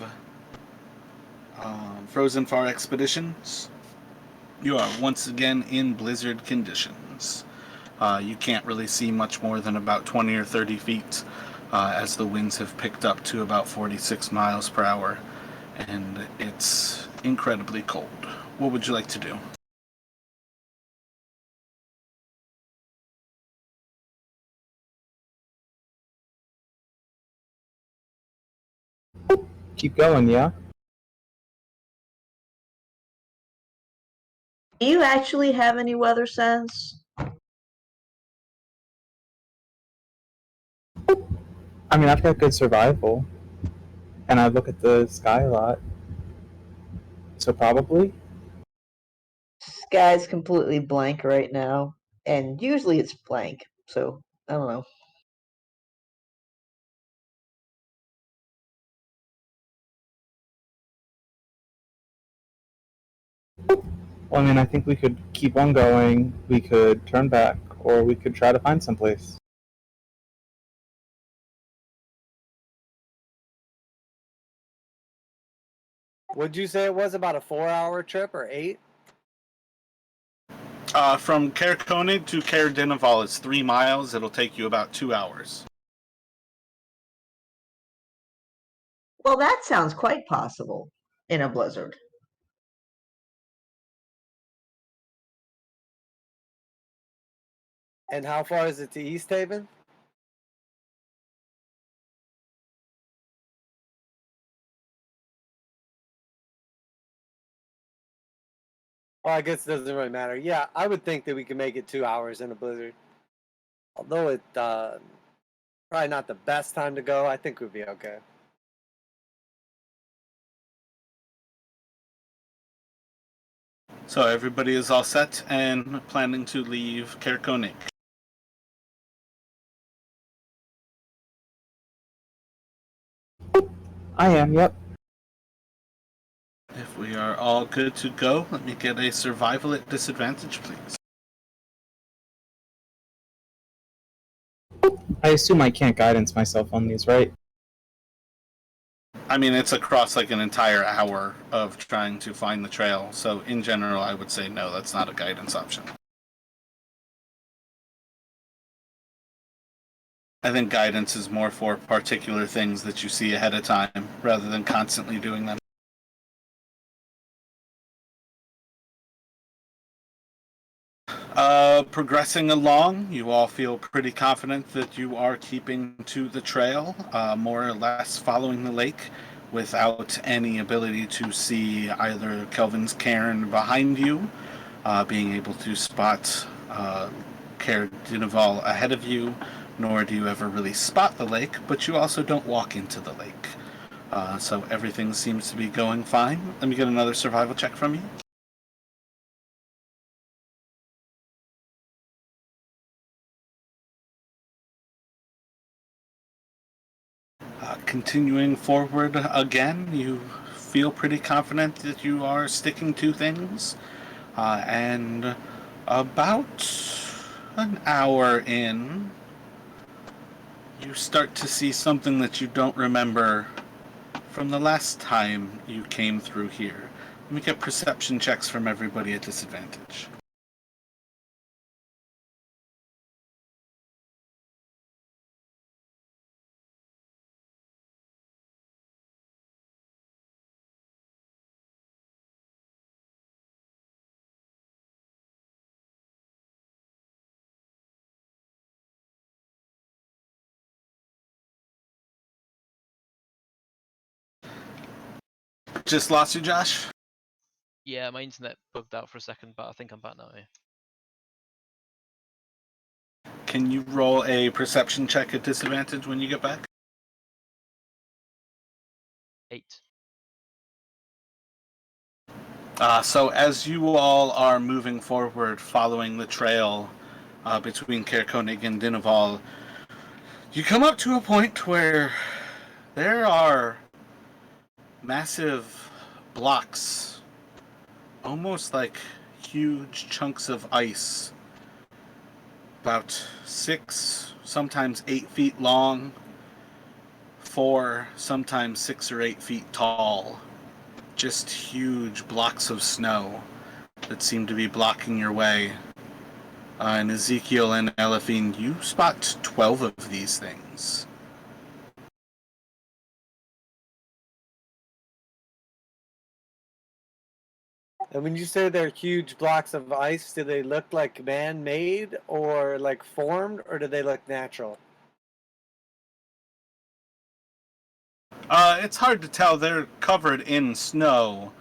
Frozen Far Expeditions, you are once again in blizzard conditions. You can't really see much more than about 20 or 30 feet as the winds have picked up to about 46 miles per hour, and it's incredibly cold. What would you like to do? Keep going, yeah? Do you actually have any weather sense? I mean, I've got good survival, and I look at the sky a lot. So probably? Sky's completely blank right now, and usually it's blank, so I don't know. Well, I mean, I think we could keep on going, we could turn back, or we could try to find someplace. Would you say it was about a 4-hour trip or 8? From Caer Konig to Caer Dineval is 3 miles. It'll take you about 2 hours. Well, that sounds quite possible in a blizzard. And how far is it to East Haven? Well, I guess it doesn't really matter. Yeah, I would think that we can make it 2 hours in a blizzard. Although it probably not the best time to go, I think we'd be okay. So everybody is all set and planning to leave Caer Konig. I am, yep. If we are all good to go, let me get a survival at disadvantage, please. I assume I can't guidance myself on these, right? I mean, it's across like an entire hour of trying to find the trail. So in general, I would say no, that's not a guidance option. I think guidance is more for particular things that you see ahead of time rather than constantly doing them. Progressing along, you all feel pretty confident that you are keeping to the trail, more or less following the lake, without any ability to see either Kelvin's cairn behind you, being able to spot Cair Dinaval ahead of you, nor do you ever really spot the lake, but you also don't walk into the lake. So everything seems to be going fine. Let me get another survival check from you. Continuing forward again, you feel pretty confident that you are sticking to things. And about an hour in, you start to see something that you don't remember from the last time you came through here. Let me get perception checks from everybody at disadvantage. Just lost you, Josh? Yeah, my internet bugged out for a second, but I think I'm back now. Yeah. Can you roll a perception check at disadvantage when you get back? 8. So as you all are moving forward, following the trail between Cair Koenig and Dinaval, you come up to a point where there are massive blocks, almost like huge chunks of ice, about 6, sometimes 8 feet long, 4, sometimes 6 or 8 feet tall. Just huge blocks of snow that seem to be blocking your way. And Ezekiel and Elephine, you spot 12 of these things. And when you say they're huge blocks of ice, do they look like man-made or like formed, or do they look natural? It's hard to tell. They're covered in snow,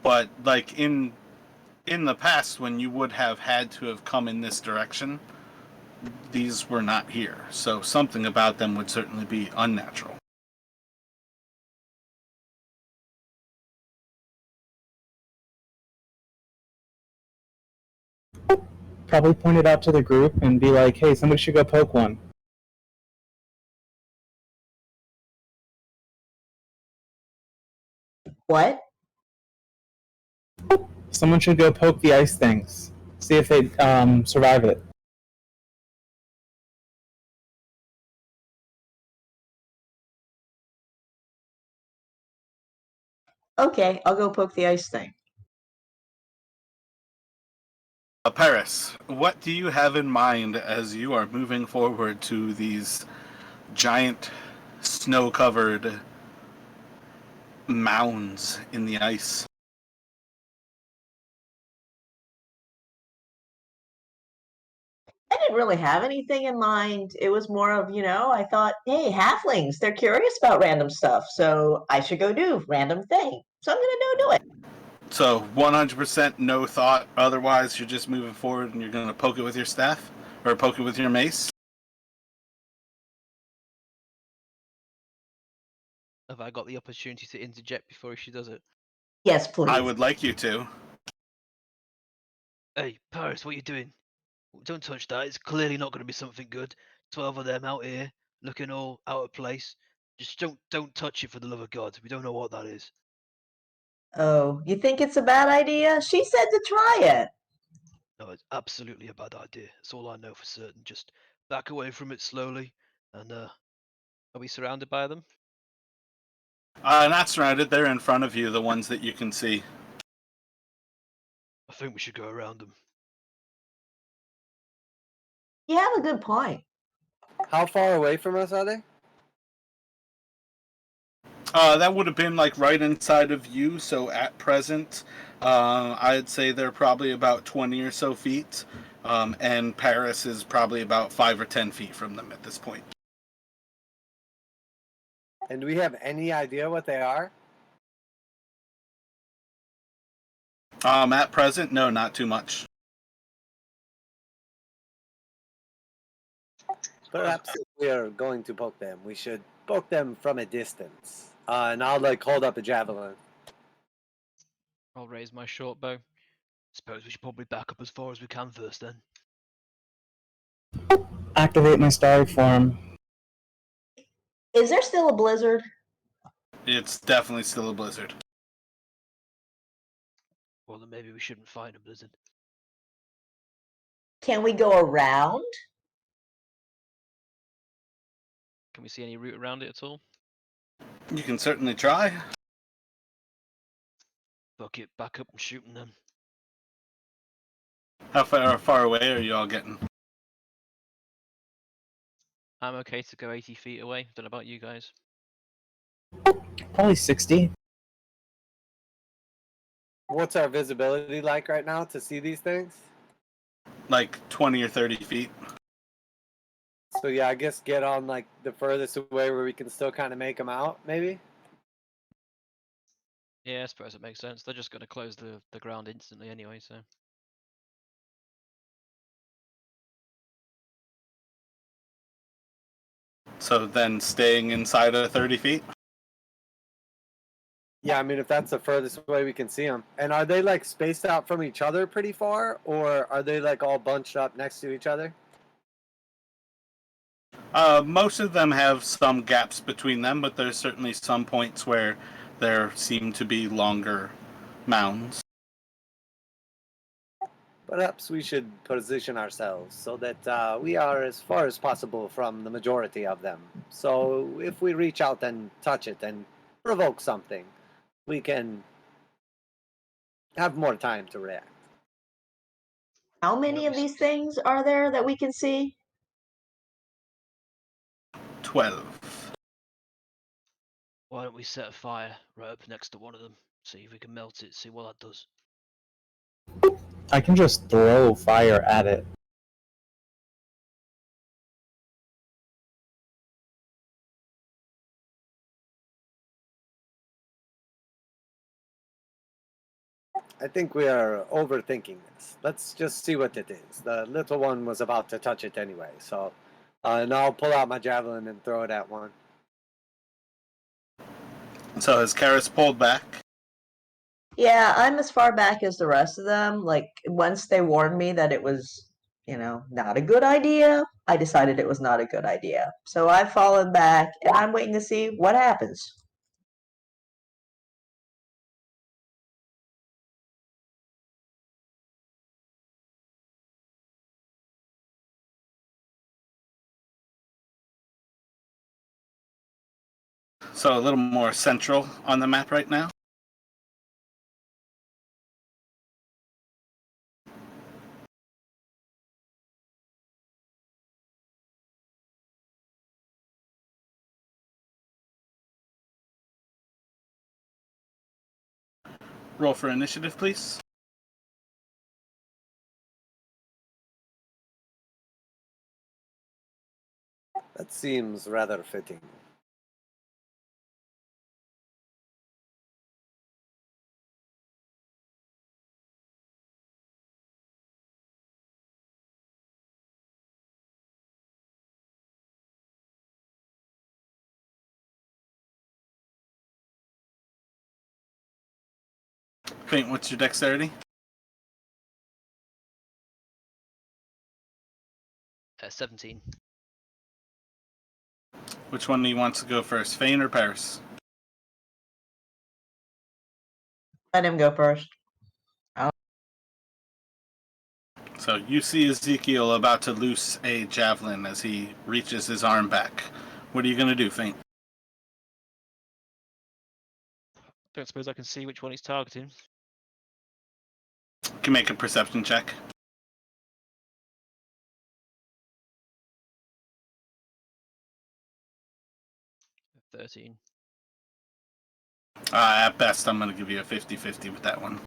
but like in the past, when you would have had to have come in this direction, these were not here. So something about them would certainly be unnatural. Probably point it out to the group and be like, hey, somebody should go poke one. What? Someone should go poke the ice things. See if they survive it. Okay, I'll go poke the ice thing. Paris, what do you have in mind as you are moving forward to these giant snow-covered mounds in the ice? I didn't really have anything in mind. It was more of, I thought, hey, halflings, they're curious about random stuff, so I should go do random thing. So I'm gonna go do it. So 100% no thought. Otherwise, you're just moving forward and you're going to poke it with your staff or poke it with your mace. Have I got the opportunity to interject before she does it? Yes, please. I would like you to. Hey, Paris, what are you doing? Don't touch that. It's clearly not going to be something good. 12 of them out here, looking all out of place. Just don't touch it for the love of God. We don't know what that is. Oh, you think it's a bad idea? She said to try it. No, it's absolutely a bad idea. That's all I know for certain. Just back away from it slowly, and Are we surrounded by them? Not surrounded. They're in front of you, the ones that you can see. I think we should go around them. You have a good point. How far away from us are they? That would have been like right inside of you. So at present, I'd say they're probably about 20 or so feet, and Paris is probably about 5 or 10 feet from them at this point. And do we have any idea what they are? At present, no, not too much. Perhaps if we are going to poke them, we should poke them from a distance. And I'll like hold up a javelin. I'll raise my short bow. Suppose we should probably back up as far as we can first, then. Activate my starry form. Is there still a blizzard? It's definitely still a blizzard. Well, then maybe we shouldn't fight a blizzard. Can we go around? Can we see any route around it at all? You can certainly try. Fuck it, back up and shooting them. How far away are you all getting? I'm okay to go 80 feet away. Don't know about you guys. Probably 60. What's our visibility like right now to see these things? Like 20 or 30 feet. So yeah, I guess get on like the furthest away where we can still kind of make them out, maybe. Yeah, I suppose it makes sense. They're just going to close the ground instantly anyway, so. So then staying inside of 30 feet? Yeah, I mean if that's the furthest way we can see them. And are they like spaced out from each other pretty far, or are they like all bunched up next to each other? Most of them have some gaps between them, but there's certainly some points where there seem to be longer mounds. Perhaps we should position ourselves so that we are as far as possible from the majority of them. So if we reach out and touch it and provoke something, we can have more time to react. How many of these things are there that we can see? 12. Why don't we set a fire right up next to one of them? See if we can melt it, see what that does. I can just throw fire at it. I think we are overthinking this. Let's just see what it is. The little one was about to touch it anyway, so and I'll pull out my javelin and throw it at one. So has Karis pulled back? Yeah, I'm as far back as the rest of them. Like, once they warned me that it was, not a good idea, I decided it was not a good idea. So I've fallen back, and I'm waiting to see what happens. So a little more central on the map right now. Roll for initiative, please. That seems rather fitting. Faint, what's your dexterity? 17. Which one do you want to go first, Faint or Paris? Let him go first. So you see Ezekiel about to loose a javelin as he reaches his arm back. What are you going to do, Faint? Don't suppose I can see which one he's targeting. You can make a perception check. 13. At best, I'm going to give you a 50-50 with that one.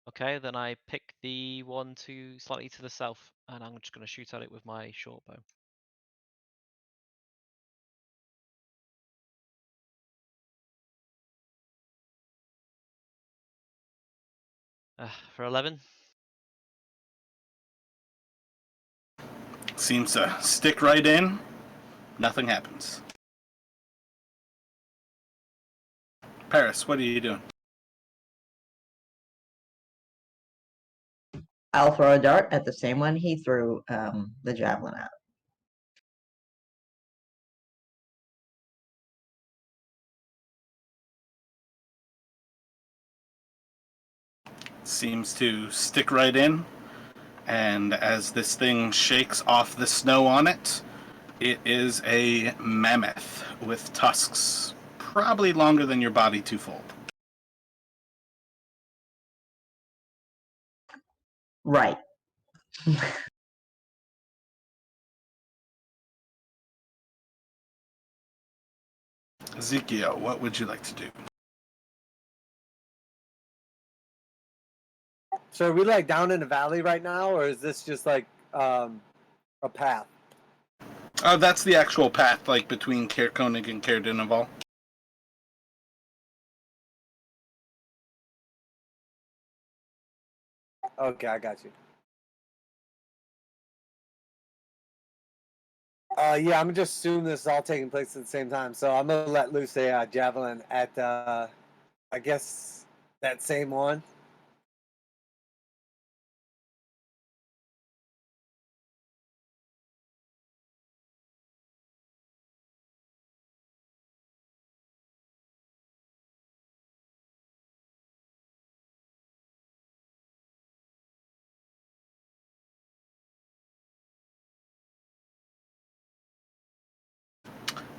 Okay, then I pick the one slightly to the south, and I'm just going to shoot at it with my short bow. For 11. Seems to stick right in. Nothing happens. Paris, what are you doing? I'll throw a dart at the same one he threw the javelin at. Seems to stick right in. And as this thing shakes off the snow on it, it is a mammoth with tusks probably longer than your body twofold. Right. Ezekiel, what would you like to do? So are we like down in a valley right now, or is this just like a path? That's the actual path, like between Caer Konig and Caer Dineval. Okay, I got you. Yeah, I'm gonna just assume this is all taking place at the same time. So I'm gonna let loose a javelin at, I guess, that same one.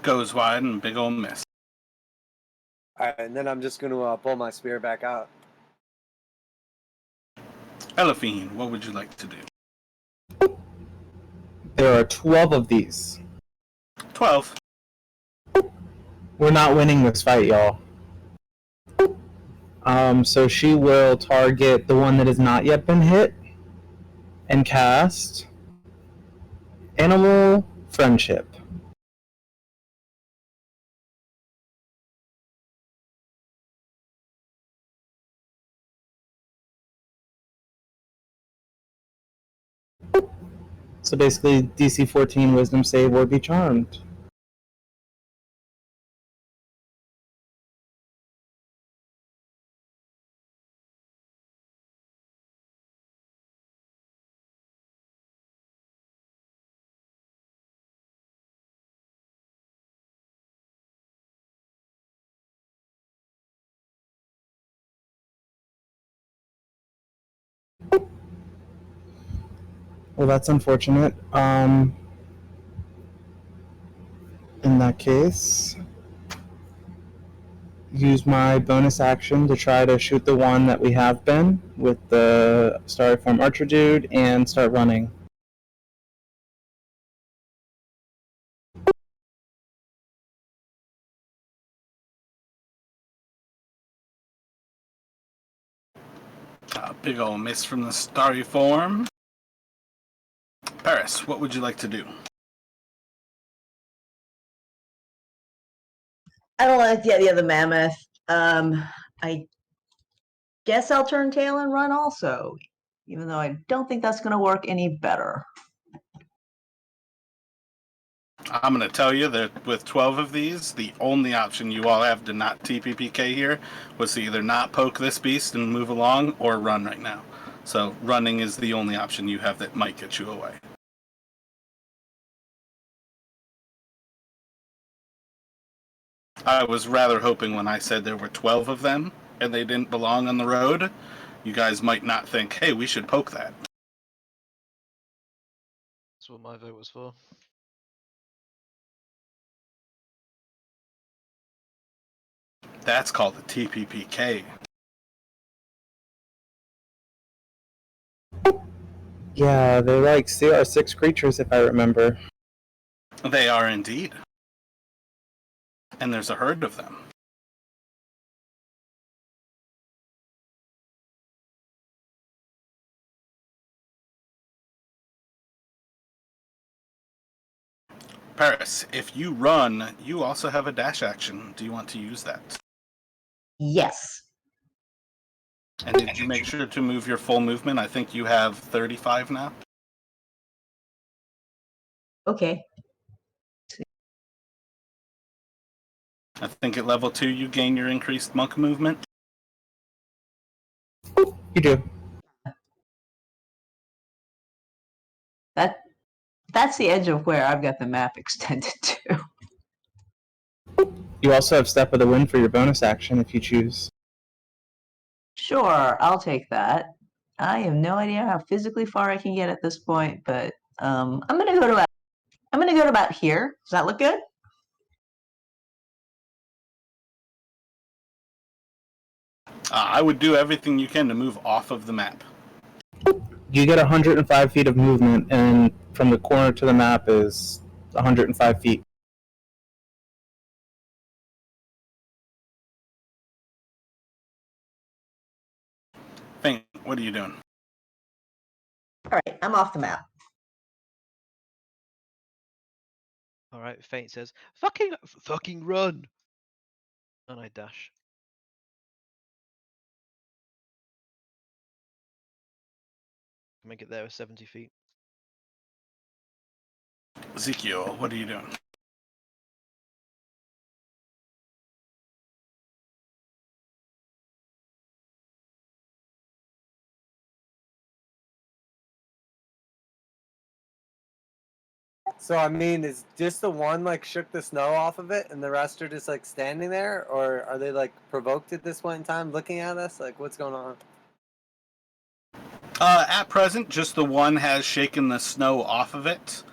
Goes wide and big ol' miss. All right, and then I'm just gonna pull my spear back out. Elephine, what would you like to do? There are 12 of these. 12. We're not winning this fight, y'all. So she will target the one that has not yet been hit and cast Animal Friendship. So basically, DC 14 Wisdom save or be charmed. Well, that's unfortunate. In that case, use my bonus action to try to shoot the one that we have been with the Starry Form Archer dude and start running. Big ol' miss from the starry form. Paris, what would you like to do? I don't like the idea of the mammoth. I guess I'll turn tail and run also, even though I don't think that's going to work any better. I'm going to tell you that with 12 of these, the only option you all have to not TPPK here was to either not poke this beast and move along or run right now. So running is the only option you have that might get you away. I was rather hoping when I said there were 12 of them and they didn't belong on the road, you guys might not think, hey, we should poke that. That's what my vote was for. That's called the TPPK. Yeah, they're like CR6 creatures, if I remember. They are indeed. And there's a herd of them. Paris, if you run, you also have a dash action. Do you want to use that? Yes. And did you make sure to move your full movement? I think you have 35 now. Okay. I think at level 2 you gain your increased monk movement. You do. That's the edge of where I've got the map extended to. You also have Step of the Wind for your bonus action if you choose. Sure, I'll take that. I have no idea how physically far I can get at this point, but I'm gonna go to about here. Does that look good? I would do everything you can to move off of the map. You get 105 feet of movement, and from the corner to the map is 105 feet. Fink, what are you doing? All right, I'm off the map. All right, Fate says, "Fucking run!" And I dash. Make it there with 70 feet. Ezekiel, what are you doing? So I mean, is just the one like shook the snow off of it, and the rest are just like standing there, or are they like provoked at this point in time, looking at us? Like, what's going on? At present, just the one has shaken the snow off of it.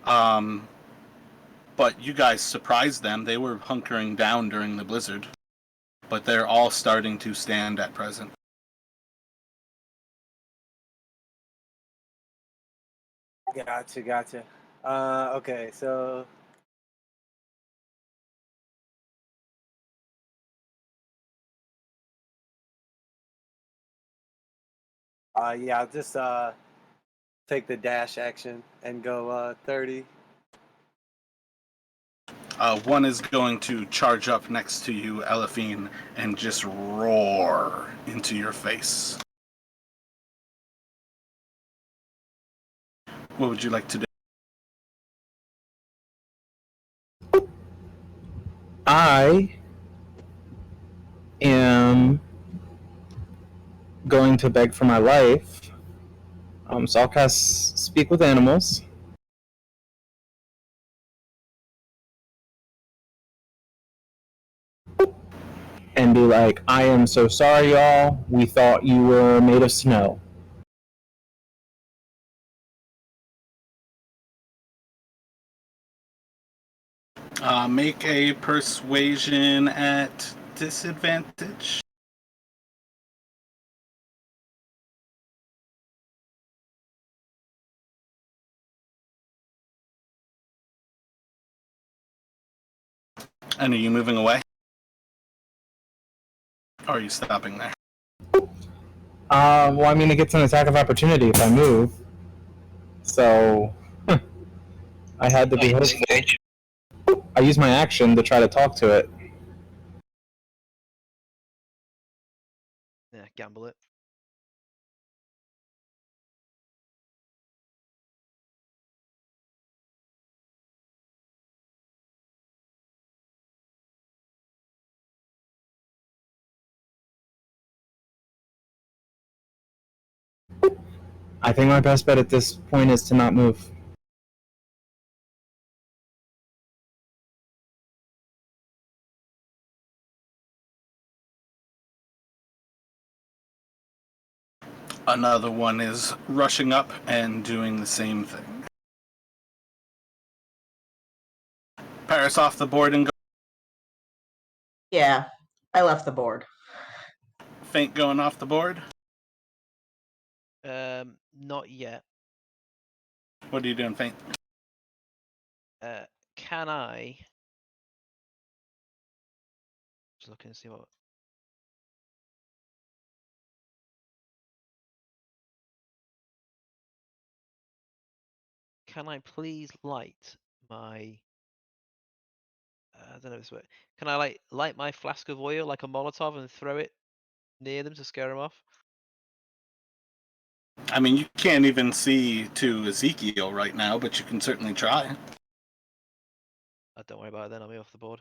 But you guys surprised them. They were hunkering down during the blizzard. But they're all starting to stand at present. Gotcha. Okay, so yeah, I'll just take the dash action and go 30. One is going to charge up next to you, Elephine, and just roar into your face. What would you like to do? I am going to beg for my life. So I'll cast Speak with Animals. And be like, I am so sorry, y'all. We thought you were made of snow. Make a persuasion at disadvantage. And are you moving away? Or are you stopping there? Well, I mean, it gets an attack of opportunity if I move. So, I had to be hopeful. I use my action to try to talk to it. Yeah, gamble it. I think my best bet at this point is to not move. Another one is rushing up and doing the same thing. Paris off the board and go. Yeah, I left the board. Faint going off the board. Not yet. What are you doing, Faint? Can I? Just looking to see what. Can I please light my? I don't know this way. Can I light my flask of oil like a Molotov and throw it near them to scare them off? I mean, you can't even see to Ezekiel right now, but you can certainly try. Don't worry about it then. I'll be off the board.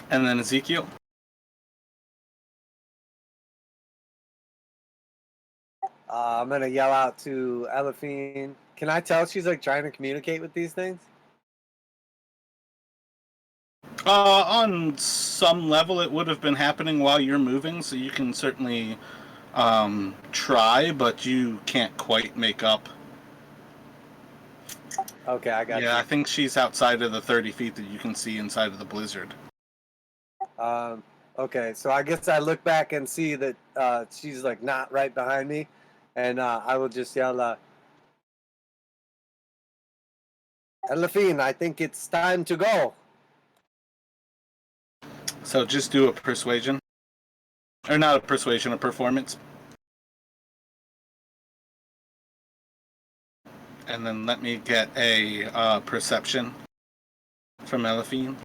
And then Ezekiel. I'm gonna yell out to Elephine. Can I tell she's like trying to communicate with these things? On some level, it would have been happening while you're moving, so you can certainly try, but you can't quite make up. Okay, I got Yeah, I you. think she's outside of the 30 feet that you can see inside of the blizzard. Okay, so I guess I look back and see that she's like not right behind me, and I will just yell, Elephine, I think it's time to go. So just do a persuasion. Or not a persuasion, a performance. And then let me get a perception from Elephine.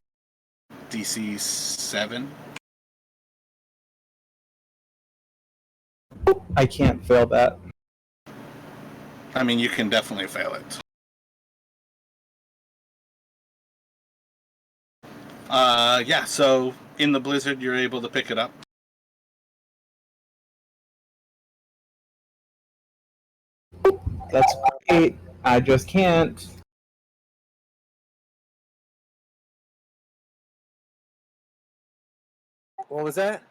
DC 7. I can't fail that. I mean, you can definitely fail it. Yeah, so in the blizzard, you're able to pick it up. That's great. I just can't. What was that?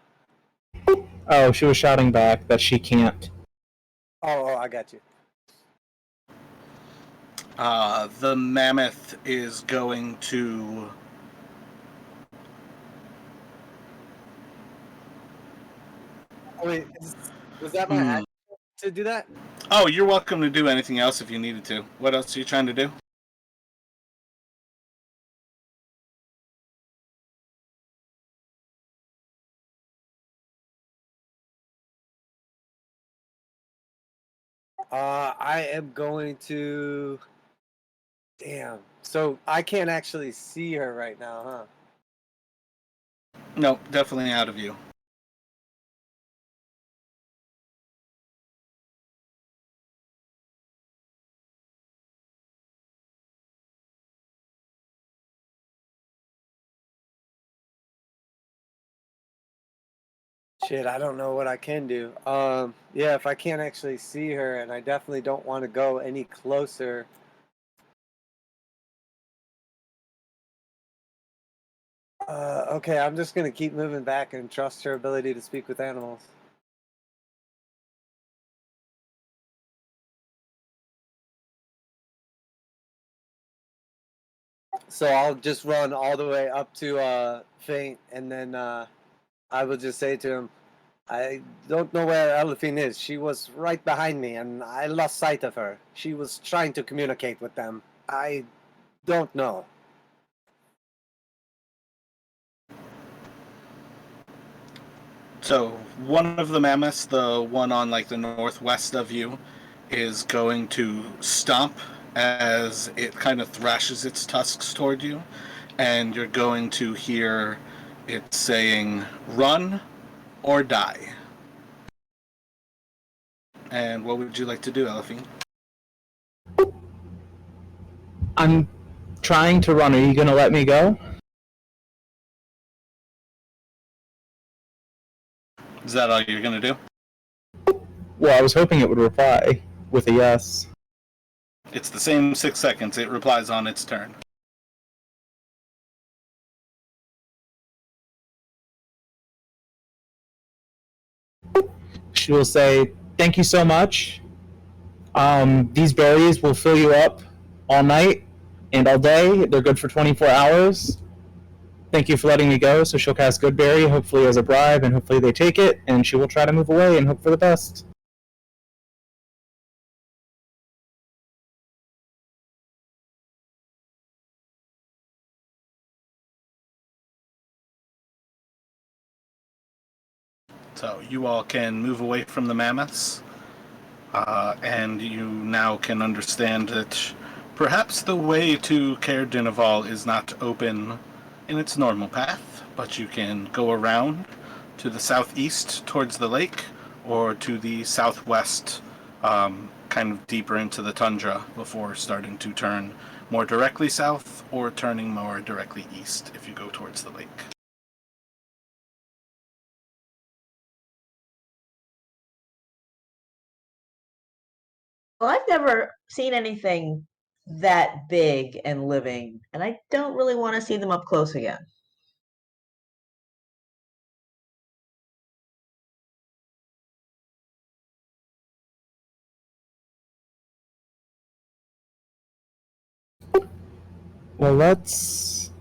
Oh, she was shouting back that she can't. Oh, I got you. The mammoth is going to... Oh, wait, was that my action to do that? Oh, you're welcome to do anything else if you needed to. What else are you trying to do? I am going to. Damn. So I can't actually see her right now, huh? No, definitely out of view. Shit, I don't know what I can do. Yeah, if I can't actually see her, and I definitely don't want to go any closer. Okay, I'm just gonna keep moving back and trust her ability to speak with animals. So I'll just run all the way up to Faint, and then I will just say to him, I don't know where Elephine is. She was right behind me, and I lost sight of her. She was trying to communicate with them. I don't know. So one of the mammoths, the one on like the northwest of you, is going to stomp as it kind of thrashes its tusks toward you, and you're going to hear it saying, "Run or die." And what would you like to do, Elephine? I'm trying to run. Are you going to let me go? Is that all you're going to do? Well, I was hoping it would reply with a yes. It's the same 6 seconds. It replies on its turn. She will say, "Thank you so much. These berries will fill you up all night and all day. They're good for 24 hours. Thank you for letting me go." So she'll cast Good Berry, hopefully as a bribe, and hopefully they take it, and she will try to move away and hope for the best. So you all can move away from the mammoths, and you now can understand that perhaps the way to Caer Dineval is not open in its normal path, but you can go around to the southeast towards the lake, or to the southwest, kind of deeper into the tundra before starting to turn more directly south, or turning more directly east if you go towards the lake. Well, I've never seen anything that big and living, and I don't really want to see them up close again. Well, let's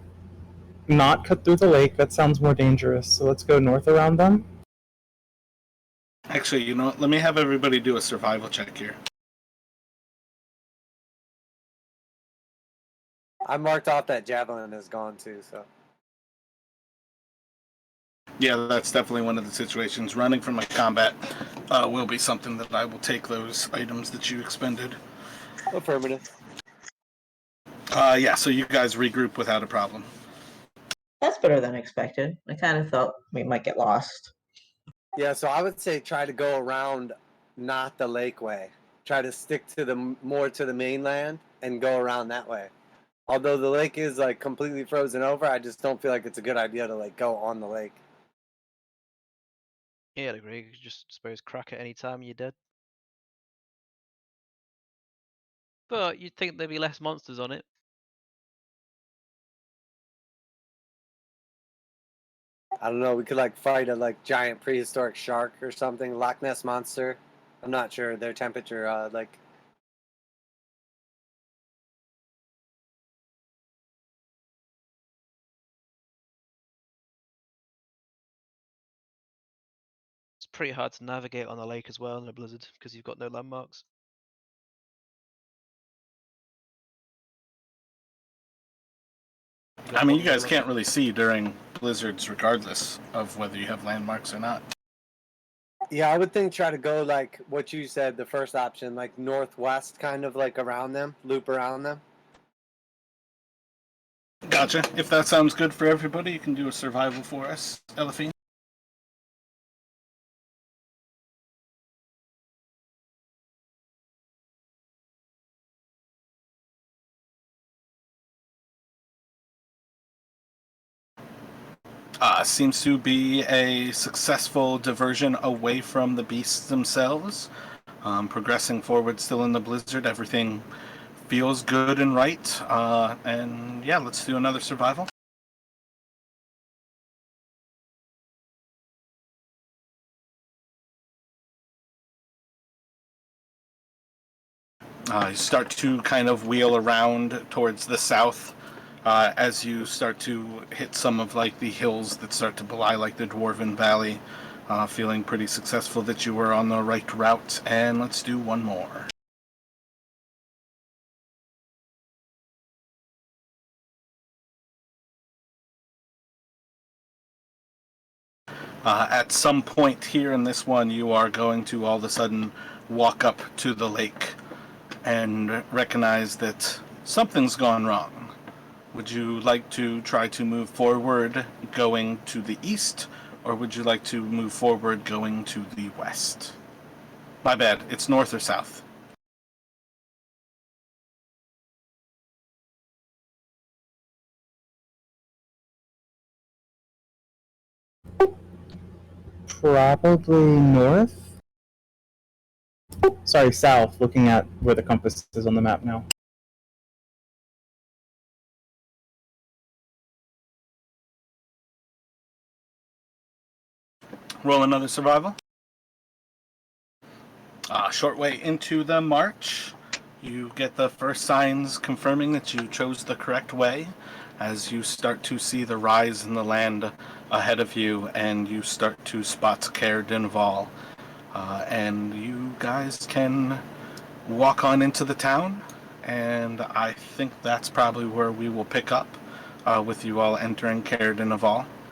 not cut through the lake. That sounds more dangerous. So let's go north around them. Actually, you know what? Let me have everybody do a survival check here. I marked off that javelin is gone too, so. Yeah, that's definitely one of the situations. Running from a combat will be something that I will take those items that you expended. Affirmative. Yeah, so you guys regroup without a problem. That's better than expected. I kind of thought we might get lost. Yeah, so I would say try to go around, not the lake way. Try to stick to the more to the mainland and go around that way. Although the lake is like completely frozen over, I just don't feel like it's a good idea to like go on the lake. Yeah, I'd agree. You could just suppose crack at any time you're dead. But you'd think there'd be less monsters on it. I don't know. We could like fight a like giant prehistoric shark or something, Loch Ness monster. I'm not sure their temperature. Like It's pretty hard to navigate on a lake as well in a blizzard because you've got no landmarks. I mean, you guys can't really see during blizzards regardless of whether you have landmarks or not. yeah, I would think try to go like what you said, the first option, like northwest, kind of like around them, loop around them. Gotcha. If that sounds good for everybody, you can do a survival for us, Elephine. Seems to be a successful diversion away from the beasts themselves. Progressing forward still in the blizzard, everything feels good and right. And yeah, let's do another survival. You start to kind of wheel around towards the south as you start to hit some of like the hills that start to belie like the Dwarven Valley. Feeling pretty successful that you were on the right route. And let's do one more. At some point here in this one, you are going to all of a sudden walk up to the lake and recognize that something's gone wrong. Would you like to try to move forward going to the east, or would you like to move forward going to the west? My bad, it's north or south. Probably north. Sorry, south, looking at where the compass is on the map now. Roll another survival. A short way into the march, you get the first signs confirming that you chose the correct way as you start to see the rise in the land ahead of you and you start to spot Caer Dinval. And you guys can walk on into the town, and I think that's probably where we will pick up with you all entering Caer Dinval.